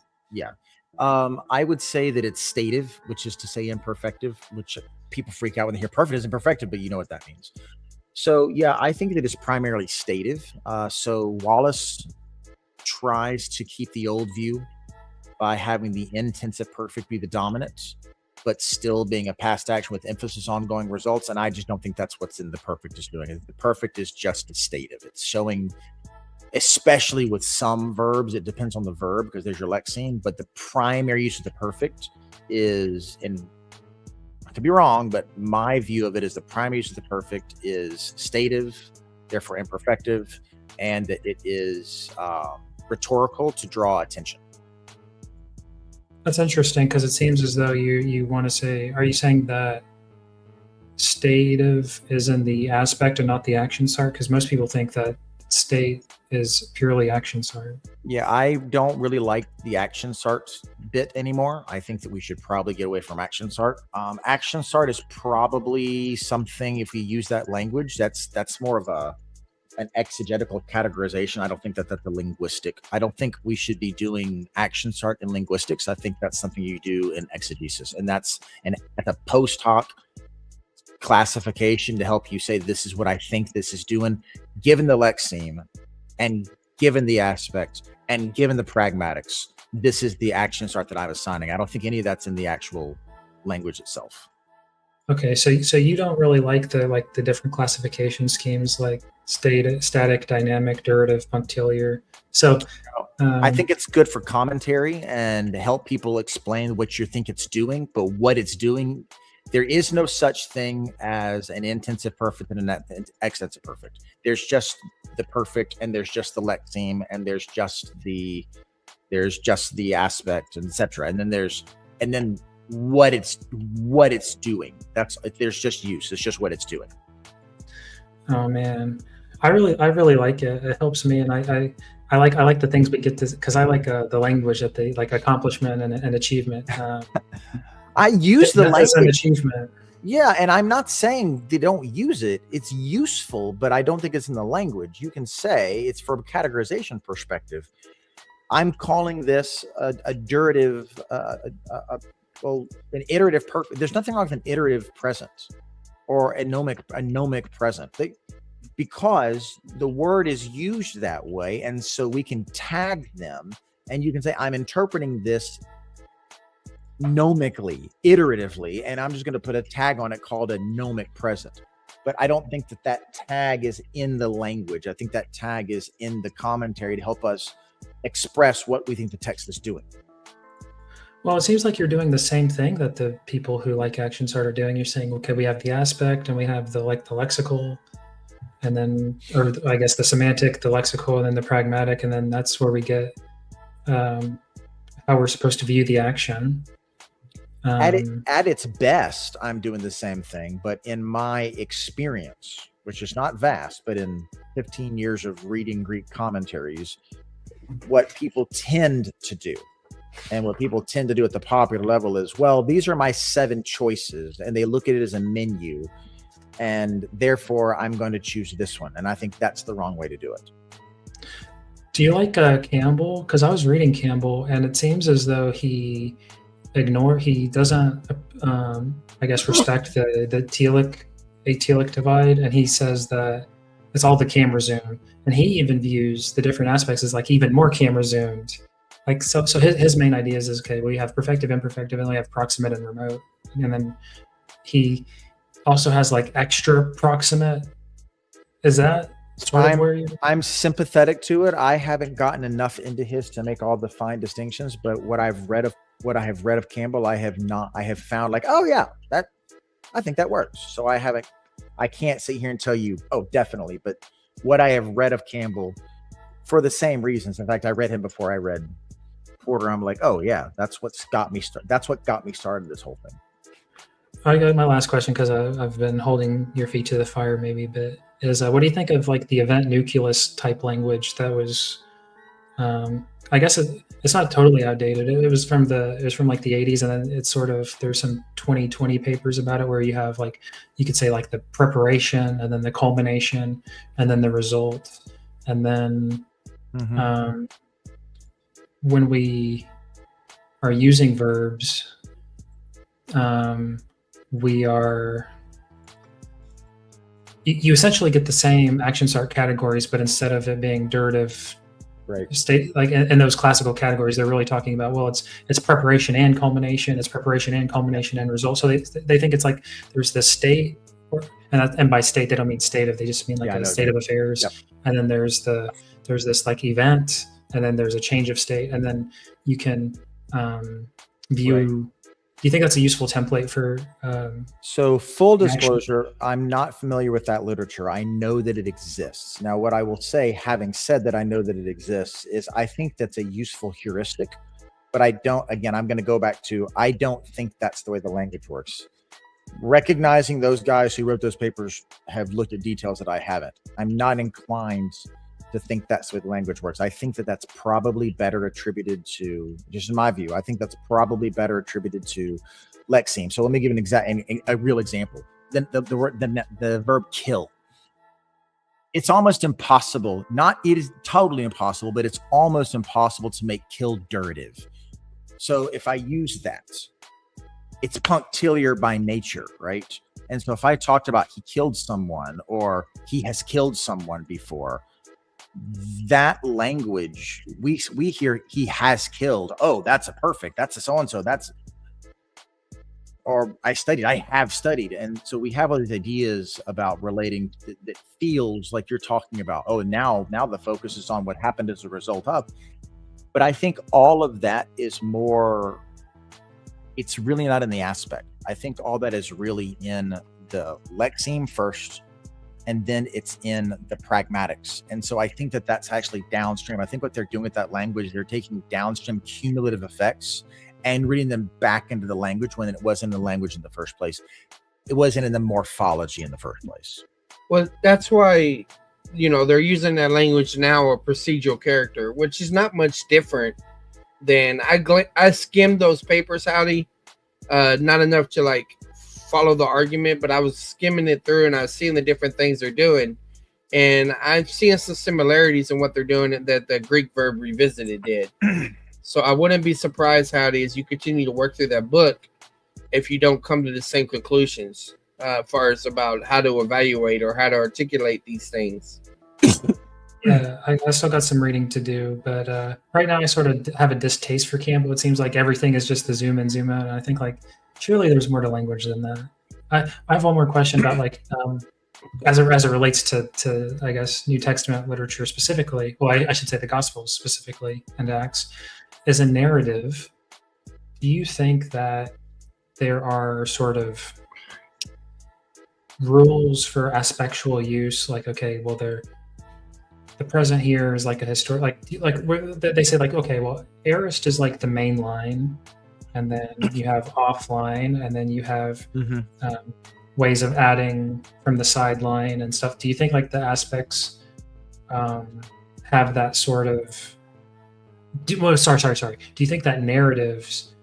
C: I would say that it's stative, which is to say imperfective, which people freak out when they hear perfect is imperfective, but you know what that means. So I think that it's primarily stative. So Wallace tries to keep the old view by having the intensive perfect be the dominant, but still being a past action with emphasis on ongoing results. And I just don't think that's what's in the perfect is doing. The perfect is just stative. It's showing, especially with some verbs, it depends on the verb because there's your lexeme, but the primary use of the perfect is, and I could be wrong, but my view of it is the primary use of the perfect is stative, therefore imperfective, and that it is rhetorical to draw attention.
A: That's interesting because it seems as though you want to say, are you saying that stative is in the aspect and not the actionsart? Because most people think that state is purely actionsart.
C: Yeah, I don't really like the actionsart bit anymore. I think that we should probably get away from actionsart. Actionsart is probably something, if we use that language, that's more of an exegetical categorization. I don't think that's a linguistic. I don't think we should be doing actionsart in linguistics. I think that's something you do in exegesis, and that's at the post hoc classification to help you say this is what I think this is doing, given the lexeme and given the aspect and given the pragmatics. This is the actionsart that I'm assigning. I don't think any of that's in the actual language itself.
A: Okay, so you don't really like the different classification schemes like static, dynamic, durative, punctiliar. So
C: I think it's good for commentary and to help people explain what you think it's doing, but what it's doing, there is no such thing as an intensive perfect and an extensive perfect. There's just the perfect, and there's just the lexeme, and there's just the aspect, etc. And then what it's doing. There's just use. It's just what it's doing.
A: Oh man, I really like it. It helps me, and I like the things we get to, because I like the language that they like, accomplishment and achievement.
C: I use the language.
A: An achievement.
C: Yeah, and I'm not saying they don't use it. It's useful, but I don't think it's in the language. You can say it's from a categorization perspective. I'm calling this a durative, an iterative perfect. There's nothing wrong with an iterative present or a nomic present, because the word is used that way, and so we can tag them, and you can say, I'm interpreting this nomically, iteratively, and I'm just going to put a tag on it called a nomic present. But I don't think that tag is in the language. I think that tag is in the commentary to help us express what we think the text is doing.
A: Well, it seems like you're doing the same thing that the people who like actionsart are doing. You're saying, okay, we have the aspect and we have the lexical, and then, or I guess the semantic, the lexical, and then the pragmatic, and then that's where we get how we're supposed to view the action.
C: At its best, I'm doing the same thing, but in my experience, which is not vast, but in 15 years of reading Greek commentaries, what people tend to do And what people tend to do at the popular level is, well, these are my 7 choices, and they look at it as a menu, and therefore I'm going to choose this one. And I think that's the wrong way to do it.
A: Do you like Campbell? Because I was reading Campbell, and it seems as though he doesn't, I guess, respect the telic divide, and he says that it's all the camera zoom, and he even views the different aspects as like even more camera zoomed. Like so his main idea is okay, well, you have perfective, imperfective, and then we have proximate and remote, and then he also has like extra proximate. Is that sort of where you?
C: I'm sympathetic to it. I haven't gotten enough into his to make all the fine distinctions, but what I have read of Campbell, I have found like, oh yeah, that I think that works. So I can't sit here and tell you, oh, definitely, but what I have read of Campbell for the same reasons. In fact, I read him before I read Porter. I'm like, oh yeah, that's what got me started this whole thing.
A: I got my last question, because I've been holding your feet to the fire maybe a bit, is what do you think of like the event nucleus type language that was, I guess it's not totally outdated. It was from like the 80s, and then it's sort of, there's some 2020 papers about it where you have like, you could say like the preparation, and then the culmination, and then the result. And then when we are using verbs, you essentially get the same action start categories, but instead of it being durative,
C: right,
A: state, like in those classical categories, they're really talking about, well, it's preparation and culmination, it's preparation and culmination and result. So they think it's like there's this state, and by state they don't mean state of, they just mean like a state of affairs.
C: Yep.
A: And then there's this like event, and then there's a change of state, and then you can view. Right. Do you think that's a useful template for?
C: So full disclosure, I'm not familiar with that literature. I know that it exists. Now, what I will say, having said that I know that it exists, is I think that's a useful heuristic, but I don't, again, I'm going to go back to, I don't think that's the way the language works. Recognizing those guys who wrote those papers have looked at details that I haven't. I'm not inclined to think that's the way the language works. I think that that's probably better attributed to, just in my view, I think that's probably better attributed to lexeme. So let me give a real example. The verb kill. It's almost impossible. It is totally impossible, but it's almost impossible to make kill durative. So if I use that, it's punctiliar by nature, right? And so if I talked about he killed someone or he has killed someone before, that language, we hear he has killed. Oh, that's a perfect. That's a so-and-so. Or I have studied. And so we have all these ideas about relating that feels like you're talking about, oh, now the focus is on what happened as a result of. But I think all of that is more, it's really not in the aspect. I think all that is really in the lexeme first, and then it's in the pragmatics. And so I think that that's actually downstream. I think what they're doing with that language, they're taking downstream cumulative effects and reading them back into the language when it wasn't in the language in the first place. It wasn't in the morphology in the first place.
D: Well, that's why, they're using that language now, a procedural character, which is not much different than, I skimmed those papers, Howdy, not enough to like follow the argument, but I was skimming it through and I was seeing the different things they're doing, and I'm seeing some similarities in what they're doing that the Greek verb revisited did. So I wouldn't be surprised, Howdy, as you continue to work through that book, if you don't come to the same conclusions as far as about how to evaluate or how to articulate these things.
A: Yeah, I still got some reading to do, but right now I sort of have a distaste for Campbell. It seems like everything is just the zoom in, zoom out, and I think like surely there's more to language than that. I have one more question about like as it relates to I guess New Testament literature specifically. Well, I should say the Gospels specifically and Acts. As a narrative, do you think that there are sort of rules for aspectual use? Like, okay, well, the present here is like a historic, like they say like, okay, well, aorist is like the main line, and then you have offline, and then you have ways of adding from the sideline and stuff. Do you think like the aspects have that sort of Sorry. Do you think that narratives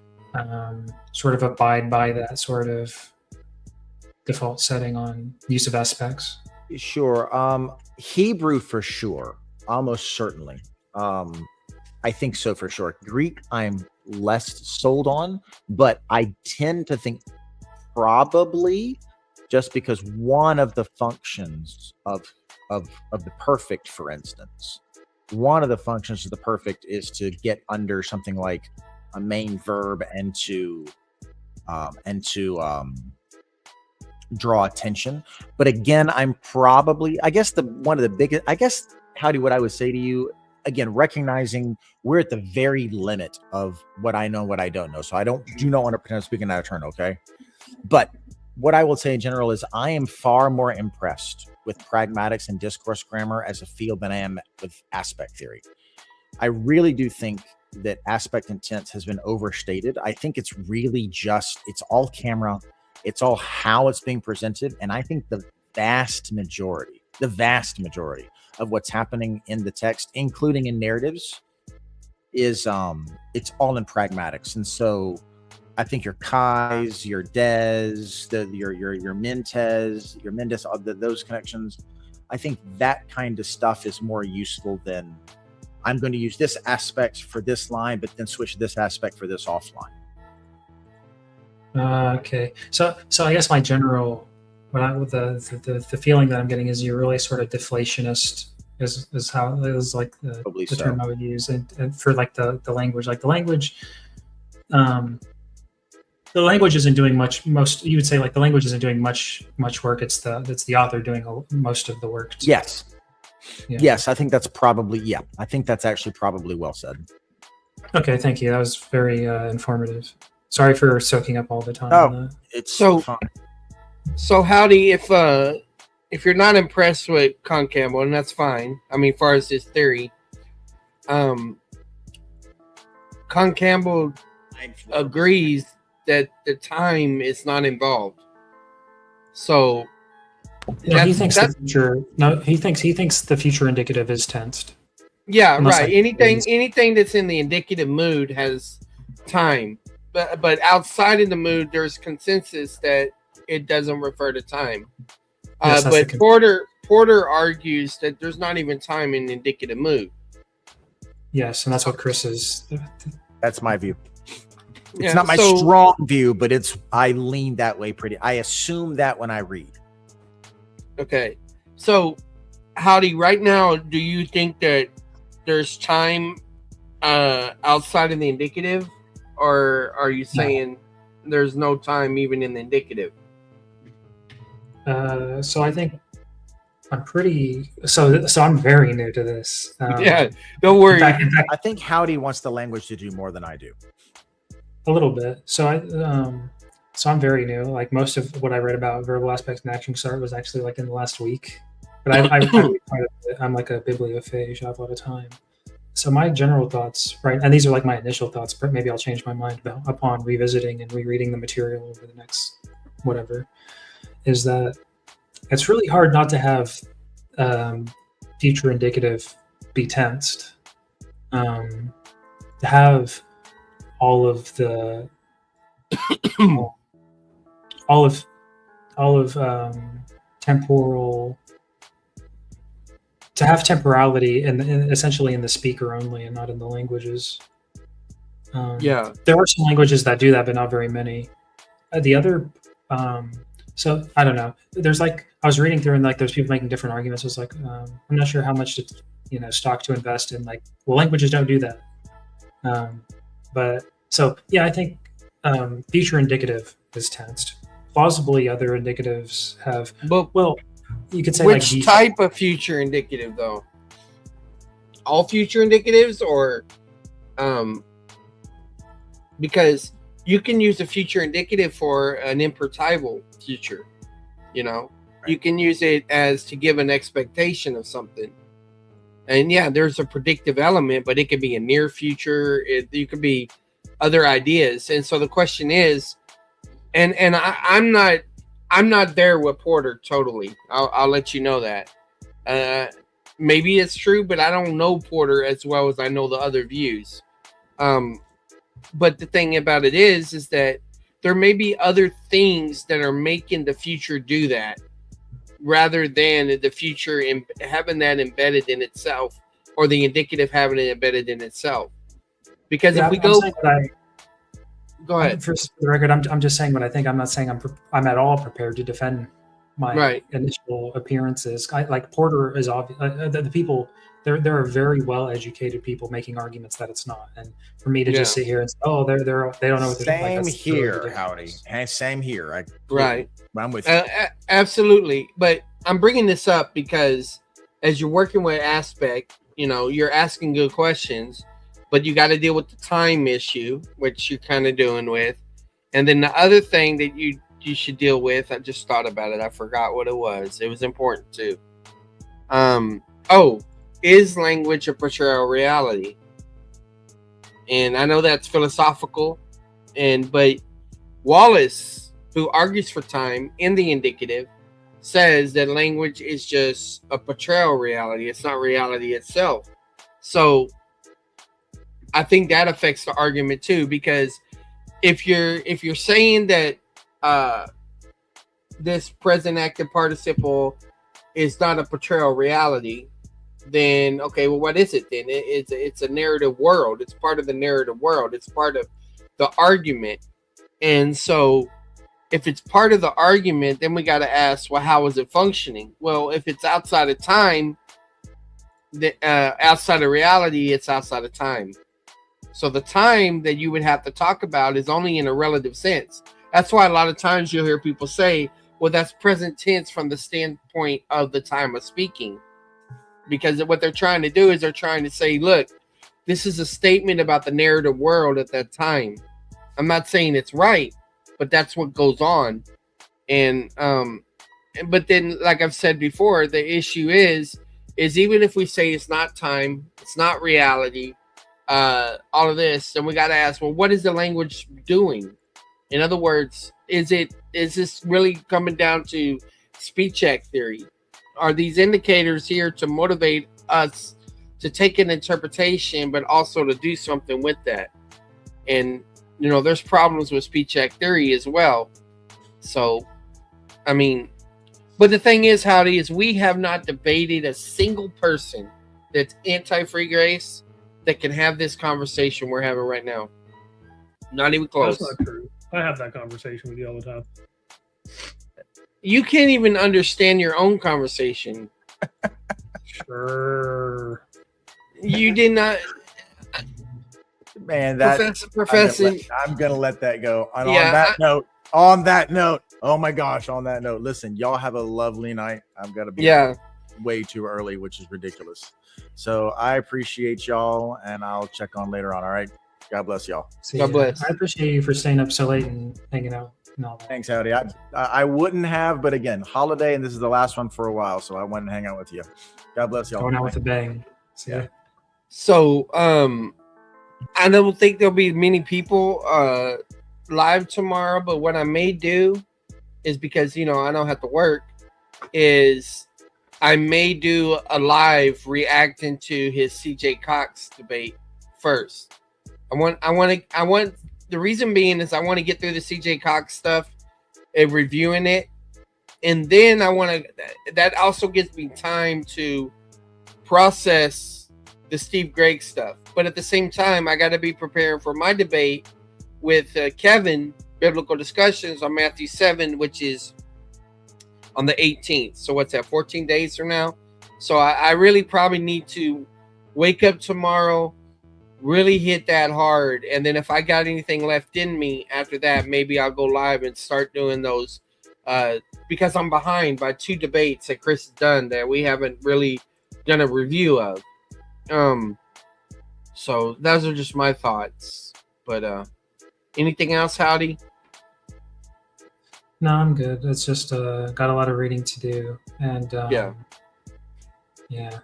A: sort of abide by that sort of default setting on use of aspects?
C: Sure. Hebrew for sure. Almost certainly. I think so for sure. Greek, I'm less sold on, but I tend to think probably just because one of the functions of the perfect, for instance, one of the functions of the perfect is to get under something like a main verb and to draw attention. But again, I'm probably, I guess one of the biggest, I guess, Howdy, what I would say to you, again, recognizing we're at the very limit of what I know, what I don't know. So I do not want to pretend I'm speaking out of turn, okay? But what I will say in general is I am far more impressed with pragmatics and discourse grammar as a field than I am with aspect theory. I really do think that aspect and tense has been overstated. I think it's really just, it's all camera, it's all how it's being presented. And I think the vast majority of what's happening in the text, including in narratives, is it's all in pragmatics. And so I think your Kais, your Des, your Mentes, your Mendes, those connections, I think that kind of stuff is more useful than I'm going to use this aspect for this line, but then switch this aspect for this offline.
A: Okay, so I guess my general, the feeling that I'm getting is you're really sort of deflationist. Is how is like the term I would use, and for like the language, like the language. The language isn't doing much. You would say like the language isn't doing much work. It's the author doing most of the work.
C: Yes. Yeah. Yes, I think that's probably, I think that's actually probably well said.
A: Okay, thank you. That was very informative. Sorry for soaking up all the time.
C: Oh, it's so fun.
D: So Howdy, if you're not impressed with Con Campbell, and that's fine. I mean, as far as his theory, Con Campbell agrees that the time is not involved. So
A: he thinks the future. No, he thinks the future indicative is tensed.
D: Yeah, right. Anything that's in the indicative mood has time, but outside of the mood, there's consensus that it doesn't refer to time. Yes, but Porter argues that there's not even time in the indicative mood.
A: Yes, and that's what Chris is.
C: That's my view. It's not my strong view, but I lean that way pretty. I assume that when I read.
D: Okay. So, Howdy, right now, do you think that there's time outside of the indicative? Or are you saying there's no time even in the indicative?
A: So I think I'm pretty... So I'm very new to this.
D: Don't worry.
C: In fact, I think Howdy wants the language to do more than I do.
A: A little bit. So I'm very new. Like most of what I read about verbal aspects and action start was actually like in the last week. But I'm like a bibliophage. I have a lot of time. So my general thoughts, right, and these are like my initial thoughts, but maybe I'll change my mind upon revisiting and rereading the material over the next whatever, is that it's really hard not to have future indicative be tensed. To have all of temporal, to have temporality and essentially in the speaker only and not in the languages. There are some languages that do that, but not very many. The other, so I don't know. There's like, I was reading through and like there's people making different arguments. I was like, I'm not sure how much stock to invest in. Like, well, languages don't do that. But so I think future indicative is tensed. Plausibly, other indicatives have.
D: But
A: you could say
D: which type of future indicative though? All future indicatives, or because you can use a future indicative for an imperatival future. You can use it as to give an expectation of something. And there's a predictive element, but it could be a near future. You could be other ideas. And so the question is, and I'm not there with Porter totally. I'll let you know that. Maybe it's true, but I don't know Porter as well as I know the other views. But the thing about it is that there may be other things that are making the future do that, rather than the future having that embedded in itself, or the indicative having it embedded in itself. Because if we go ahead.
A: For the record, I'm just saying what I think. I'm not saying I'm at all prepared to defend my initial appearances. Like Porter is obvious. The people there are very well educated people making arguments that it's not. And for me to just sit here and say, oh, they don't know what they're doing.
C: Same here, Howdy. Same here. I'm with you.
D: Absolutely. But I'm bringing this up because as you're working with Aspect, you're asking good questions, but you got to deal with the time issue, which you're kind of doing with. And then the other thing that you should deal with, I just thought about it. I forgot what it was. It was important too. Is language a portrayal of reality? And I know that's philosophical, but Wallace, who argues for time in the indicative, says that language is just a portrayal of reality. It's not reality itself. So I think that affects the argument too, because if you're saying that this present active participle is not a portrayal of reality, then okay, well, what is it then? It's a narrative world. It's part of the narrative world. It's part of the argument. And so if it's part of the argument, then we got to ask, well, how is it functioning? Well, if it's outside of time, outside of reality, it's outside of time. So the time that you would have to talk about is only in a relative sense. That's why a lot of times you'll hear people say, well, that's present tense from the standpoint of the time of speaking. Because what they're trying to do is they're trying to say, look, this is a statement about the narrative world at that time. I'm not saying it's right, but that's what goes on. And but then, like I've said before, the issue is even if we say it's not time, it's not reality, all of this, then we got to ask, well, what is the language doing? In other words, is this really coming down to speech act theory? Are these indicators here to motivate us to take an interpretation, but also to do something with that? And, there's problems with speech act theory as well. So, I mean, but the thing is, Howdy, is we have not debated a single person that's anti-free grace that can have this conversation we're having right now. Not even close.
G: That's not true. I have that conversation with you all the time.
D: You can't even understand your own conversation.
G: Sure.
D: You did not.
C: Man, that
D: Professor.
C: I'm gonna let that go. And on that note, oh my gosh, on that note, listen, y'all have a lovely night. I'm gonna be way too early, which is ridiculous. So I appreciate y'all, and I'll check on later on. All right. God bless y'all.
D: God bless.
A: I appreciate you for staying up so late and hanging out and all that.
C: Thanks, Howdy. I wouldn't have, but again, holiday, and this is the last one for a while, so I went and hang out with you. God bless y'all.
A: Going out with a bang.
C: Yeah.
D: So, I don't think there'll be many people live tomorrow, but what I may do is, because I don't have to work, is I may do a live reacting to his CJ Cox debate first. I want the reason being is I want to get through the CJ Cox stuff and reviewing it, and then that also gives me time to process the Steve Gregg stuff. But at the same time, I got to be prepared for my debate with Kevin, Biblical Discussions on Matthew 7, which is on the 18th. So what's that, 14 days from now? So I really probably need to wake up tomorrow, really hit that hard. And then if I got anything left in me after that, maybe I'll go live and start doing those because I'm behind by 2 debates that Chris has done that we haven't really done a review of. So those are just my thoughts. But anything else, Howdy?
A: No, I'm good. It's just got a lot of reading to do, and yeah.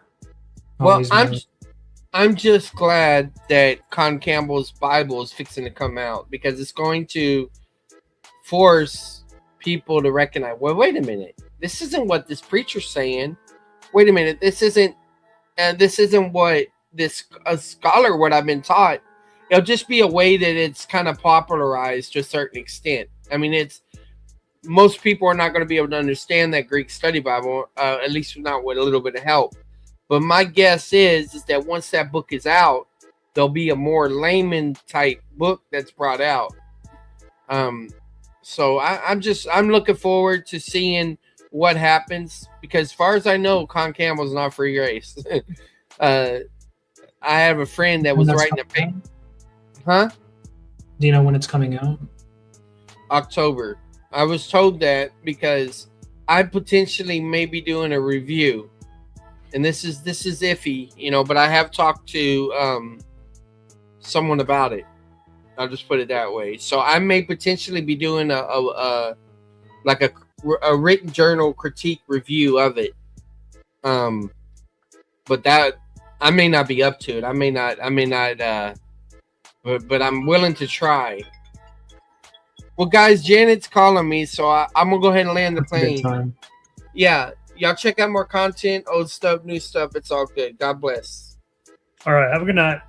D: Well, I'm just glad that Con Campbell's Bible is fixing to come out, because it's going to force people to recognize, well, wait a minute, this isn't what this preacher's saying. Wait a minute, this isn't what this scholar, what I've been taught. it'll just be a way that it's kind of popularized to a certain extent. I mean, it's most people are not going to be able to understand that Greek study Bible, at least not with a little bit of help. But my guess is that once that book is out, there'll be a more layman type book that's brought out. So I'm looking forward to seeing what happens, because as far as I know, Con Campbell's not free grace. I have a friend that was writing a paper. Huh?
A: Do you know when it's coming out?
D: October. I was told that because I potentially may be doing a review, and this is iffy, you know, but I have talked to someone about it. I'll just put it that way. So I may potentially be doing a written journal critique review of it. But that I may not be up to it. I may not. But I'm willing to try. Well, guys, Janet's calling me, so I'm gonna go ahead and land the
A: That's a good
D: plane.
A: time.
D: Yeah, y'all check out more content, old stuff, new stuff. It's all good. God bless.
G: All right. Have a good night.